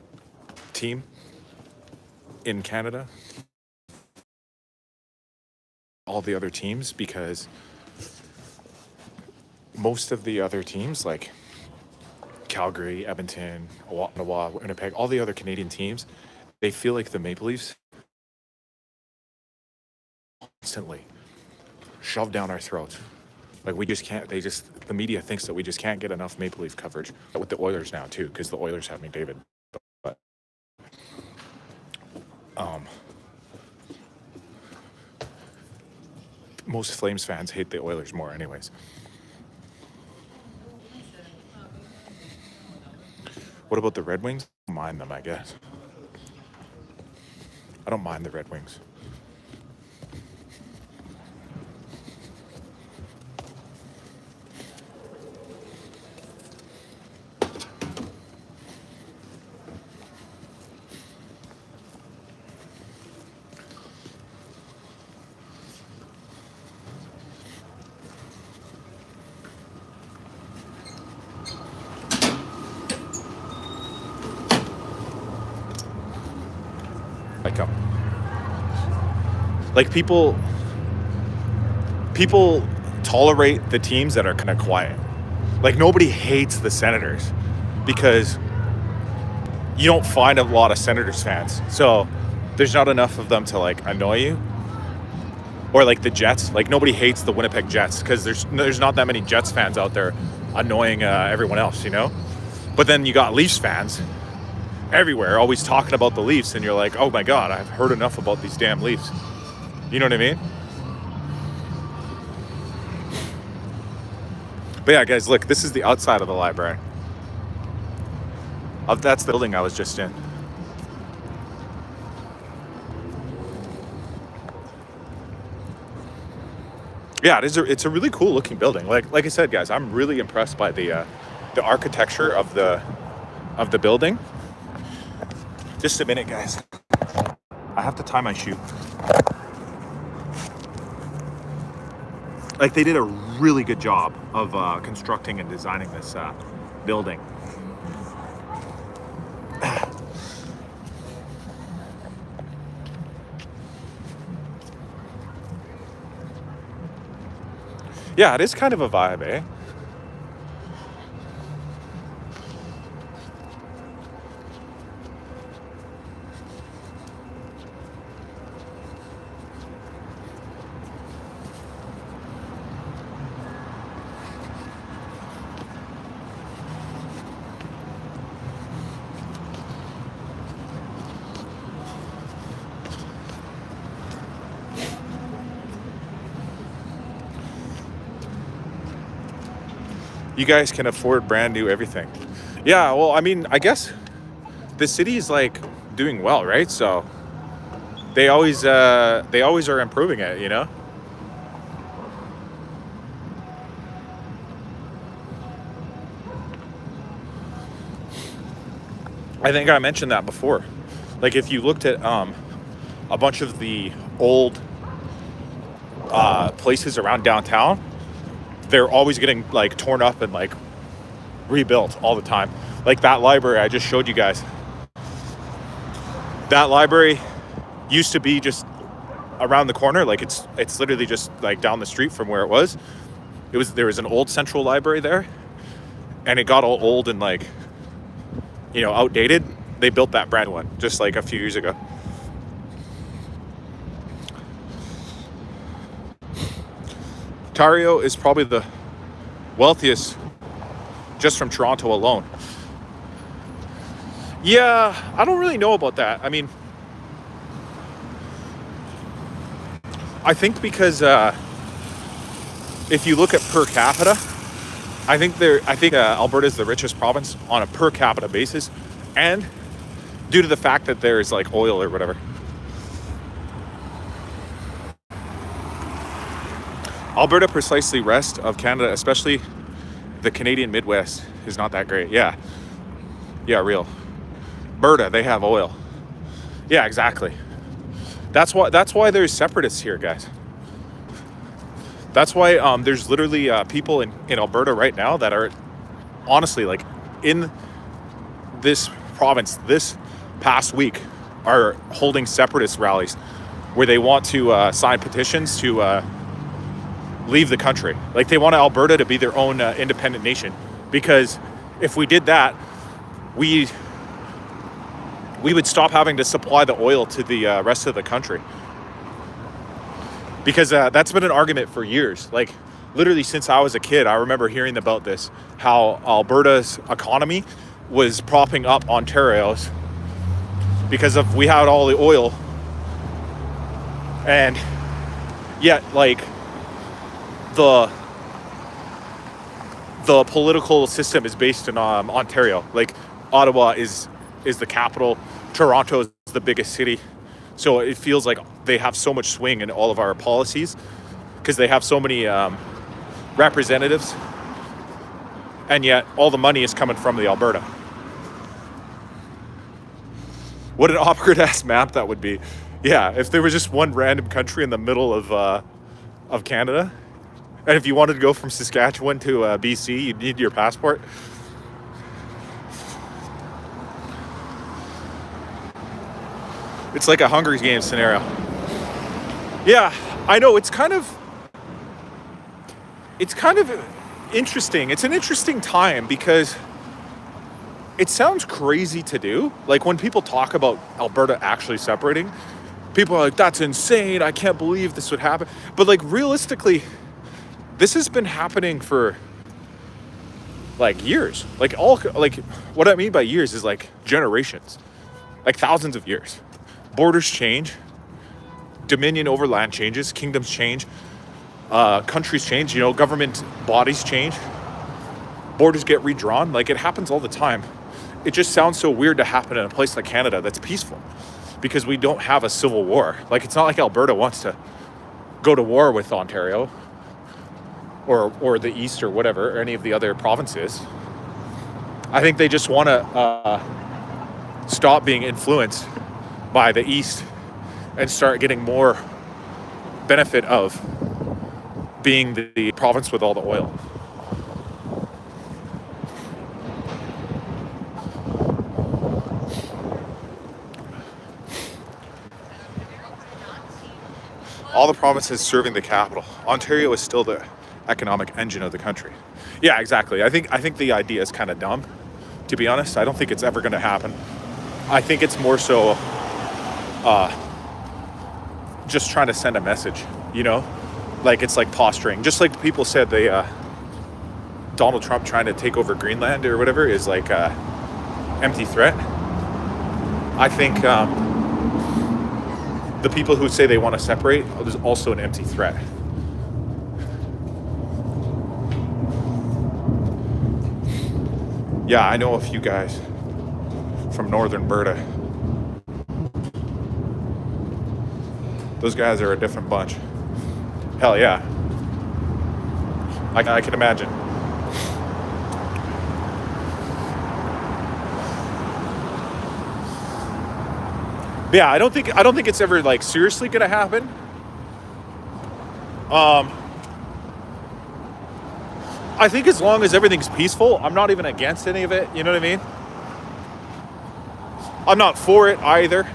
team in Canada. All the other teams, because most of the other teams like Calgary, Edmonton, Ottawa, Winnipeg, all the other Canadian teams, they feel like the Maple Leafs constantly shoved down our throats. Like we just can't, the media thinks that we just can't get enough Maple Leaf coverage. With the Oilers now too, because the Oilers have McDavid. But most Flames fans hate the Oilers more anyways. What about the Red Wings? I don't mind them, I guess. I don't mind the Red Wings. Like people tolerate the teams that are kind of quiet. Like nobody hates the Senators because you don't find a lot of Senators fans. So there's not enough of them to like annoy you. Or like the Jets, like nobody hates the Winnipeg Jets because there's not that many Jets fans out there annoying everyone else, you know? But then you got Leafs fans everywhere always talking about the Leafs, and you're like, oh my God, I've heard enough about these damn Leafs. You know what I mean? But yeah, guys, look, this is the outside of the library. That's the building I was just in. Yeah, it's a really cool looking building. Like I said, guys, I'm really impressed by the architecture of the building. Just a minute, guys. I have to tie my shoe. Like they did a really good job of constructing and designing this building. Yeah, it is kind of a vibe, eh? You guys can afford brand new everything. Yeah, well, I mean, I guess the city is like doing well, right? So they always are improving it, you know? I think I mentioned that before. Like if you looked at a bunch of the old places around downtown, they're always getting like torn up and like rebuilt all the time. Like that library I just showed you guys. That library used to be just around the corner. Like it's literally just like down the street from where it was. There was an old central library there, and it got all old and like, you know, outdated. They built that brand one just like a few years ago. Ontario is probably the wealthiest just from Toronto alone. Yeah, I don't really know about that. I mean, I think because if you look at per capita, I think Alberta is the richest province on a per capita basis, and due to the fact that there's like oil or whatever. Alberta, precisely rest of Canada, especially the Canadian Midwest, is not that great. Yeah, real. Alberta, they have oil. Yeah, exactly. That's why there's separatists here, guys. That's why there's literally people in Alberta right now that are honestly like in this province this past week are holding separatist rallies where they want to sign petitions to leave the country. Like they want Alberta to be their own independent nation, because if we did that, we would stop having to supply the oil to the rest of the country. Because that's been an argument for years. Like literally since I was a kid, I remember hearing about this, how Alberta's economy was propping up Ontario's because of we had all the oil, and yet like the political system is based in Ontario. Like Ottawa is the capital, Toronto is the biggest city, so it feels like they have so much swing in all of our policies because they have so many representatives, and yet all the money is coming from the Alberta. What an awkward ass map that would be. Yeah, if there was just one random country in the middle of Canada, and if you wanted to go from Saskatchewan to BC, you'd need your passport. It's like a Hunger Games scenario. Yeah, I know. It's kind of interesting. It's an interesting time because it sounds crazy to do. Like when people talk about Alberta actually separating, people are like, that's insane. I can't believe this would happen. But like realistically, this has been happening for like years. Like what I mean by years is like generations, like thousands of years. Borders change, dominion over land changes, kingdoms change, countries change, government bodies change, borders get redrawn. Like it happens all the time. It just sounds so weird to happen in a place like Canada that's peaceful because we don't have a civil war. Like it's not like Alberta wants to go to war with Ontario or the East or whatever, or any of the other provinces. I think they just want to stop being influenced by the East and start getting more benefit of being the province with all the oil. All the provinces serving the capital. Ontario is still the economic engine of the country. Yeah, exactly. I think the idea is kind of dumb, to be honest. I don't think it's ever going to happen. I think it's more so just trying to send a message, like it's like posturing. Just like people said Donald Trump trying to take over Greenland or whatever is like a empty threat. I think the people who say they want to separate is also an empty threat. Yeah, I know a few guys from northern Alberta. Those guys are a different bunch. Hell yeah. I can imagine. Yeah, I don't think it's ever like seriously gonna happen. I think as long as everything's peaceful, I'm not even against any of it, you know what I mean? I'm not for it either.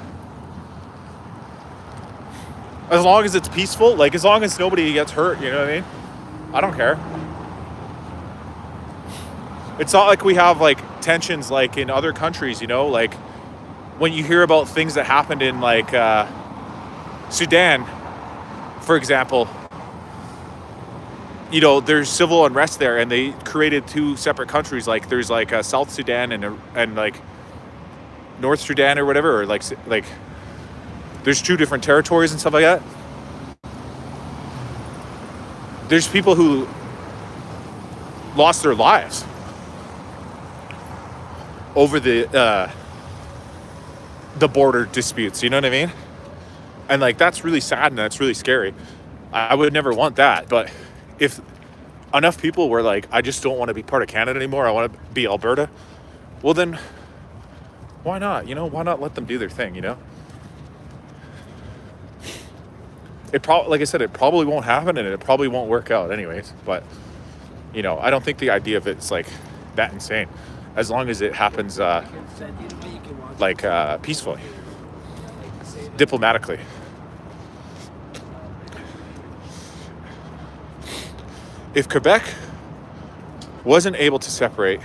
As long as it's peaceful, like as long as nobody gets hurt, you know what I mean? I don't care. It's not like we have like tensions like in other countries, like when you hear about things that happened in like Sudan, for example, there's civil unrest there and they created two separate countries. Like there's like South Sudan and like North Sudan or whatever, or like there's two different territories and stuff like that. There's people who lost their lives over the border disputes, you know what I mean? And like that's really sad and that's really scary. I would never want that, but if enough people were like, I just don't want to be part of Canada anymore, I want to be Alberta, well then why not? Why not let them do their thing, like I said, it probably won't happen, and it probably won't work out anyways. But I don't think the idea of it's like that insane, as long as it happens peacefully, diplomatically. If Quebec wasn't able to separate,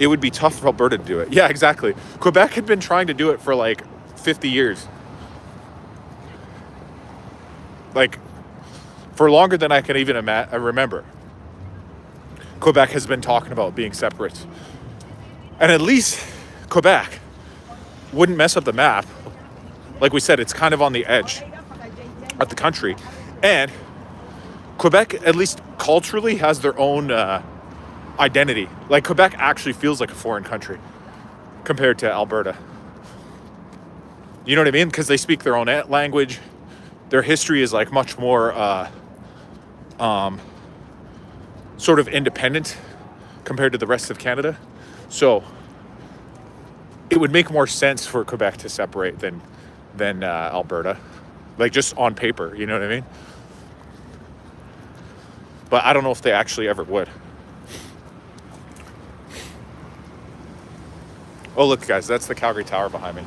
it would be tough for Alberta to do it. Yeah, exactly. Quebec had been trying to do it for like 50 years. Like, for longer than I can even remember. Quebec has been talking about being separate. And at least Quebec wouldn't mess up the map. Like we said, it's kind of on the edge of the country. And Quebec, at least culturally, has their own identity. Like, Quebec actually feels like a foreign country compared to Alberta. You know what I mean? Because they speak their own language. Their history is like much more sort of independent compared to the rest of Canada. So it would make more sense for Quebec to separate than Alberta, like just on paper. You know what I mean? But I don't know if they actually ever would. Oh, look, guys, that's the Calgary Tower behind me.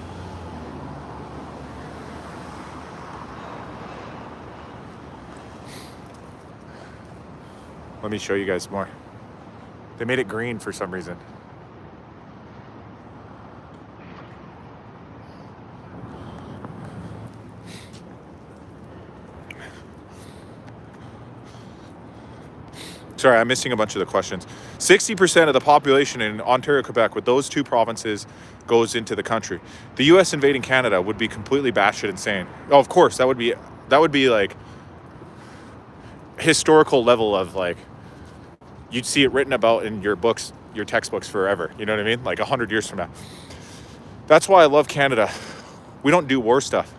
Let me show you guys more. They made it green for some reason. Sorry, I'm missing a bunch of the questions. 60% of the population in Ontario, Quebec, with those two provinces, goes into the country. The U.S. invading Canada would be completely batshit insane. Oh, of course, that would be like historical level of like, you'd see it written about in your books, your textbooks forever. You know what I mean? Like 100 years from now. That's why I love Canada. We don't do war stuff.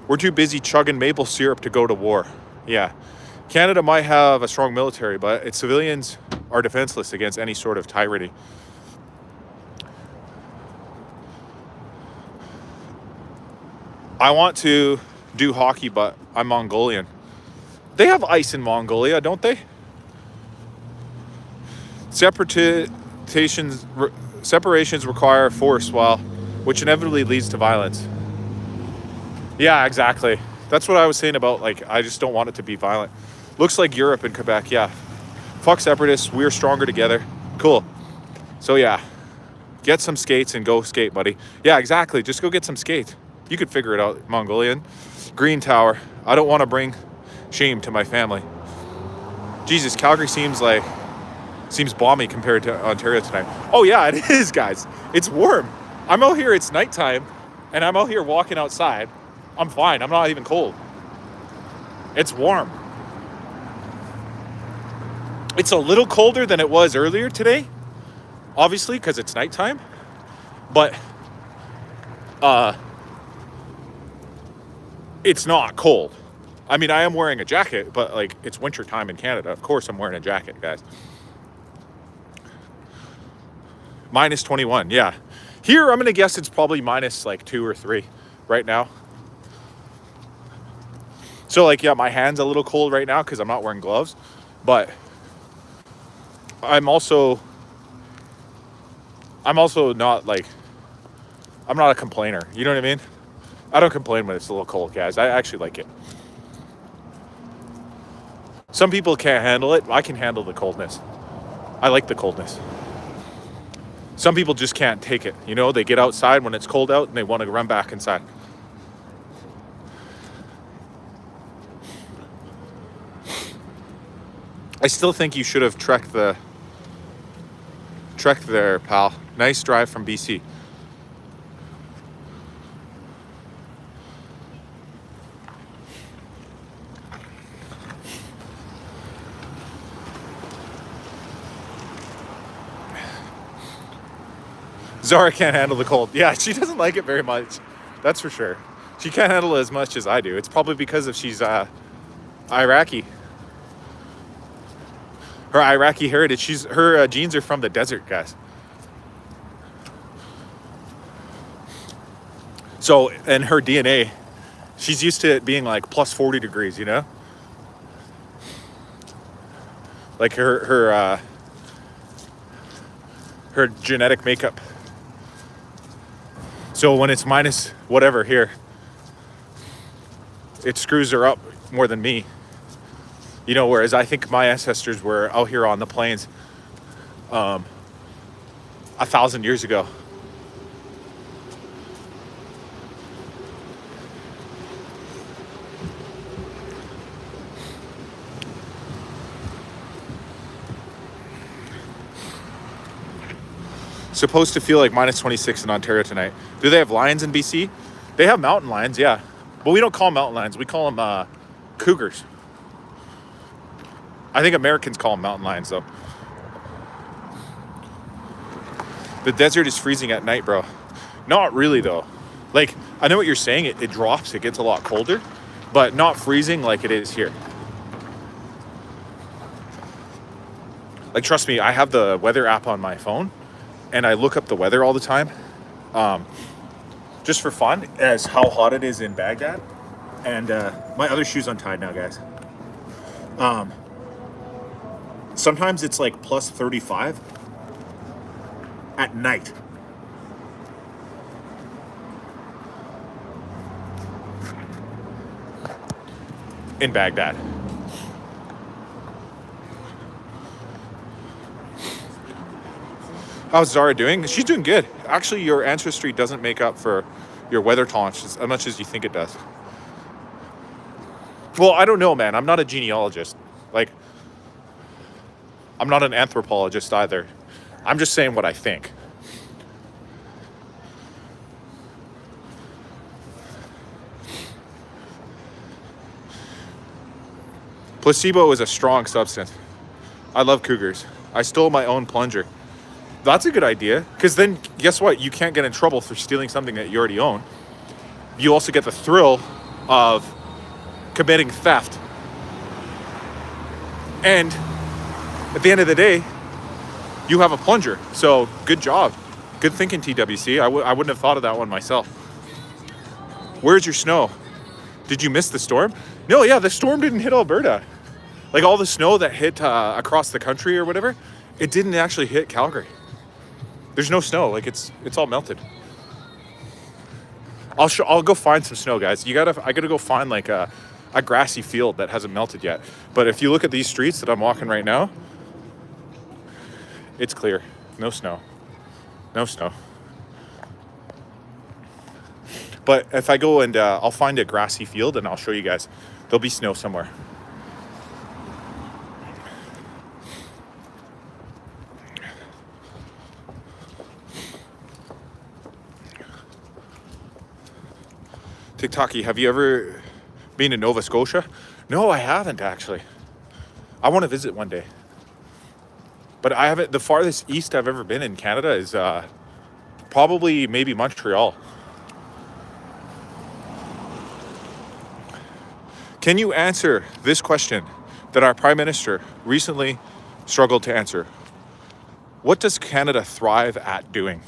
We're too busy chugging maple syrup to go to war. Yeah. Canada might have a strong military, but its civilians are defenseless against any sort of tyranny. I want to do hockey, but I'm Mongolian. They have ice in Mongolia, don't they? Separations require force, which inevitably leads to violence. Yeah, exactly. That's what I was saying about, like, I just don't want it to be violent. Looks like Europe and Quebec, yeah. Fuck separatists, we're stronger together. Cool. So yeah, get some skates and go skate, buddy. Yeah, exactly, just go get some skates. You could figure it out, Mongolian. Green Tower. I don't want to bring shame to my family. Jesus, Calgary seems balmy compared to Ontario tonight. Oh yeah, it is, guys. It's warm. I'm out here, it's nighttime, and I'm out here walking outside. I'm fine, I'm not even cold. It's warm. It's a little colder than it was earlier today, obviously, because it's nighttime. But it's not cold. I mean, I am wearing a jacket, but like, it's winter time in Canada. Of course I'm wearing a jacket, guys. Minus 21, yeah. Here, I'm going to guess it's probably minus like 2 or 3 right now. So like, yeah, my hand's a little cold right now because I'm not wearing gloves, but I'm also not like, I'm not a complainer. You know what I mean? I don't complain when it's a little cold, guys. I actually like it. Some people can't handle it. I can handle the coldness. I like the coldness. Some people just can't take it. You know, they get outside when it's cold out and they want to run back inside. I still think you should have trekked there, pal. Nice drive from BC. Zara can't handle the cold. Yeah, she doesn't like it very much. That's for sure. She can't handle it as much as I do. It's probably because of she's Iraqi. Her Iraqi heritage. Her genes are from the desert, guys. So, and her DNA, She's used to it being like plus 40 degrees, you know? Like her genetic makeup. So when it's minus whatever here, it screws her up more than me. You know, whereas I think my ancestors were out here on the plains 1,000 years ago. Supposed to feel like minus 26 in Ontario tonight. Do they have lions in BC? They have mountain lions, yeah. But we don't call them mountain lions. We call them cougars. I think Americans call them mountain lions, though. The desert is freezing at night, bro. Not really, though. Like, I know what you're saying. It drops. It gets a lot colder. But not freezing like it is here. Like, trust me, I have the weather app on my phone. And I look up the weather all the time. Just for fun, as how hot it is in Baghdad. And my other shoe's untied now, guys. Sometimes it's like plus 35 at night. In Baghdad. How's Zara doing? She's doing good. Actually, your ancestry doesn't make up for your weather tolerance as much as you think it does. Well, I don't know, man. I'm not a genealogist. Like, I'm not an anthropologist either. I'm just saying what I think. Placebo is a strong substance. I love cougars. I stole my own plunger. That's a good idea, because then guess what? You can't get in trouble for stealing something that you already own. You also get the thrill of committing theft. And at the end of the day, you have a plunger. So good job. Good thinking, TWC. I wouldn't have thought of that one myself. Where's your snow? Did you miss the storm? No, yeah, the storm didn't hit Alberta. Like all the snow that hit across the country or whatever, it didn't actually hit Calgary. There's no snow. Like it's all melted. I'll go find some snow, guys. I gotta go find like a grassy field that hasn't melted yet. But if you look at these streets that I'm walking right now, it's clear. No snow. No snow. But if I go and I'll find a grassy field and I'll show you guys. There'll be snow somewhere. TikTockey, have you ever been to Nova Scotia? No, I haven't actually. I want to visit one day. But I haven't. The farthest east I've ever been in Canada is probably maybe Montreal. Can you answer this question that our Prime Minister recently struggled to answer? What does Canada thrive at doing?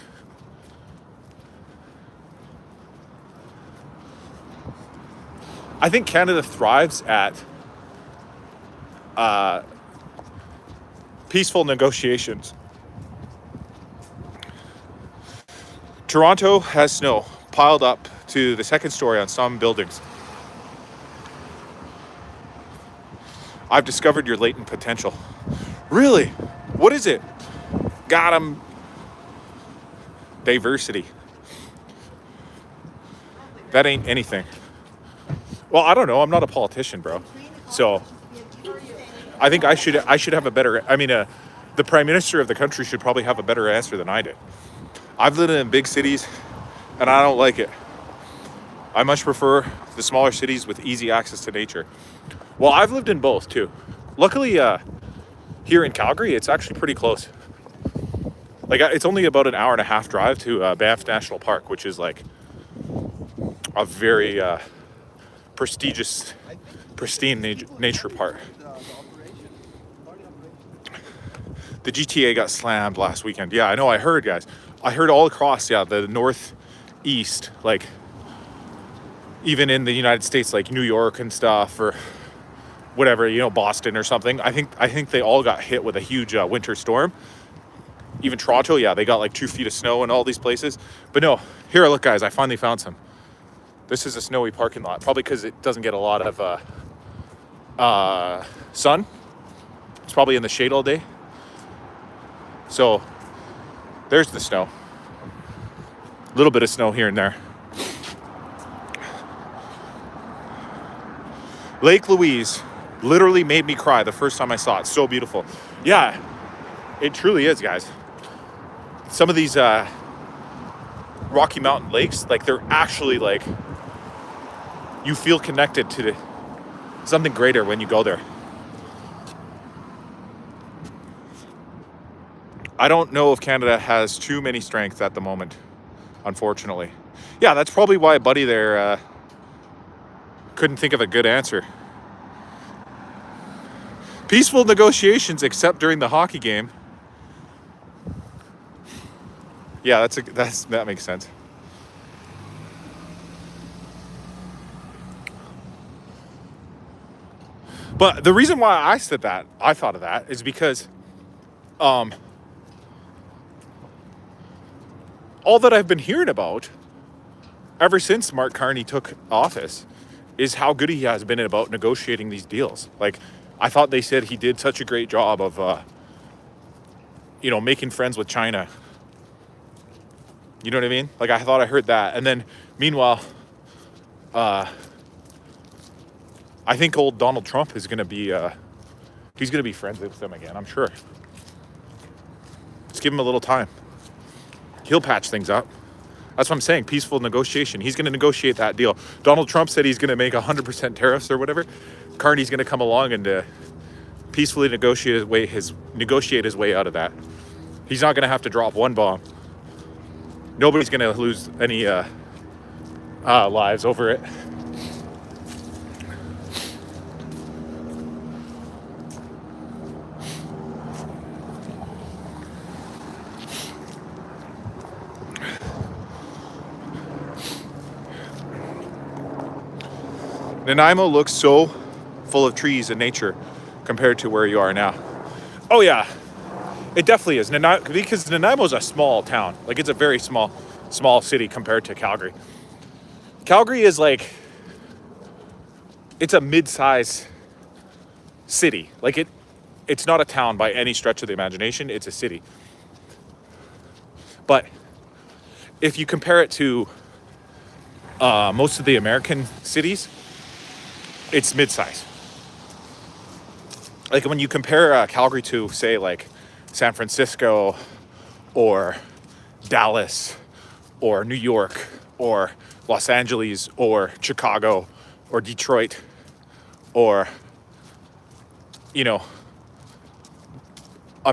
I think Canada thrives at peaceful negotiations. Toronto has snow piled up to the second story on some buildings. I've discovered your latent potential. Really? What is it? Got 'em. Diversity. That ain't anything. Well, I don't know. I'm not a politician, bro. So I think I should have a better, the Prime Minister of the country should probably have a better answer than I did. I've lived in big cities and I don't like it. I much prefer the smaller cities with easy access to nature. Well, I've lived in both too. Luckily, here in Calgary, it's actually pretty close. Like, it's only about an hour and a half drive to Banff National Park, which is like a very prestigious, pristine nature park. The GTA got slammed last weekend. Yeah, I know. I heard, guys. I heard all across, the northeast, like, even in the United States, like New York and stuff, or whatever, you know, Boston or something. I think they all got hit with a huge winter storm. Even Toronto, yeah, they got like 2 feet of snow in all these places. But no, here, look, guys, I finally found some. This is a snowy parking lot, probably because it doesn't get a lot of sun. It's probably in the shade all day. So there's the snow. A little bit of snow here and there. Lake Louise literally made me cry the first time I saw it. So beautiful. Yeah, it truly is, guys. Some of these Rocky Mountain lakes, like, they're actually like, you feel connected to something greater when you go there. I don't know if Canada has too many strengths at the moment, unfortunately. Yeah, that's probably why a buddy there couldn't think of a good answer. Peaceful negotiations, except during the hockey game. Yeah, that makes sense. But the reason why I thought of that, is because all that I've been hearing about ever since Mark Carney took office is how good he has been about negotiating these deals. Like, I thought they said he did such a great job of, making friends with China. You know what I mean? Like, I thought I heard that. And then, meanwhile, I think old Donald Trump is going to be, he's going to be friends with them again, I'm sure. Just give him a little time. He'll patch things up. That's what I'm saying, peaceful negotiation. He's going to negotiate that deal. Donald Trump said he's going to make 100% tariffs or whatever. Carney's going to come along and peacefully negotiate his way out of that. He's not going to have to drop one bomb. Nobody's going to lose any lives over it. Nanaimo looks so full of trees and nature compared to where you are now. Oh yeah, it definitely is. Because Nanaimo's a small town. Like, it's a very small city compared to Calgary. Calgary is like, it's a mid-size city. Like, it's not a town by any stretch of the imagination. It's a city. But if you compare it to most of the American cities, it's mid-size. Like, when you compare Calgary to, say, like San Francisco or Dallas or New York or Los Angeles or Chicago or Detroit or, a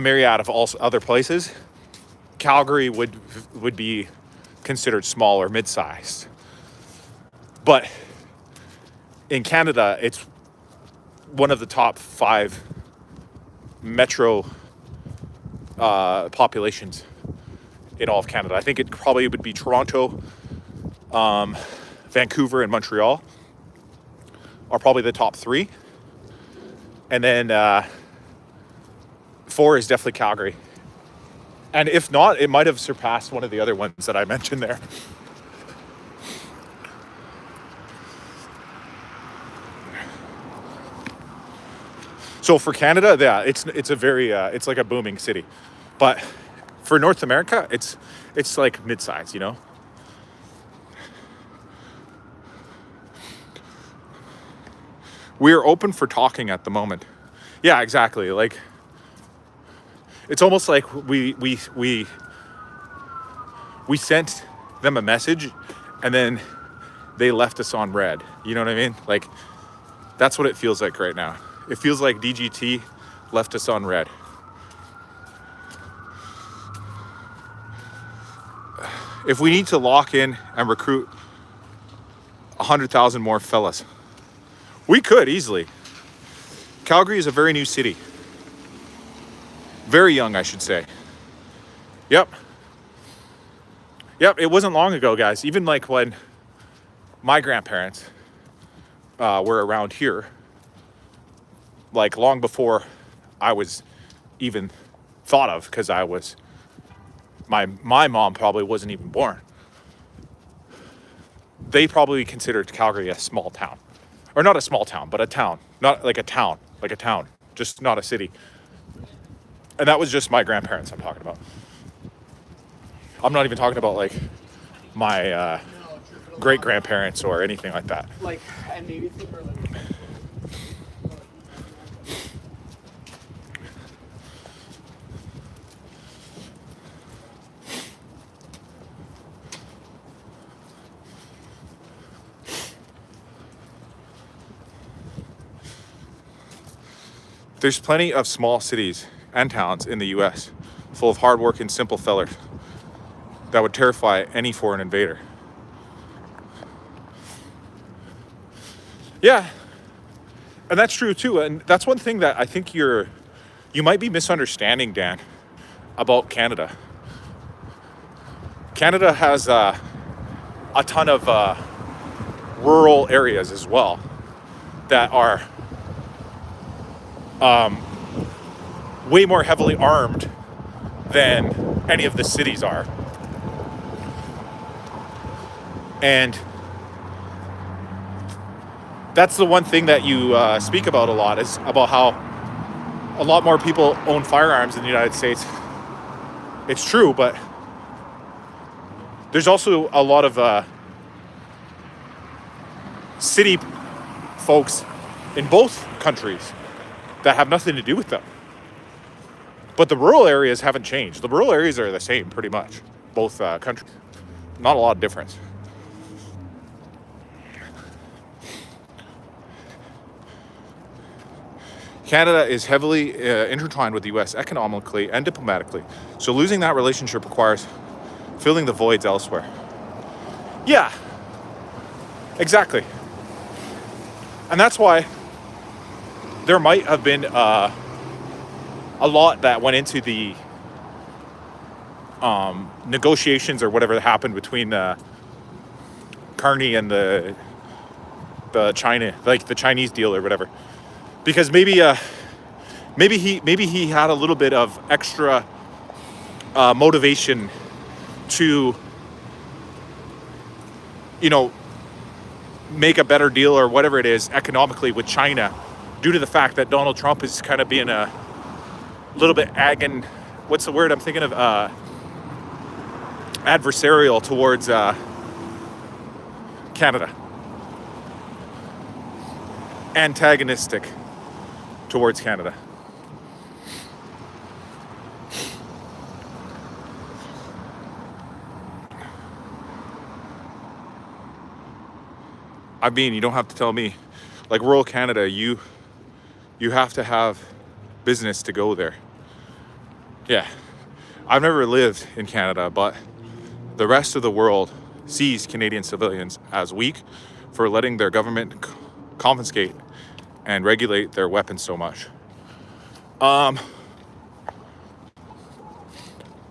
myriad of all other places, Calgary would be considered small or mid-sized. But in Canada, it's one of the top 5 metro populations in all of Canada. I think it probably would be Toronto, Vancouver, and Montreal are probably the top 3. And then 4 is definitely Calgary. And if not, it might have surpassed one of the other ones that I mentioned there. So for Canada, yeah, it's a very it's like a booming city, but for North America, it's like mid-size, We're open for talking at the moment. Yeah, exactly. Like, it's almost like we sent them a message, and then they left us on red. You know what I mean? Like, that's what it feels like right now. It feels like DGT left us on red. If we need to lock in and recruit 100,000 more fellas, we could easily. Calgary is a very new city. Very young, I should say. Yep, it wasn't long ago, guys. Even like when my grandparents were around here, like long before I was even thought of, because my mom probably wasn't even born. They probably considered Calgary a small town. Or not a small town, but a town. Not like a town, just not a city. And that was just my grandparents I'm talking about. I'm not even talking about like my great grandparents or anything like that. Like, and maybe if they were like. There's plenty of small cities and towns in the US full of hardworking, simple fellers that would terrify any foreign invader. Yeah, and that's true too. And that's one thing that I think you might be misunderstanding, Dan, about Canada. Canada has a ton of rural areas as well that are way more heavily armed than any of the cities are. And that's the one thing that you speak about a lot, is about how a lot more people own firearms in the United States. It's true, but there's also a lot of city folks in both countries that have nothing to do with them. But the rural areas haven't changed. The rural areas are the same pretty much, both countries. Not a lot of difference. Canada is heavily intertwined with the US economically and diplomatically, so losing that relationship requires filling the voids elsewhere. Yeah, exactly. And that's why there might have been a lot that went into the negotiations or whatever that happened between Carney and the China, like the Chinese deal or whatever, because maybe he had a little bit of extra motivation to, make a better deal or whatever it is economically with China, due to the fact that Donald Trump is kind of being a little bit what's the word I'm thinking of? Adversarial towards Canada. Antagonistic towards Canada. I mean, you don't have to tell me. Like rural Canada, you have to have business to go there. Yeah. I've never lived in Canada, but the rest of the world sees Canadian civilians as weak for letting their government confiscate and regulate their weapons so much. I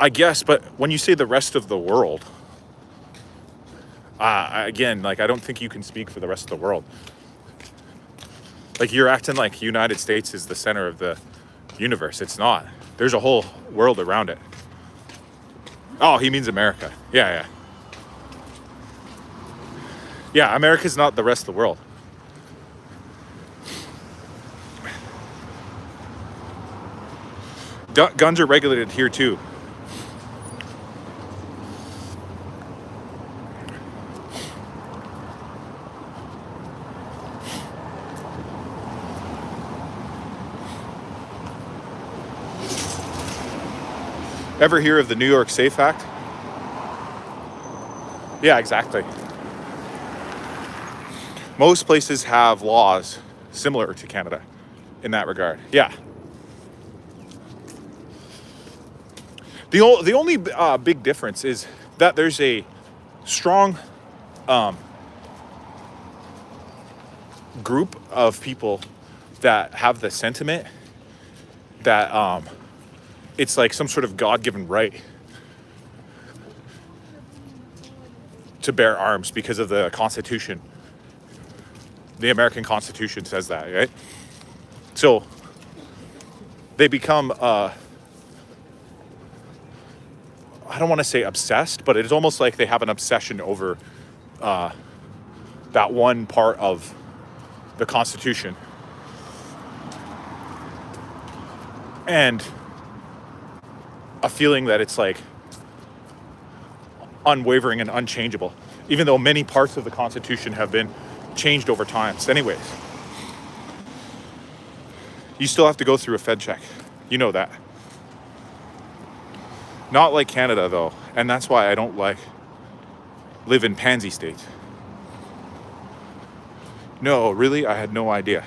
guess, but when you say the rest of the world, again, like, I don't think you can speak for the rest of the world. Like, you're acting like United States is the center of the universe. It's not. There's a whole world around it. Oh, he means America. Yeah. Yeah, America's not the rest of the world. Guns are regulated here too. Ever hear of the New York Safe Act? Yeah, exactly. Most places have laws similar to Canada in that regard. Yeah. The only big difference is that there's a strong group of people that have the sentiment that it's like some sort of God-given right to bear arms because of the Constitution. The American Constitution says that, right? So they become, I don't want to say obsessed, but it's almost like they have an obsession over that one part of the Constitution. And a feeling that it's like unwavering and unchangeable, even though many parts of the Constitution have been changed over time. So anyways, you still have to go through a Fed check. You know that. Not like Canada though, and that's why I don't live in pansy states. No, really, I had no idea.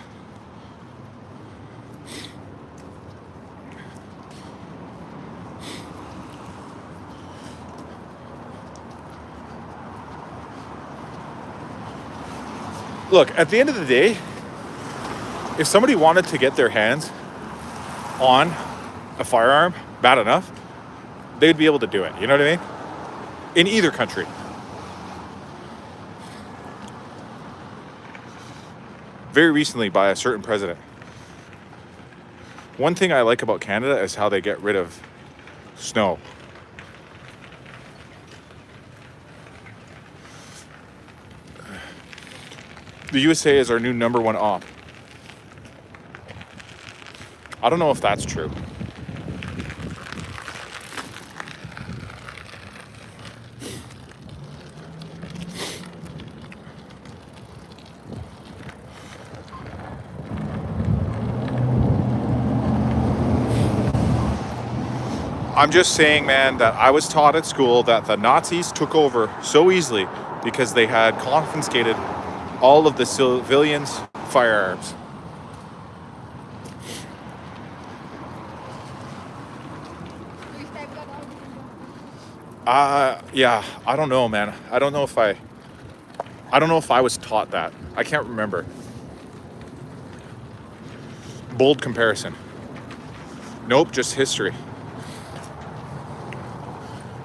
Look, at the end of the day, if somebody wanted to get their hands on a firearm bad enough, they'd be able to do it. You know what I mean? In either country. Very recently by a certain president. One thing I like about Canada is how they get rid of snow. The USA is our new #1 op. I don't know if that's true. I'm just saying, man, that I was taught at school that the Nazis took over so easily because they had confiscated all of the civilians' firearms. Yeah, I don't know, man. I don't know if I was taught that. I can't remember. Bold comparison. Nope, just history.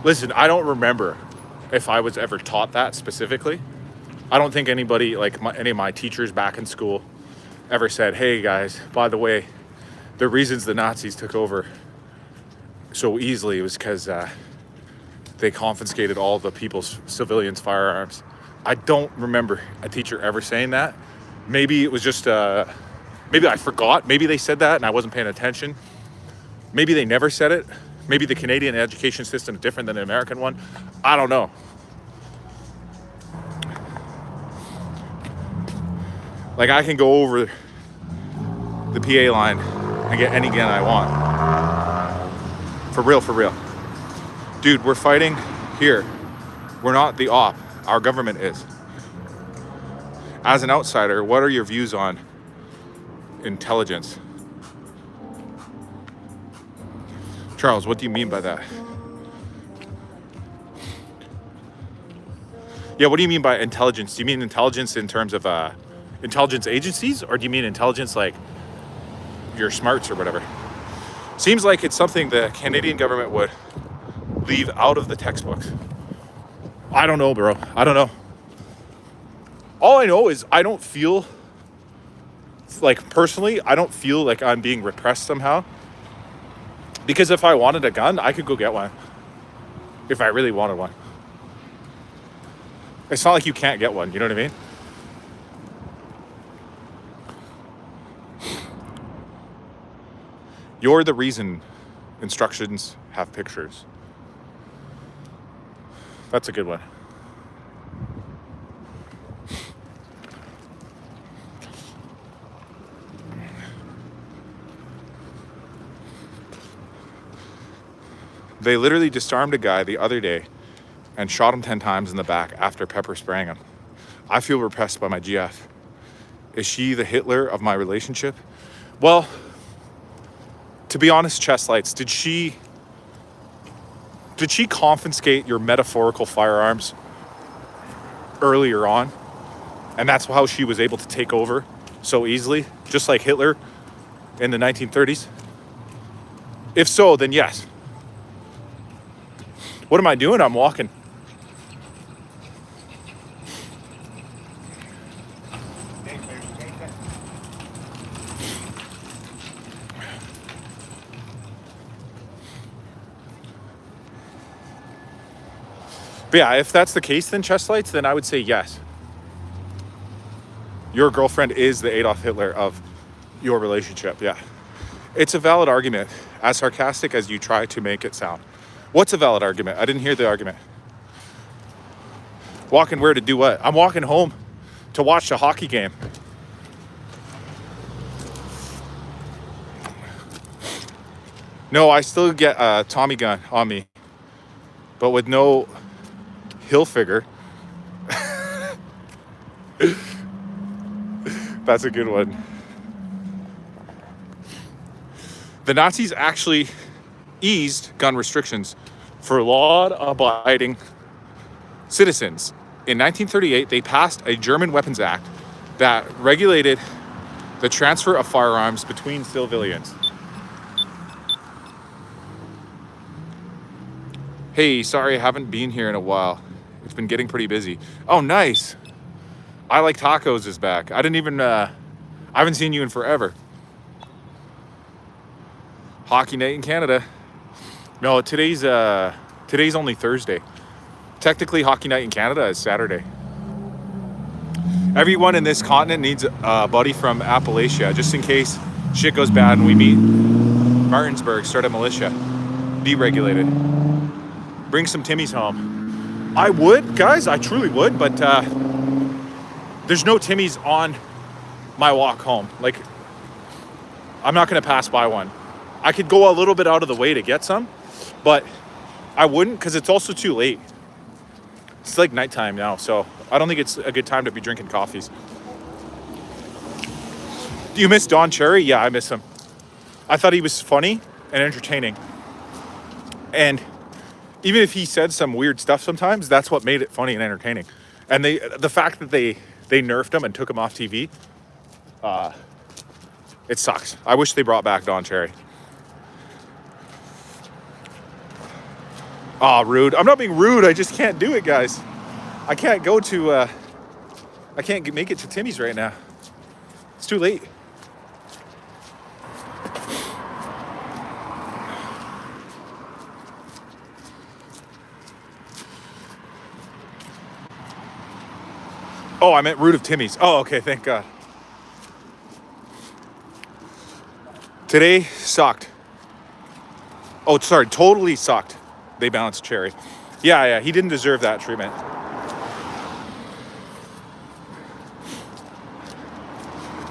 Listen, I don't remember if I was ever taught that specifically. I don't think anybody, like any of my teachers back in school, ever said, hey guys, by the way, the reasons the Nazis took over so easily was because they confiscated all the people's civilians' firearms. I don't remember a teacher ever saying that. Maybe it was just, maybe I forgot. Maybe they said that and I wasn't paying attention. Maybe they never said it. Maybe the Canadian education system is different than the American one. I don't know. Like, I can go over the PA line and get any gun I want. For real, for real. Dude, we're fighting here. We're not the op. Our government is. As an outsider, what are your views on intelligence? Charles, what do you mean by that? Yeah, what do you mean by intelligence? Do you mean intelligence in terms of intelligence agencies, or do you mean intelligence like your smarts or whatever? Seems like it's something the Canadian government would leave out of the textbooks. I don't know, bro. I don't know. All I know is I don't feel like, personally, I don't feel like I'm being repressed somehow. Because if I wanted a gun, I could go get one. If I really wanted one. It's not like you can't get one, you know what I mean? You're the reason instructions have pictures. That's a good one. They literally disarmed a guy the other day and shot him 10 times in the back after pepper spraying him. I feel repressed by my GF. Is she the Hitler of my relationship? Well, to be honest, chest lights, did she confiscate your metaphorical firearms earlier on? And that's how she was able to take over so easily, just like Hitler in the 1930s? If so, then yes. What am I doing? I'm walking. But yeah, if that's the case, then chest lights, then I would say yes. Your girlfriend is the Adolf Hitler of your relationship. Yeah. It's a valid argument, as sarcastic as you try to make it sound. What's a valid argument? I didn't hear the argument. Walking where to do what? I'm walking home to watch a hockey game. No, I still get a Tommy gun on me, but with no Hilfiger. That's a good one. The Nazis actually eased gun restrictions for law-abiding citizens. In 1938, they passed a German Weapons Act that regulated the transfer of firearms between civilians. Hey, sorry I haven't been here in a while. It's been getting pretty busy. Oh, nice. I Like Tacos is back. I haven't seen you in forever. Hockey night in Canada. No, today's only Thursday. Technically, hockey night in Canada is Saturday. Everyone in this continent needs a buddy from Appalachia, just in case shit goes bad and we meet Martinsburg, start a militia, deregulated. Bring some Timmies home. I would, guys, I truly would, but there's no Timmies on my walk home. Like, I'm not gonna pass by one. I could go a little bit out of the way to get some, but I wouldn't, because it's also too late. It's like nighttime now, so I don't think it's a good time to be drinking coffees. Do you miss Don Cherry? Yeah, I miss him. I thought he was funny and entertaining. And even if he said some weird stuff sometimes, that's what made it funny and entertaining. And the fact that they nerfed him and took him off TV, it sucks. I wish they brought back Don Cherry. Aw, rude. I'm not being rude. I just can't do it, guys. I can't go to, I can't make it to Timmy's right now. It's too late. Oh, I meant rude of Timmy's. Oh, okay. Thank God. Today sucked. Oh, sorry. Totally sucked. They bounced Cherry. Yeah, he didn't deserve that treatment.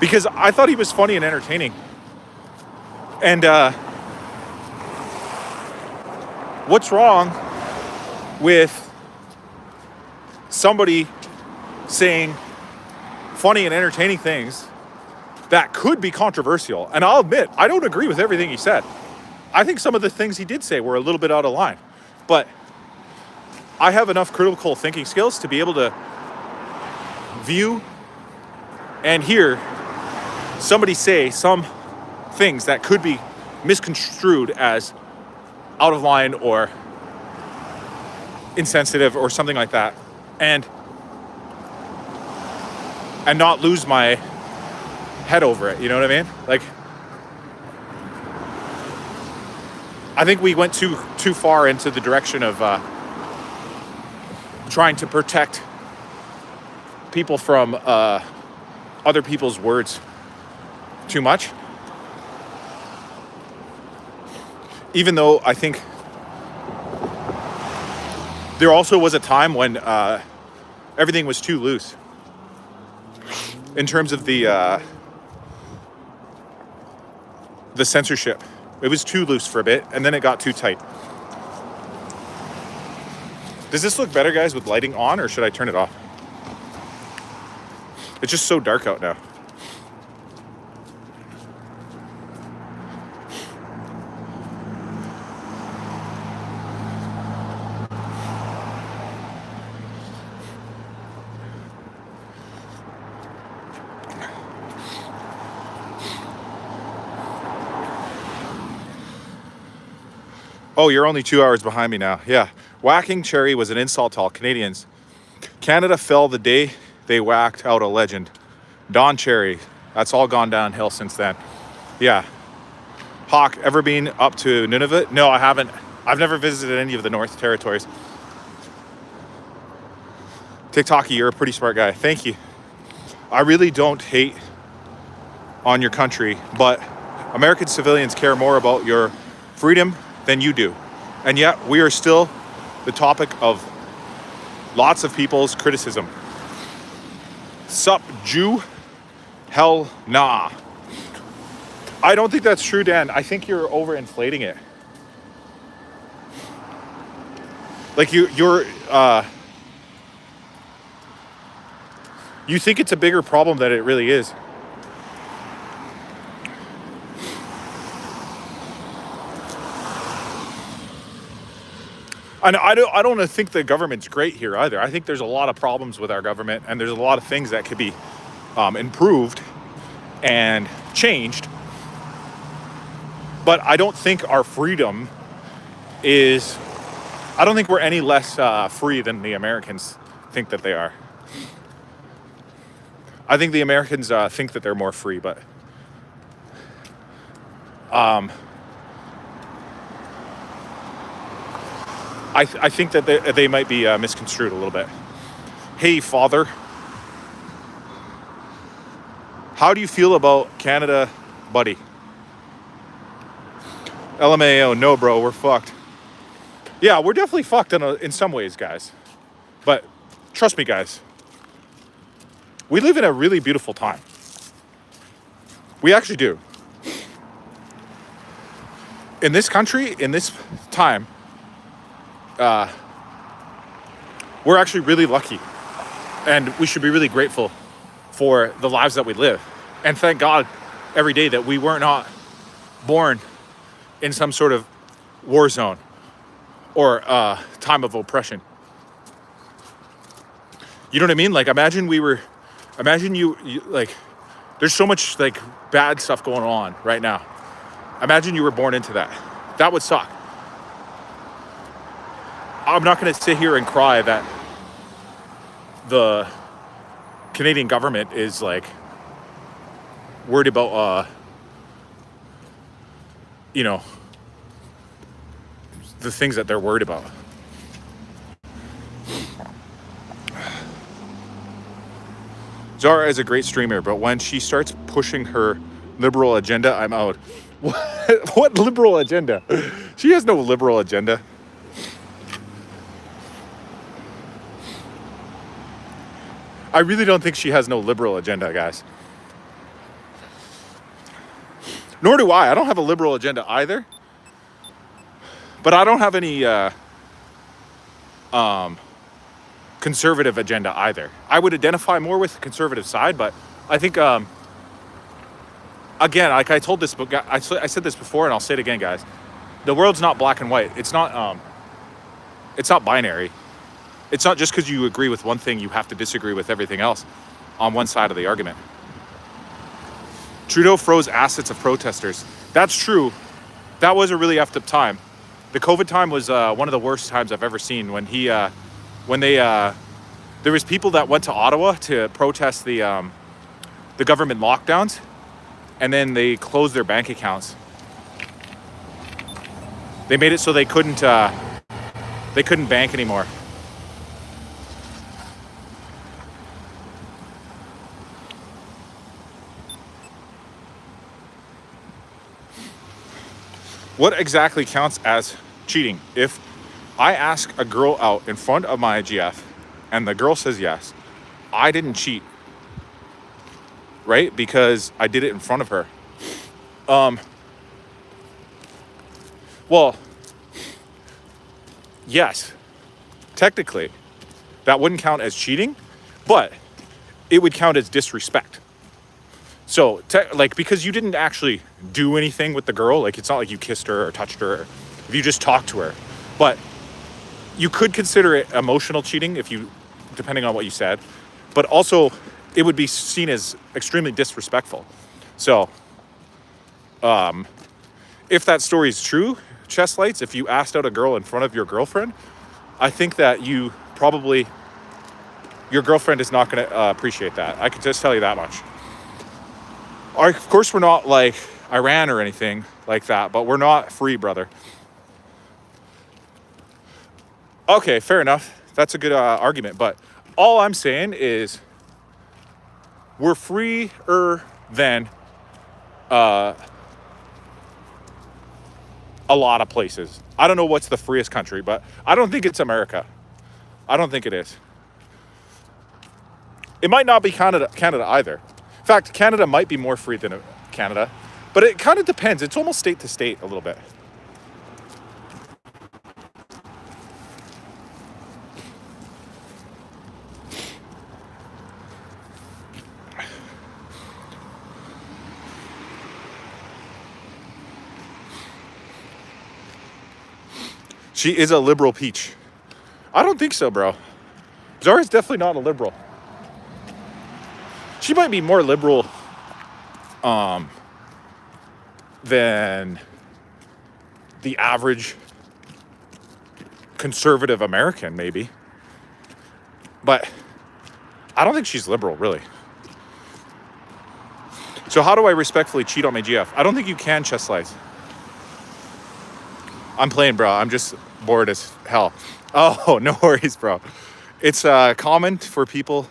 Because I thought he was funny and entertaining. And what's wrong with somebody saying funny and entertaining things that could be controversial? And I'll admit, I don't agree with everything he said. I think some of the things he did say were a little bit out of line. But I have enough critical thinking skills to be able to view and hear somebody say some things that could be misconstrued as out of line or insensitive or something like that, and not lose my head over it. You know what I mean? Like, I think we went too far into the direction of trying to protect people from other people's words too much. Even though I think there also was a time when everything was too loose in terms of the censorship. It was too loose for a bit, and then it got too tight. Does this look better, guys, with lighting on, or should I turn it off? It's just so dark out now. Oh, you're only 2 hours behind me now. Yeah. Whacking Cherry was an insult to all Canadians. Canada fell the day they whacked out a legend. Don Cherry. That's all gone downhill since then. Yeah. Hawk, ever been up to Nunavut? No, I haven't. I've never visited any of the North Territories. TikTockey, you're a pretty smart guy. Thank you. I really don't hate on your country, but American civilians care more about your freedom than you do. And yet we are still the topic of lots of people's criticism. Sup, Jew? Hell nah. I don't think that's true, Dan. I think you're overinflating it. Like you think it's a bigger problem than it really is. And I don't think the government's great here either. I think there's a lot of problems with our government, and there's a lot of things that could be improved and changed. But I don't think our freedom is... I don't think we're any less free than the Americans think that they are. I think the Americans think that they're more free, but... I think that they might be misconstrued a little bit. Hey, father. How do you feel about Canada, buddy? LMAO, no, bro, we're fucked. Yeah, we're definitely fucked in some ways, guys. But trust me, guys. We live in a really beautiful time. We actually do. In this country, in this time, we're actually really lucky, and we should be really grateful for the lives that we live, and thank God every day that we were not born in some sort of war zone or time of oppression. You know what I mean? Like, imagine you like, there's so much like bad stuff going on right now. Imagine you were born into that. That would suck. I'm not going to sit here and cry that the Canadian government is like worried about, the things that they're worried about. Zara is a great streamer, but when she starts pushing her liberal agenda, I'm out. What liberal agenda? She has no liberal agenda. I really don't think she has no liberal agenda, guys. Nor do I. I don't have a liberal agenda either. But I don't have any conservative agenda either. I would identify more with the conservative side, but I think, again, like I told this book, I said this before, and I'll say it again, guys. The world's not black and white. It's not binary. It's not just because you agree with one thing, you have to disagree with everything else on one side of the argument. Trudeau froze assets of protesters. That's true. That was a really effed up time. The COVID time was one of the worst times I've ever seen. When there was people that went to Ottawa to protest the government lockdowns, and then they closed their bank accounts. They made it so they couldn't bank anymore. What exactly counts as cheating? If I ask a girl out in front of my GF and the girl says yes, I didn't cheat, right? Because I did it in front of her. Well, yes, technically, that wouldn't count as cheating, but it would count as disrespect. So, because you didn't actually do anything with the girl, like it's not like you kissed her or touched her, or if you just talked to her, but you could consider it emotional cheating depending on what you said, but also it would be seen as extremely disrespectful. So, if that story is true, chest lights, if you asked out a girl in front of your girlfriend, I think that your girlfriend is not going to appreciate that. I can just tell you that much. Of course, we're not like Iran or anything like that, but we're not free, brother. Okay, fair enough. That's a good argument, but all I'm saying is we're freer than a lot of places. I don't know what's the freest country, but I don't think it's America. I don't think it is. It might not be Canada either. In fact, Canada might be more free than Canada, but it kind of depends. It's almost state to state a little bit. She is a liberal peach. I don't think so, bro. Zara's definitely not a liberal. She might be more liberal than the average conservative American, maybe. But I don't think she's liberal, really. So how do I respectfully cheat on my GF? I don't think you can, Chess Slice. I'm playing, bro. I'm just bored as hell. Oh, no worries, bro. It's common for people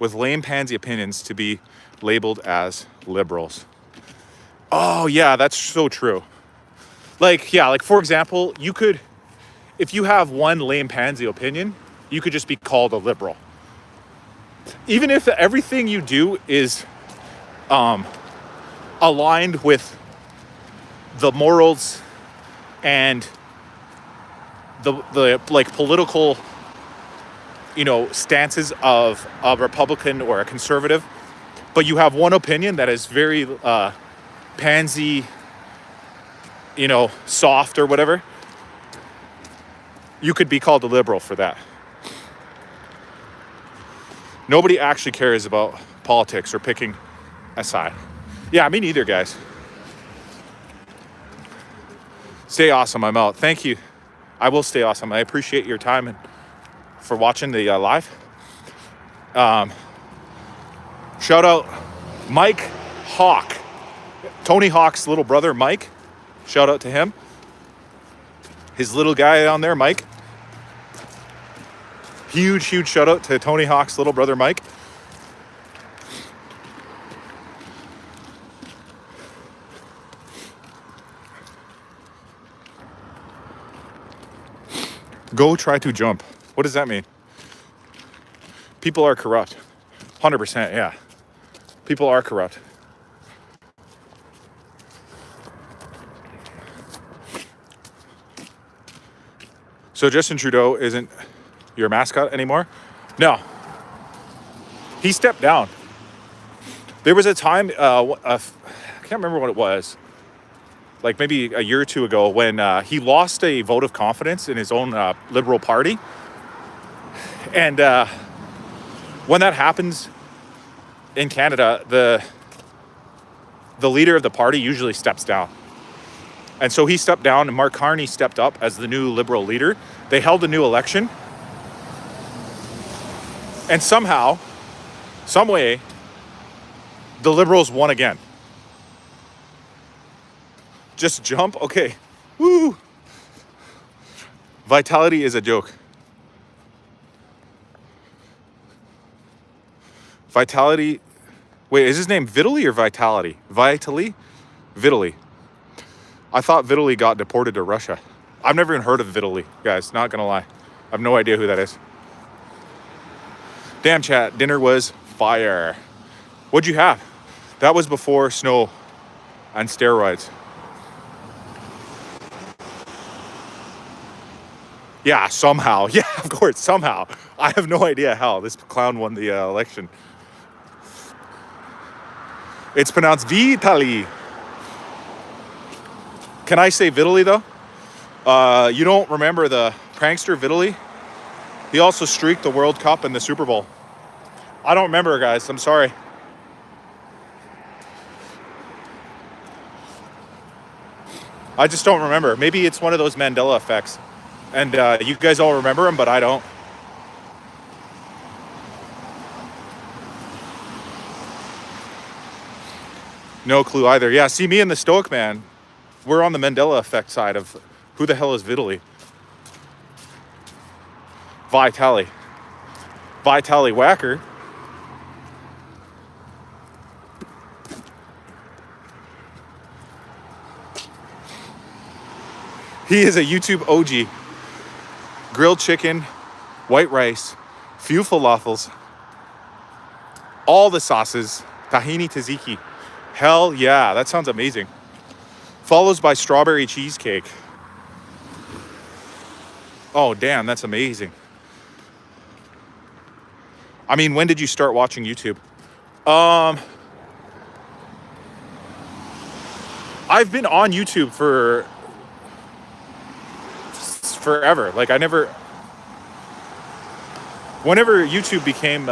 with lame pansy opinions to be labeled as liberals. Oh, yeah, that's so true. Like, yeah, like, for example, you could, if you have one lame pansy opinion, you could just be called a liberal. Even if everything you do is aligned with the morals and the like political, you know, stances of a Republican or a conservative, but you have one opinion that is very pansy, you know, soft or whatever, you could be called a liberal for that. Nobody actually cares about politics or picking a side. Yeah, me neither, guys. Stay awesome. I'm out. Thank you. I will stay awesome. I appreciate your time and for watching the live. Shout out Mike Hawk, Tony Hawk's little brother, Mike. Shout out to him. His little guy on there, Mike. Huge shout out to Tony Hawk's little brother, Mike. Go try to jump. What does that mean? People are corrupt. 100%, yeah. People are corrupt. So Justin Trudeau isn't your mascot anymore? No. He stepped down. There was a time, I can't remember what it was, like maybe a year or two ago, when he lost a vote of confidence in his own Liberal Party. And when that happens in Canada, the leader of the party usually steps down. And so he stepped down, and Mark Carney stepped up as the new Liberal leader. They held a new election. And somehow, some way, the Liberals won again. Just jump? Okay. Woo! Vitality is a joke. Vitality. Wait, is his name Vitaly or Vitality? Vitaly? Vitaly. I thought Vitaly got deported to Russia. I've never even heard of Vitaly, guys. Not gonna lie. I have no idea who that is. Damn, chat. Dinner was fire. What'd you have? That was before snow and steroids. Yeah, somehow. Yeah, of course, somehow. I have no idea how this clown won the election. It's pronounced Vitaly. Can I say Vitaly, though? You don't remember the prankster Vitaly? He also streaked the World Cup and the Super Bowl. I don't remember, guys. I'm sorry. I just don't remember. Maybe it's one of those Mandela effects. And you guys all remember him, but I don't. No clue either. Yeah, see, me and the Stoic Man, we're on the Mandela effect side of who the hell is Vitaly? Vitaly. Vitaly Whacker. He is a YouTube OG. Grilled chicken, white rice, few falafels, all the sauces, tahini tzatziki. Hell yeah, that sounds amazing. Follows by strawberry cheesecake. Oh, damn, that's amazing. I mean, when did you start watching YouTube? I've been on YouTube for forever. Like, whenever YouTube became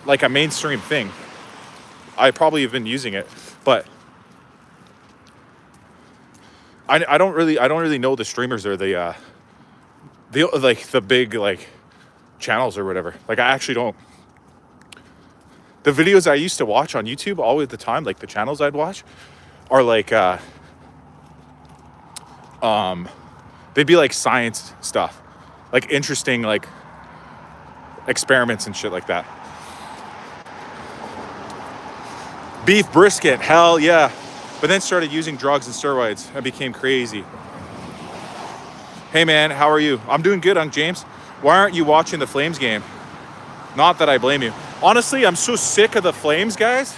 like a mainstream thing, I probably have been using it, but I don't really know the streamers or the like the big like channels or whatever. Like, I actually don't. The videos I used to watch on YouTube all the time, like the channels I'd watch, are like they'd be like science stuff, like interesting like experiments and shit like that. Beef brisket, hell yeah. But then started using drugs and steroids and became crazy. Hey man, how are you? I'm doing good, Unc James. Why aren't you watching the Flames game? Not that I blame you. Honestly, I'm so sick of the Flames, guys.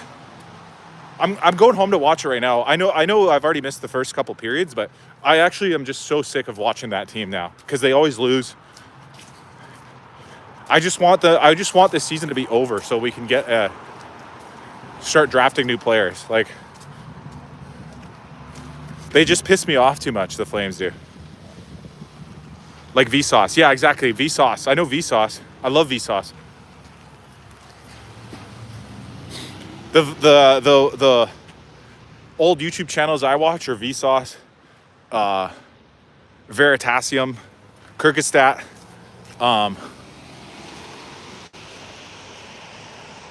I'm going home to watch it right now. I know I've already missed the first couple periods, but I actually am just so sick of watching that team now because they always lose. I just want this season to be over so we can get start drafting new players. Like, they just piss me off too much, the Flames do. Like Vsauce. Yeah, exactly. Vsauce. I know Vsauce. I love Vsauce. The old YouTube channels I watch are Vsauce, Veritasium, Kyrgyzstan. I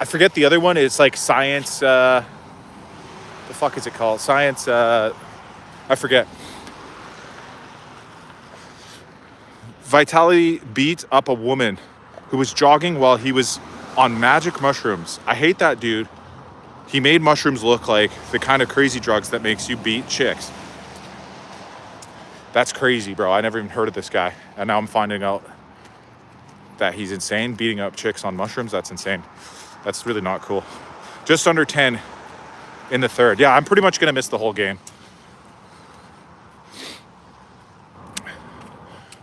forget the other one. It's like Science. The fuck is it called? Science. I forget. Vitaly beat up a woman who was jogging while he was on magic mushrooms. I hate that dude. He made mushrooms look like the kind of crazy drugs that makes you beat chicks. That's crazy, bro. I never even heard of this guy. And now I'm finding out that he's insane. Beating up chicks on mushrooms, that's insane. That's really not cool. Just under 10 in the third. Yeah, I'm pretty much going to miss the whole game.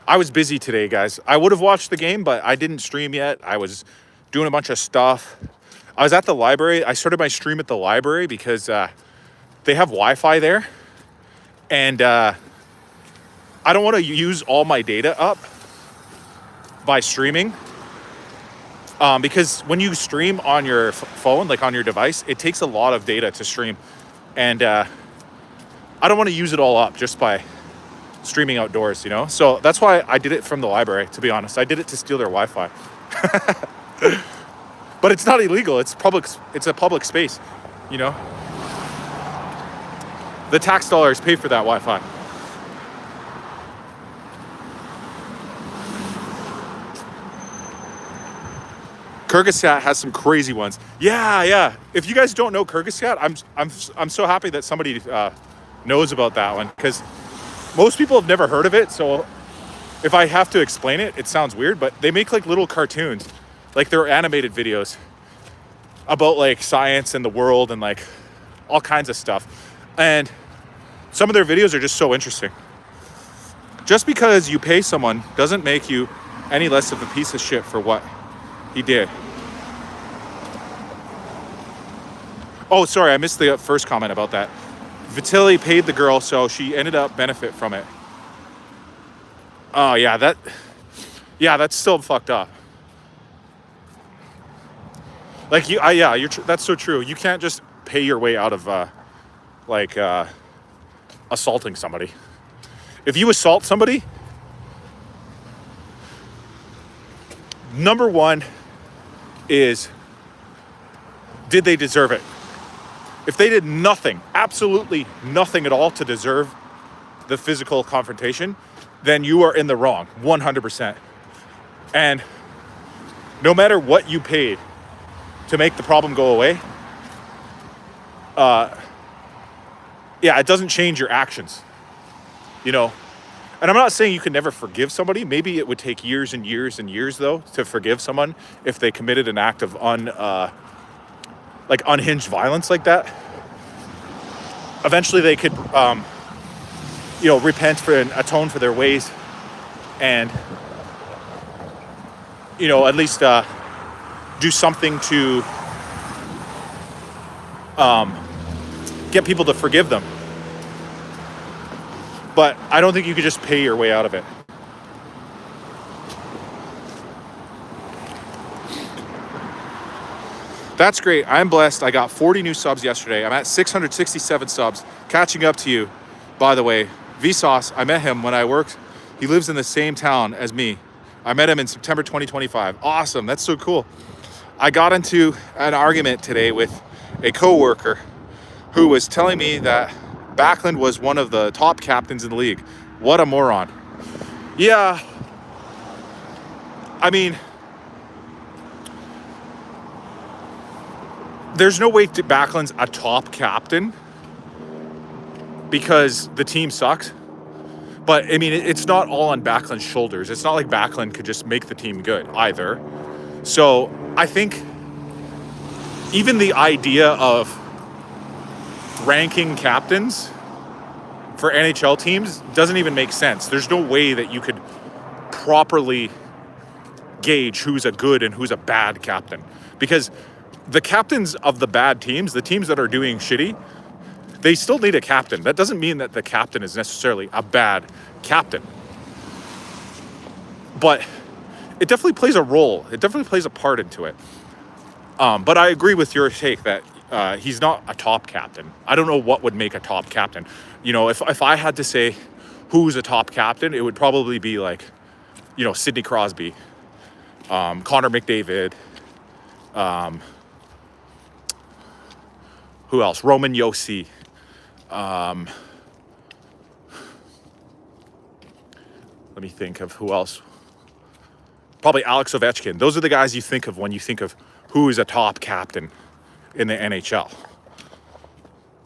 I was busy today, guys. I would have watched the game, but I didn't stream yet. I was doing a bunch of stuff. I was at the library. I started my stream at the library because they have Wi-Fi there. And I don't want to use all my data up by streaming. Because when you stream on your phone, like on your device, it takes a lot of data to stream. And I don't want to use it all up just by streaming outdoors, you know? So that's why I did it from the library, to be honest. I did it to steal their Wi-Fi. But it's not illegal. It's a public space, you know? The tax dollars pay for that Wi-Fi. Kyrgyzstan has some crazy ones. Yeah. If you guys don't know Kyrgyzstan, I'm so happy that somebody knows about that one, because most people have never heard of it. So if I have to explain it, it sounds weird, but they make like little cartoons, like they're animated videos about like science and the world and like all kinds of stuff. And some of their videos are just so interesting. Just because you pay someone doesn't make you any less of a piece of shit for what he did. Oh, sorry, I missed the first comment about that. Vitaly paid the girl, so she ended up benefit from it. Oh yeah, that's still fucked up. Like that's so true. You can't just pay your way out of assaulting somebody. If you assault somebody, number one is, did they deserve it? If they did nothing, absolutely nothing at all to deserve the physical confrontation, then you are in the wrong, 100%. And no matter what you paid to make the problem go away, yeah, it doesn't change your actions, you know. And I'm not saying you can never forgive somebody. Maybe it would take years and years and years, though, to forgive someone if they committed an act of unhinged violence like that. Eventually, they could, repent for and atone for their ways, and at least do something to get people to forgive them. But I don't think you could just pay your way out of it. That's great. I'm blessed. I got 40 new subs yesterday. I'm at 667 subs. Catching up to you, by the way. Vsauce, I met him when I worked. He lives in the same town as me. I met him in September 2025. Awesome. That's so cool. I got into an argument today with a coworker who was telling me that Backlund was one of the top captains in the league. What a moron. Yeah. I mean, there's no way Backlund's a top captain because the team sucks. But, I mean, it's not all on Backlund's shoulders. It's not like Backlund could just make the team good either. So, I think even the idea of ranking captains for NHL teams doesn't even make sense. There's no way that you could properly gauge who's a good and who's a bad captain. Because the captains of the bad teams, the teams that are doing shitty, they still need a captain. That doesn't mean that the captain is necessarily a bad captain. But it definitely plays a role. It definitely plays a part into it. But I agree with your take that he's not a top captain. I don't know what would make a top captain. If I had to say who's a top captain, it would probably be like, Sidney Crosby, Connor McDavid, who else? Roman Josi. Let me think of who else. Probably Alex Ovechkin. Those are the guys you think of when you think of who is a top captain in the NHL.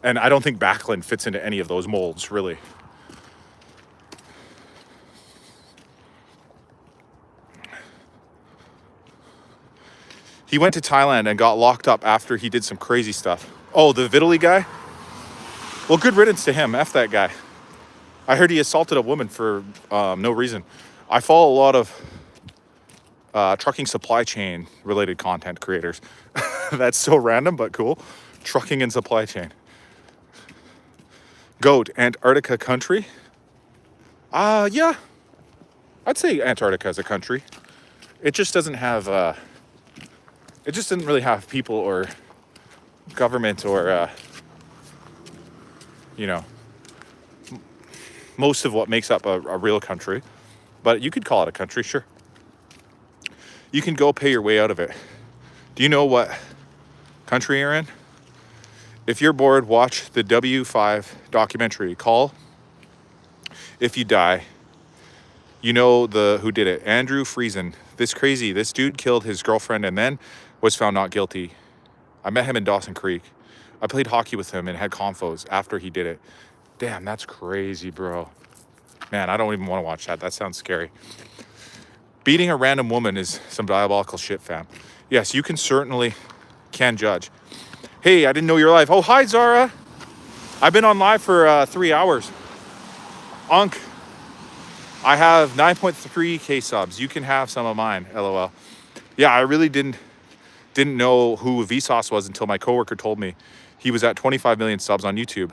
And I don't think Backlund fits into any of those molds, really. He went to Thailand and got locked up after he did some crazy stuff. Oh, the Vitaly guy? Well, good riddance to him. F that guy. I heard he assaulted a woman for no reason. I follow a lot of trucking supply chain related content creators. That's so random, but cool. Trucking and supply chain. Goat, Antarctica country? Yeah. I'd say Antarctica is a country. It just doesn't have, it just didn't really have people or government or, most of what makes up a real country. But you could call it a country, sure. You can go pay your way out of it. Do you know what country you're in? If you're bored, watch the W5 documentary. Call. If you die, you know who did it. Andrew Friesen. This dude killed his girlfriend and then was found not guilty. I met him in Dawson Creek. I played hockey with him and had confos after he did it. Damn, that's crazy, bro. Man, I don't even want to watch that. That sounds scary. Beating a random woman is some diabolical shit, fam. Yes, you can judge. Hey, I didn't know you're live. Oh, hi, Zara. I've been on live for 3 hours. Unk, I have 9.3K subs. You can have some of mine, LOL. Yeah, I really didn't know who Vsauce was until my coworker told me. He was at 25 million subs on YouTube.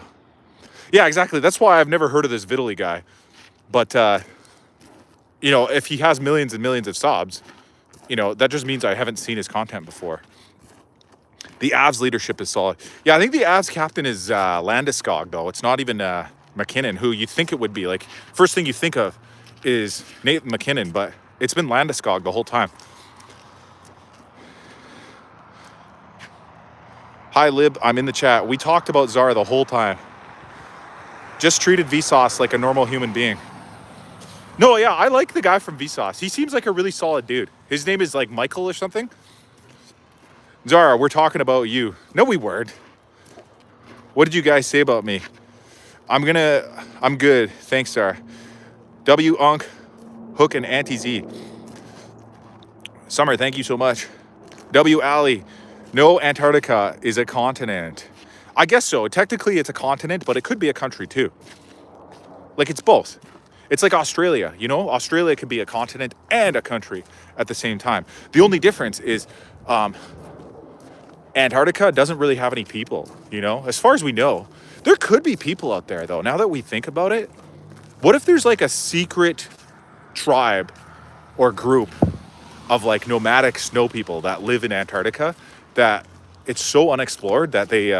Yeah, exactly. That's why I've never heard of this Vitaly guy. But, if he has millions and millions of subs, that just means I haven't seen his content before. The Avs leadership is solid. Yeah, I think the Avs captain is Landeskog, though. It's not even McKinnon, who you think it would be. Like, first thing you think of is Nathan McKinnon, but it's been Landeskog the whole time. Hi, Lib. I'm in the chat. We talked about Zara the whole time. Just treated Vsauce like a normal human being. No, yeah, I like the guy from Vsauce. He seems like a really solid dude. His name is like Michael or something. Zara, we're talking about you. No, we weren't. What did you guys say about me? I'm good. Thanks, Zara. W Unk, Hook, and Auntie Z. Summer, thank you so much. W Alley, no, Antarctica is a continent. I guess so. Technically, it's a continent, but it could be a country too. Like, it's both. It's like Australia, you know? Australia could be a continent and a country at the same time. The only difference is Antarctica doesn't really have any people, you know? As far as we know. There could be people out there, though. Now that we think about it, what if there's like a secret tribe or group of like nomadic snow people that live in Antarctica that it's so unexplored that they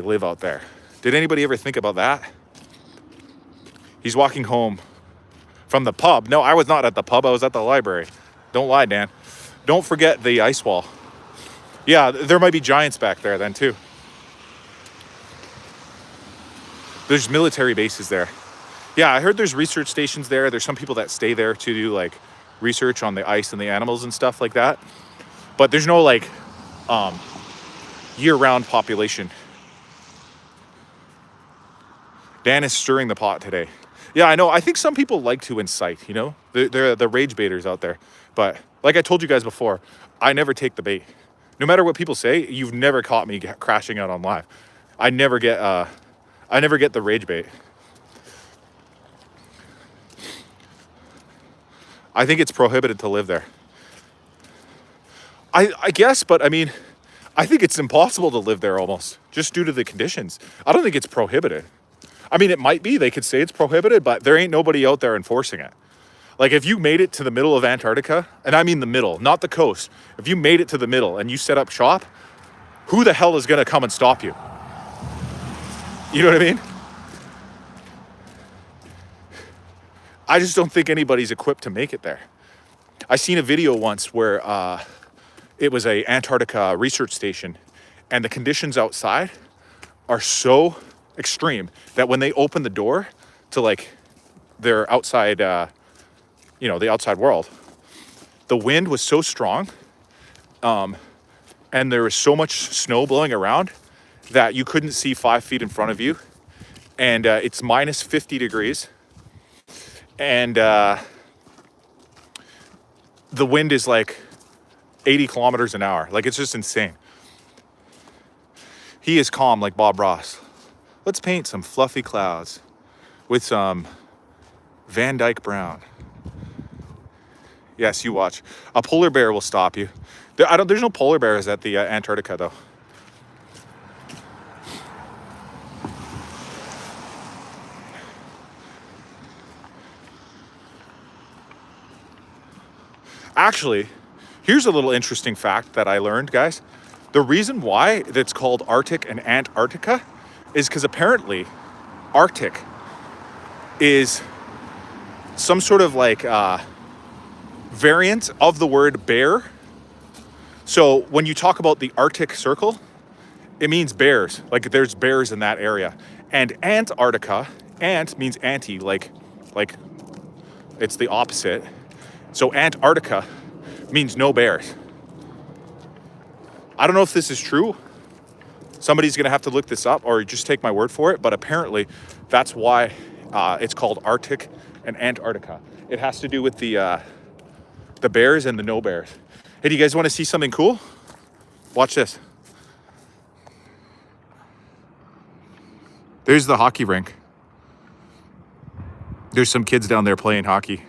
live out there? Did anybody ever think about that? He's walking home from the pub. No, I was not at the pub. I was at the library. Don't lie, Dan. Don't forget the ice wall. Yeah, there might be giants back there then too. There's military bases there. Yeah, I heard there's research stations there. There's some people that stay there to do like research on the ice and the animals and stuff like that. But there's no like year-round population. Dan is stirring the pot today. Yeah, I know. I think some people like to incite, you know? They're the rage baiters out there. But like I told you guys before, I never take the bait. No matter what people say, you've never caught me crashing out on live. I never get the rage bait. I think it's prohibited to live there. I guess, but I mean, I think it's impossible to live there almost, just due to the conditions. I don't think it's prohibited. I mean, it might be. They could say it's prohibited, but there ain't nobody out there enforcing it. Like, if you made it to the middle of Antarctica, and I mean the middle, not the coast. If you made it to the middle and you set up shop, who the hell is going to come and stop you? You know what I mean? I just don't think anybody's equipped to make it there. I seen a video once where it was a Antarctica research station, and the conditions outside are so extreme that when they open the door to like their outside, the outside world, the wind was so strong, and there was so much snow blowing around that you couldn't see 5 feet in front of you, and it's minus 50 degrees, and the wind is like 80 kilometers an hour. Like, it's just insane. He is calm like Bob Ross. Let's paint some fluffy clouds with some Van Dyke brown. Yes, you watch. A polar bear will stop you. There's no polar bears at the Antarctica, though. Actually, here's a little interesting fact that I learned, guys. The reason why it's called Arctic and Antarctica is because apparently Arctic is some sort of like variant of the word bear. So when you talk about the Arctic Circle, it means bears. Like, there's bears in that area. And Antarctica, ant means anti, like it's the opposite. So Antarctica means no bears. I don't know if this is true. Somebody's gonna have to look this up or just take my word for it, but apparently that's why it's called Arctic and Antarctica. It has to do with the bears and the no bears. Hey, do you guys want to see something cool? Watch this. There's the hockey rink. There's some kids down there playing hockey.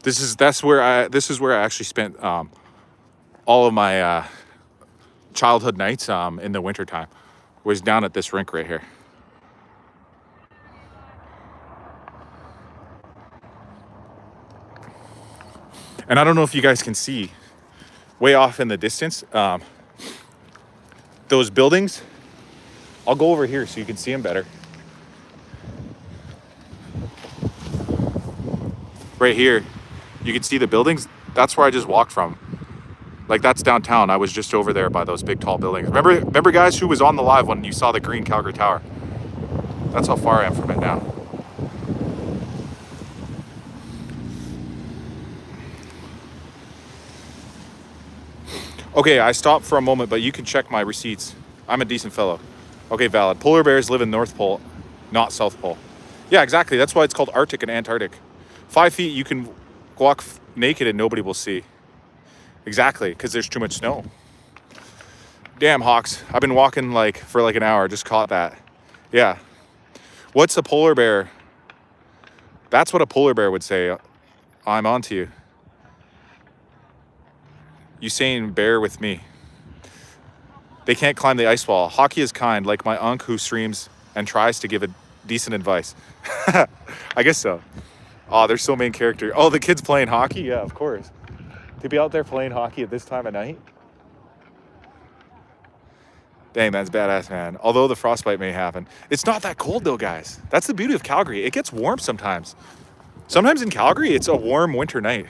This is where I actually spent all of my childhood nights in the wintertime. Was down at this rink right here. And I don't know if you guys can see way off in the distance those buildings. I'll go over here so you can see them better. Right here. You can see the buildings. That's where I just walked from. Like, that's downtown. I was just over there by those big tall buildings. Remember guys, who was on the live when you saw the green Calgary Tower? That's how far I am from it now. Okay, I stopped for a moment, but you can check my receipts. I'm a decent fellow. Okay, valid. Polar bears live in North Pole, not South Pole. Yeah, exactly. That's why it's called Arctic and Antarctic. 5 feet, you can walk naked and nobody will see. Exactly, because there's too much snow. Damn, Hawks. I've been walking for an hour. Just caught that. Yeah. What's a polar bear? That's what a polar bear would say. I'm on to you. You saying bear with me. They can't climb the ice wall. Hockey is kind, like my uncle who streams and tries to give a decent advice. I guess so. Oh, they're so main character. Oh, the kids playing hockey? Yeah, of course. To be out there playing hockey at this time of night? Dang, that's badass, man. Although the frostbite may happen. It's not that cold though, guys. That's the beauty of Calgary. It gets warm sometimes. Sometimes in Calgary, it's a warm winter night.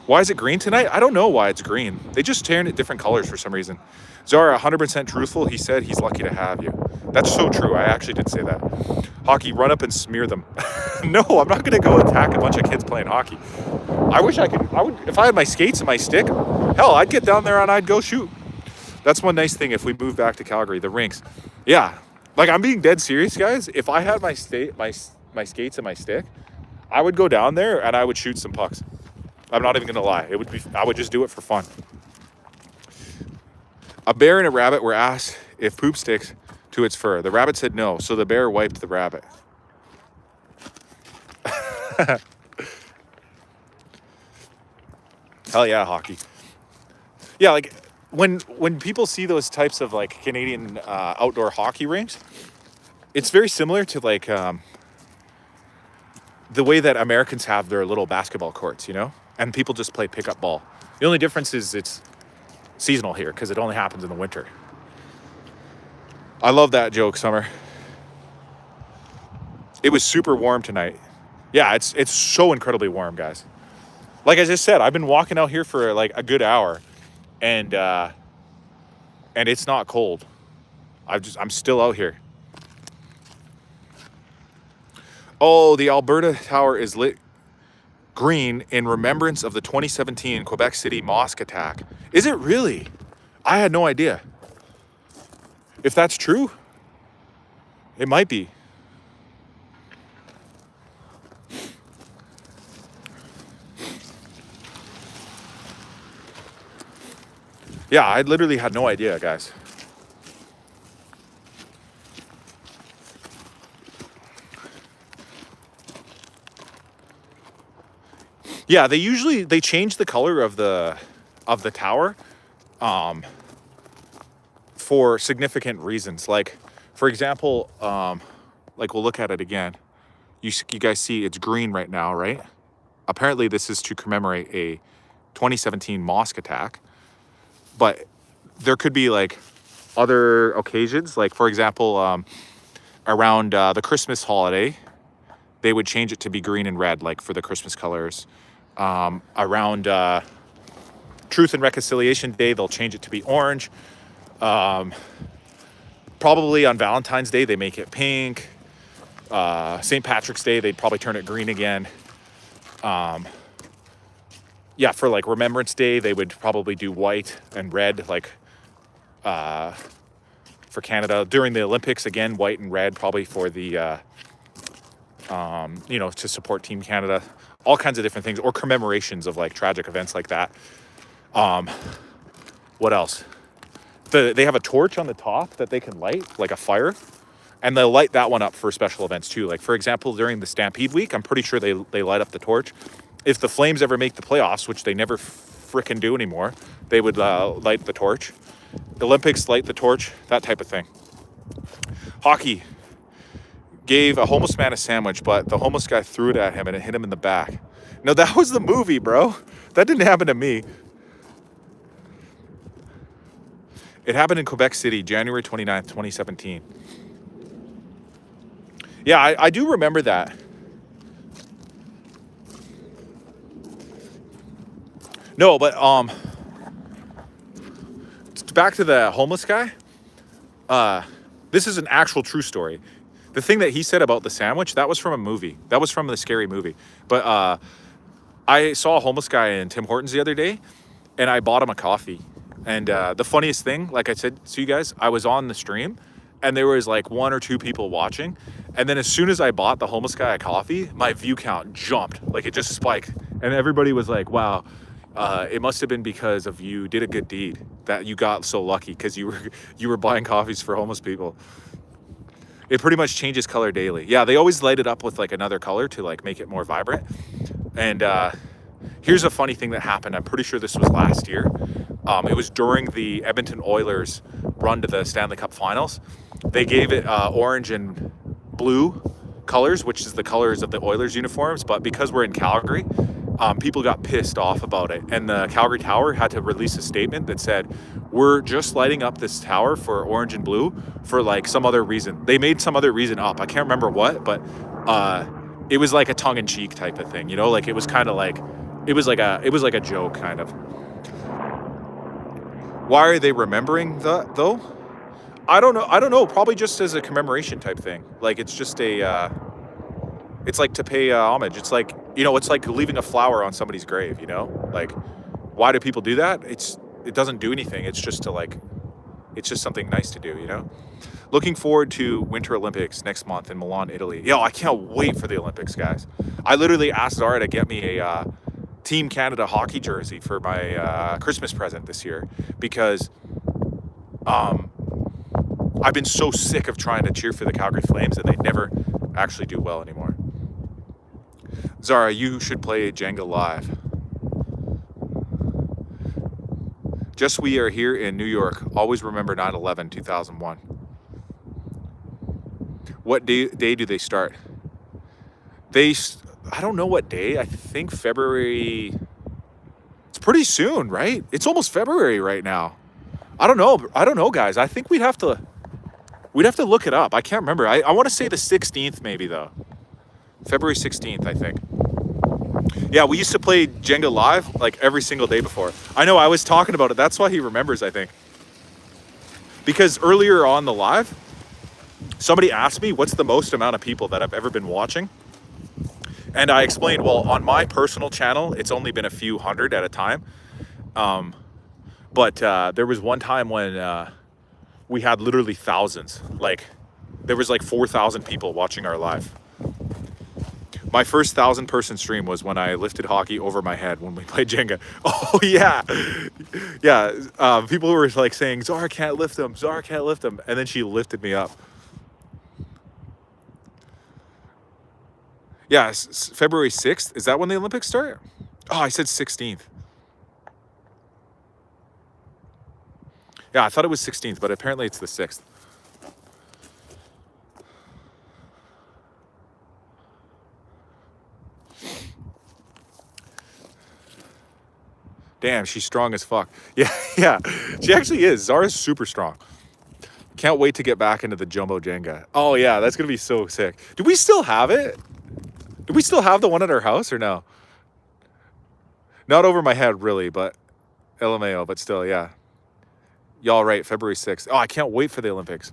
Why is it green tonight? I don't know why it's green. They just turn it different colors for some reason. Zara, 100% truthful. He said he's lucky to have you. That's so true. I actually did say that. Hockey, run up and smear them. No, I'm not going to go attack a bunch of kids playing hockey. I wish I could. I would, if I had my skates and my stick, hell, I'd get down there and I'd go shoot. That's one nice thing if we move back to Calgary, the rinks. Yeah, I'm being dead serious, guys. If I had my skates and my stick, I would go down there and I would shoot some pucks. I'm not even gonna lie. I would just do it for fun. A bear and a rabbit were asked if poop sticks to its fur. The rabbit said no, so the bear wiped the rabbit. Hell yeah, hockey. Yeah, when people see those types of Canadian outdoor hockey rinks, it's very similar to the way that Americans have their little basketball courts, and people just play pickup ball. The only difference is it's seasonal here because it only happens in the winter. I love that joke, Summer. It was super warm tonight. Yeah, it's so incredibly warm, guys. Like I just said, I've been walking out here for a good hour, and it's not cold. I'm still out here. Oh, the Alberta Tower is lit green in remembrance of the 2017 Quebec City mosque attack. Is it really? I had no idea. If that's true, it might be. Yeah, I literally had no idea, guys. Yeah, they change the color of the tower for significant reasons. For example, we'll look at it again. You guys see it's green right now, right? Apparently this is to commemorate a 2017 mosque attack, but there could be other occasions. For example, around the Christmas holiday, they would change it to be green and red, for the Christmas colors. Around Truth and Reconciliation Day, they'll change it to be orange. Probably on Valentine's Day, they make it pink. St. Patrick's Day, they'd probably turn it green again. Yeah, for Remembrance Day, they would probably do white and red, for Canada. During the Olympics, again, white and red, probably for the, to support Team Canada. All kinds of different things, or commemorations of tragic events like that. What else? They have a torch on the top that they can light, a fire, and they'll light that one up for special events too. For example, during the Stampede Week, I'm pretty sure they light up the torch. If the Flames ever make the playoffs, which they never frickin' do anymore, they would light the torch. The Olympics light the torch, that type of thing. Hockey gave a homeless man a sandwich, but the homeless guy threw it at him and it hit him in the back. No, that was the movie, bro. That didn't happen to me. It happened in Quebec City, January 29th, 2017. Yeah, I do remember that. No, but back to the homeless guy. This is an actual true story. The thing that he said about the sandwich, that was from a movie. That was from the Scary Movie. But I saw a homeless guy in Tim Hortons the other day, and I bought him a coffee. And the funniest thing, like I said to you guys, I was on the stream, and there was like 1 or 2 people watching. And then as soon as I bought the homeless guy a coffee, my view count jumped. Like, it just spiked. And everybody was like, wow, it must have been because of you did a good deed that you got so lucky, because you were buying coffees for homeless people. It pretty much changes color daily. Yeah, they always light it up with like another color to like make it more vibrant. And here's a funny thing that happened. I'm pretty sure this was last year. It was during the Edmonton Oilers run to the Stanley Cup Finals. They gave it orange and blue colors, which is the colors of the Oilers uniforms. But because we're in Calgary, people got pissed off about it. And the Calgary Tower had to release a statement that said, we're just lighting up this tower for orange and blue for like some other reason. They made some other reason up. I can't remember what, but it was like a tongue-in-cheek type of thing, you know? Like, it was kind of like, it was like a joke, kind of. Why are they remembering that, though? I don't know. Probably just as a commemoration type thing. Like, it's just it's like to pay homage. It's like, you know, it's like leaving a flower on somebody's grave, you know? Like, why do people do that? It doesn't do anything. It's just it's just something nice to do, you know? Looking forward to Winter Olympics next month in Milan, Italy. Yo, I can't wait for the Olympics, guys. I literally asked Zara to get me a Team Canada hockey jersey for my Christmas present this year, because I've been so sick of trying to cheer for the Calgary Flames, and they never actually do well anymore. Zara, you should play Jenga live. Just we are here in New York. Always remember 9/11, 2001. What day do they start? I don't know what day. I think February. It's pretty soon, right? It's almost February right now. I don't know, guys. I think we'd have to look it up. I can't remember. I want to say the 16th maybe, though. February 16th, I think. Yeah, we used to play Jenga live like every single day before. I know, I was talking about it. That's why he remembers, I think. Because earlier on the live, somebody asked me what's the most amount of people that I've ever been watching. And I explained, well, on my personal channel, it's only been a few hundred at a time. But there was one time when we had literally thousands. Like, there was like 4,000 people watching our live. My first 1,000-person stream was when I lifted hockey over my head when we played Jenga. Oh, yeah. Yeah. People were like saying, Zara can't lift him. Zara can't lift him. And then she lifted me up. Yeah, February 6th. Is that when the Olympics start? Oh, I said 16th. Yeah, I thought it was 16th, but apparently it's the 6th. Damn, she's strong as fuck. Yeah, she actually is. Zara's super strong. Can't wait to get back into the jumbo Jenga. Oh yeah, that's gonna be so sick. Do we still have it? Do we still have the one at our house or no? Not over my head really, but LMAO, but still, yeah. Y'all right, February 6th. Oh, I can't wait for the Olympics.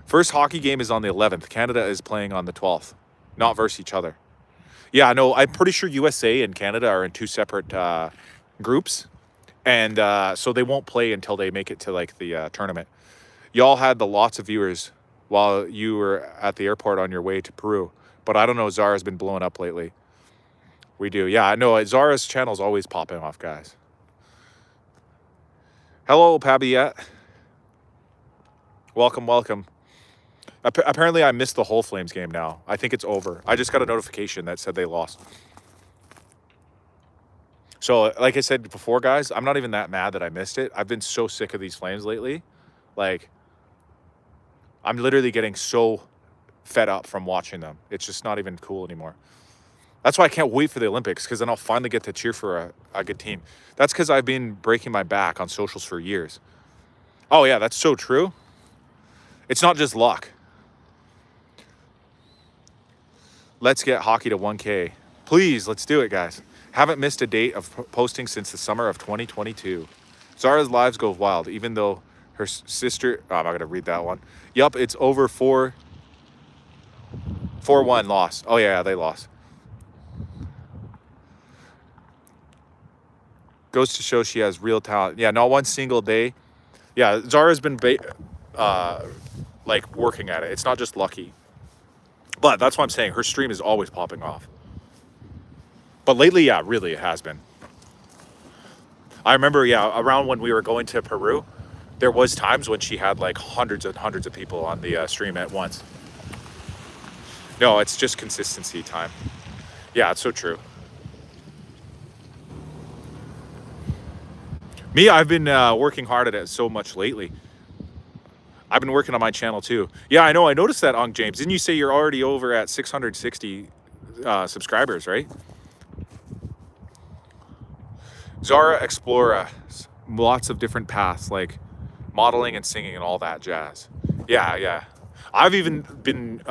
First hockey game is on the 11th. Canada is playing on the 12th. Not versus each other. Yeah, no, I'm pretty sure USA and Canada are in 2 separate groups. And so they won't play until they make it to like the tournament. Y'all had the lots of viewers while you were at the airport on your way to Peru. But I don't know, Zara's been blowing up lately. We do. Yeah, I know. Zara's channel's always popping off, guys. Hello, Pabiette. Welcome. Apparently, I missed the whole Flames game now. I think it's over. I just got a notification that said they lost. So, like I said before, guys, I'm not even that mad that I missed it. I've been so sick of these Flames lately. Like, I'm literally getting so fed up from watching them. It's just not even cool anymore. That's why I can't wait for the Olympics, because then I'll finally get to cheer for a good team. That's because I've been breaking my back on socials for years. Oh, yeah, that's so true. It's not just luck. Let's get hockey to 1K. Please, let's do it, guys. Haven't missed a date of posting since the summer of 2022. Zara's lives go wild, even though her sister... Oh, I'm not going to read that one. Yup, it's over 4-1 loss. Oh, yeah, they lost. Goes to show she has real talent. Yeah, not one single day. Yeah, Zara's been like working at it. It's not just lucky. But that's what I'm saying. Her stream is always popping off. But lately, yeah, really it has been. I remember, yeah, around when we were going to Peru, there was times when she had like hundreds and hundreds of people on the stream at once. No, it's just consistency time. Yeah, it's so true. Me, I've been working hard at it so much lately. I've been working on my channel too. Yeah, I know. I noticed that, on James. Didn't you say you're already over at 660 subscribers, right? Zara Explora, lots of different paths, like modeling and singing and all that jazz. Yeah. I've even been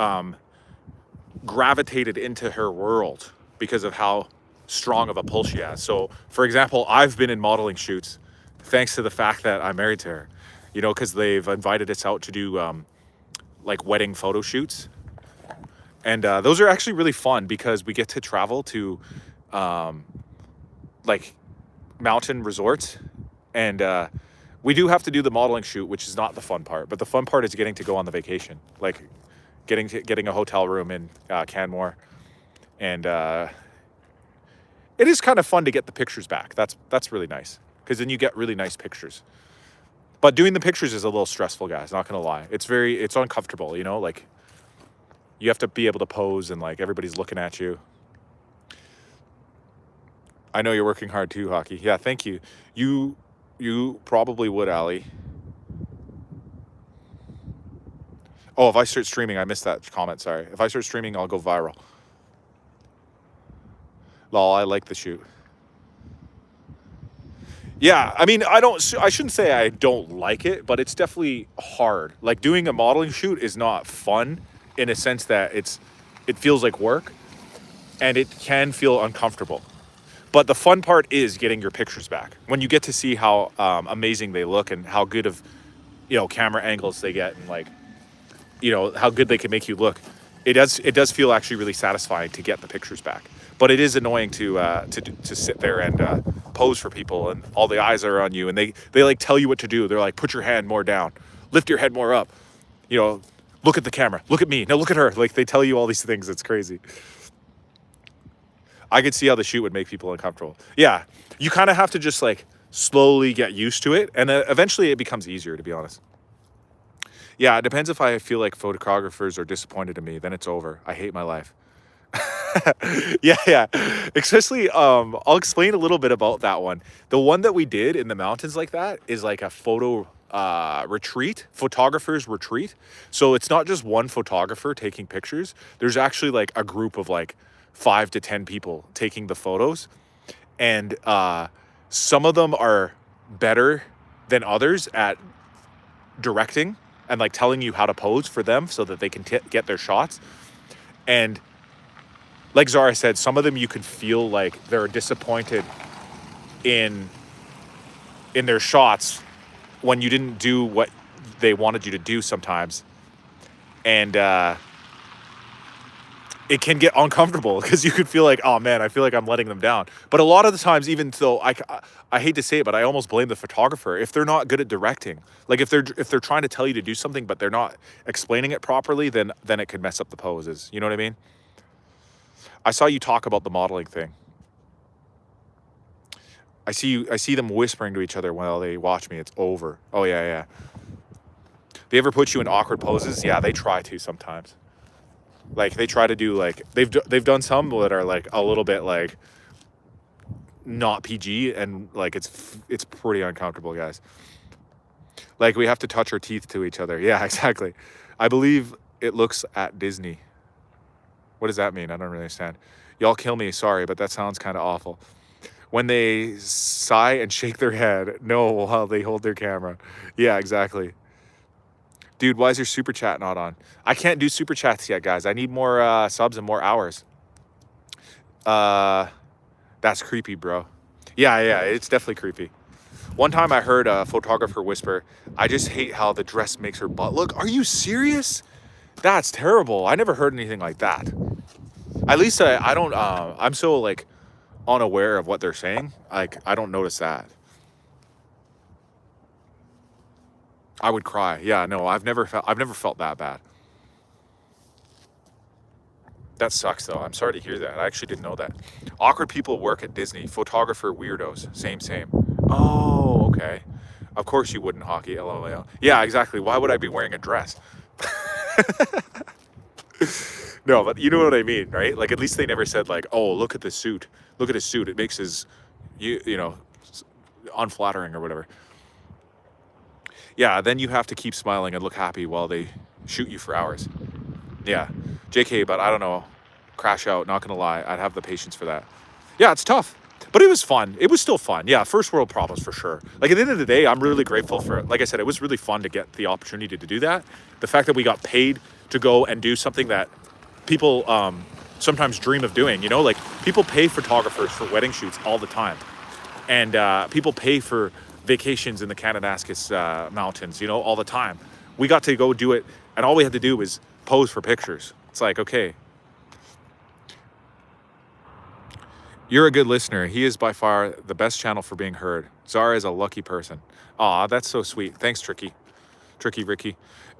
gravitated into her world because of how strong of a pull she has. So, for example, I've been in modeling shoots thanks to the fact that I'm married to her. You know, because they've invited us out to do like wedding photo shoots. And those are actually really fun because we get to travel to like mountain resorts. And we do have to do the modeling shoot, which is not the fun part. But the fun part is getting to go on the vacation, like getting a hotel room in Canmore. And it is kind of fun to get the pictures back. That's really nice because then you get really nice pictures. But doing the pictures is a little stressful, guys, not gonna lie. It's uncomfortable, you know, like you have to be able to pose and like everybody's looking at you. I know you're working hard too, Hockey. Yeah, thank you. You probably would, Ali. Oh, if I start streaming, I missed that comment, sorry. If I start streaming, I'll go viral. Lol, I like the shoot. Yeah, I mean, I shouldn't say I don't like it, but it's definitely hard. Like doing a modeling shoot is not fun in a sense that it feels like work and it can feel uncomfortable. But the fun part is getting your pictures back. When you get to see how amazing they look and how good of, you know, camera angles they get and like, you know, how good they can make you look. It does feel actually really satisfying to get the pictures back. But it is annoying to sit there and pose for people and all the eyes are on you and they like tell you what to do. They're like, put your hand more down, lift your head more up, you know, look at the camera, look at me, now look at her. Like they tell you all these things. It's crazy. I could see how the shoot would make people uncomfortable. Yeah, you kind of have to just like slowly get used to it and eventually it becomes easier, to be honest. Yeah, it depends if I feel like photographers are disappointed in me, then it's over. I hate my life. Yeah. Especially, I'll explain a little bit about that one. The one that we did in the mountains like that is like a photo photographer's retreat. So it's not just one photographer taking pictures. There's actually like a group of like 5 to 10 people taking the photos. And some of them are better than others at directing and like telling you how to pose for them so that they can get their shots. And like Zara said, some of them you can feel like they're disappointed in their shots when you didn't do what they wanted you to do sometimes. And it can get uncomfortable because you could feel like, oh man, I feel like I'm letting them down. But a lot of the times, even though I hate to say it, but I almost blame the photographer if they're not good at directing. Like if they're trying to tell you to do something, but they're not explaining it properly, then it could mess up the poses. You know what I mean? I saw you talk about the modeling thing. I see them whispering to each other while they watch me. It's over. Oh yeah. They ever put you in awkward poses? Yeah, they try to sometimes. Like they try to do like they've done some that are like a little bit like not PG and like it's pretty uncomfortable, guys. Like we have to touch our teeth to each other. Yeah, exactly. I believe it looks at Disney. What does that mean? I don't really understand. Y'all kill me, sorry, but that sounds kind of awful. When they sigh and shake their head, no, while they hold their camera. Yeah, exactly. Dude, why is your super chat not on? I can't do super chats yet, guys. I need more subs and more hours. That That's creepy, bro. Yeah, yeah, it's definitely creepy. One time I heard a photographer whisper, "I just hate how the dress makes her butt look." Are you serious? That's terrible. I never heard anything like that. At least I don't, I'm so like unaware of what they're saying. Like, I don't notice that. I would cry. Yeah, no, I've never felt that bad. That sucks though. I'm sorry to hear that. I actually didn't know that. Awkward people work at Disney. Photographer weirdos. Same, same. Oh, okay. Of course you wouldn't, hockey. LOL. Yeah, exactly. Why would I be wearing a dress? No, but you know what I mean, right? Like, at least they never said like, "Oh, look at the suit. Look at his suit. It makes his, you know, unflattering or whatever." Yeah, then you have to keep smiling and look happy while they shoot you for hours. Yeah, JK, but I don't know. Crash out, not gonna lie. I'd have the patience for that. Yeah, it's tough, but it was fun. It was still fun. Yeah, first world problems for sure. Like, at the end of the day, I'm really grateful for it. Like I said, it was really fun to get the opportunity to do that. The fact that we got paid to go and do something that people sometimes dream of doing, you know, like people pay photographers for wedding shoots all the time. And people pay for vacations in the Kananaskis mountains, you know, all the time. We got to go do it, and all we had to do was pose for pictures. It's like, okay, you're a good listener. He is by far the best channel for being heard. Zara is a lucky person. Aw, that's so sweet. Thanks, Tricky Ricky.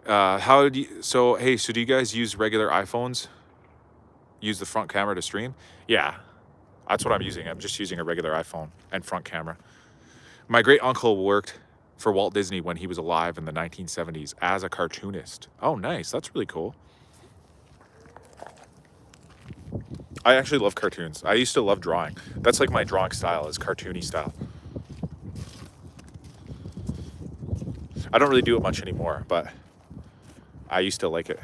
How do you, so do you guys use regular iPhones? Use the front camera to stream? Yeah, that's what I'm using. I'm just using a regular iPhone and front camera. My great uncle worked for Walt Disney when he was alive in the 1970s as a cartoonist. Oh, nice. That's really cool. I actually love cartoons. I used to love drawing. That's like my drawing style, is cartoony style. I don't really do it much anymore, but I used to like it.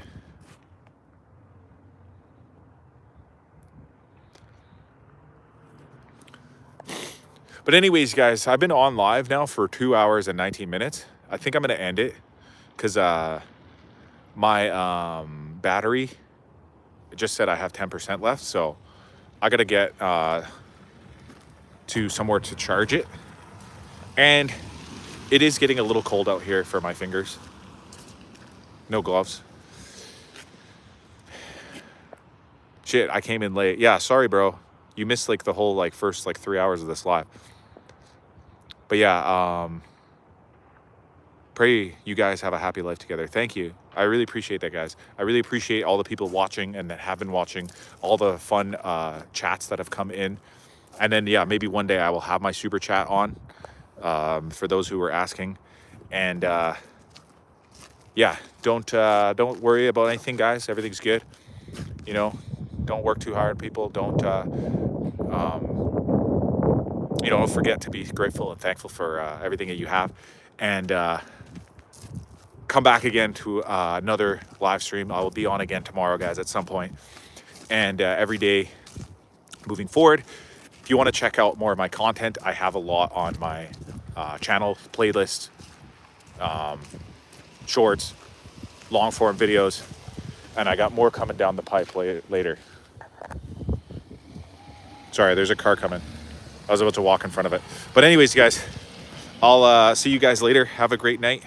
But anyways, guys, I've been on live now for 2 hours and 19 minutes. I think I'm going to end it because my battery, it just said I have 10% left. So I got to get to somewhere to charge it. And it is getting a little cold out here for my fingers. No gloves. Shit, I came in late. Yeah, sorry, bro. You missed like the whole like first like 3 hours of this live. But yeah, pray you guys have a happy life together. Thank you. I really appreciate that, guys. I really appreciate all the people watching and that have been watching, all the fun chats that have come in. And then, yeah, maybe one day I will have my super chat on for those who were asking. And yeah, don't worry about anything, guys. Everything's good. You know, don't work too hard, people. Don't you know, forget to be grateful and thankful for everything that you have. And come back again to another live stream. I will be on again tomorrow, guys, at some point. And every day moving forward. If you want to check out more of my content, I have a lot on my channel, playlist, shorts, long form videos, and I got more coming down the pipe later. Sorry, there's a car coming. I was about to walk in front of it. But anyways, guys, I'll see you guys later. Have a great night.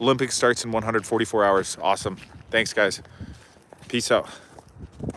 Olympics starts in 144 hours. Awesome. Thanks, guys. Peace out.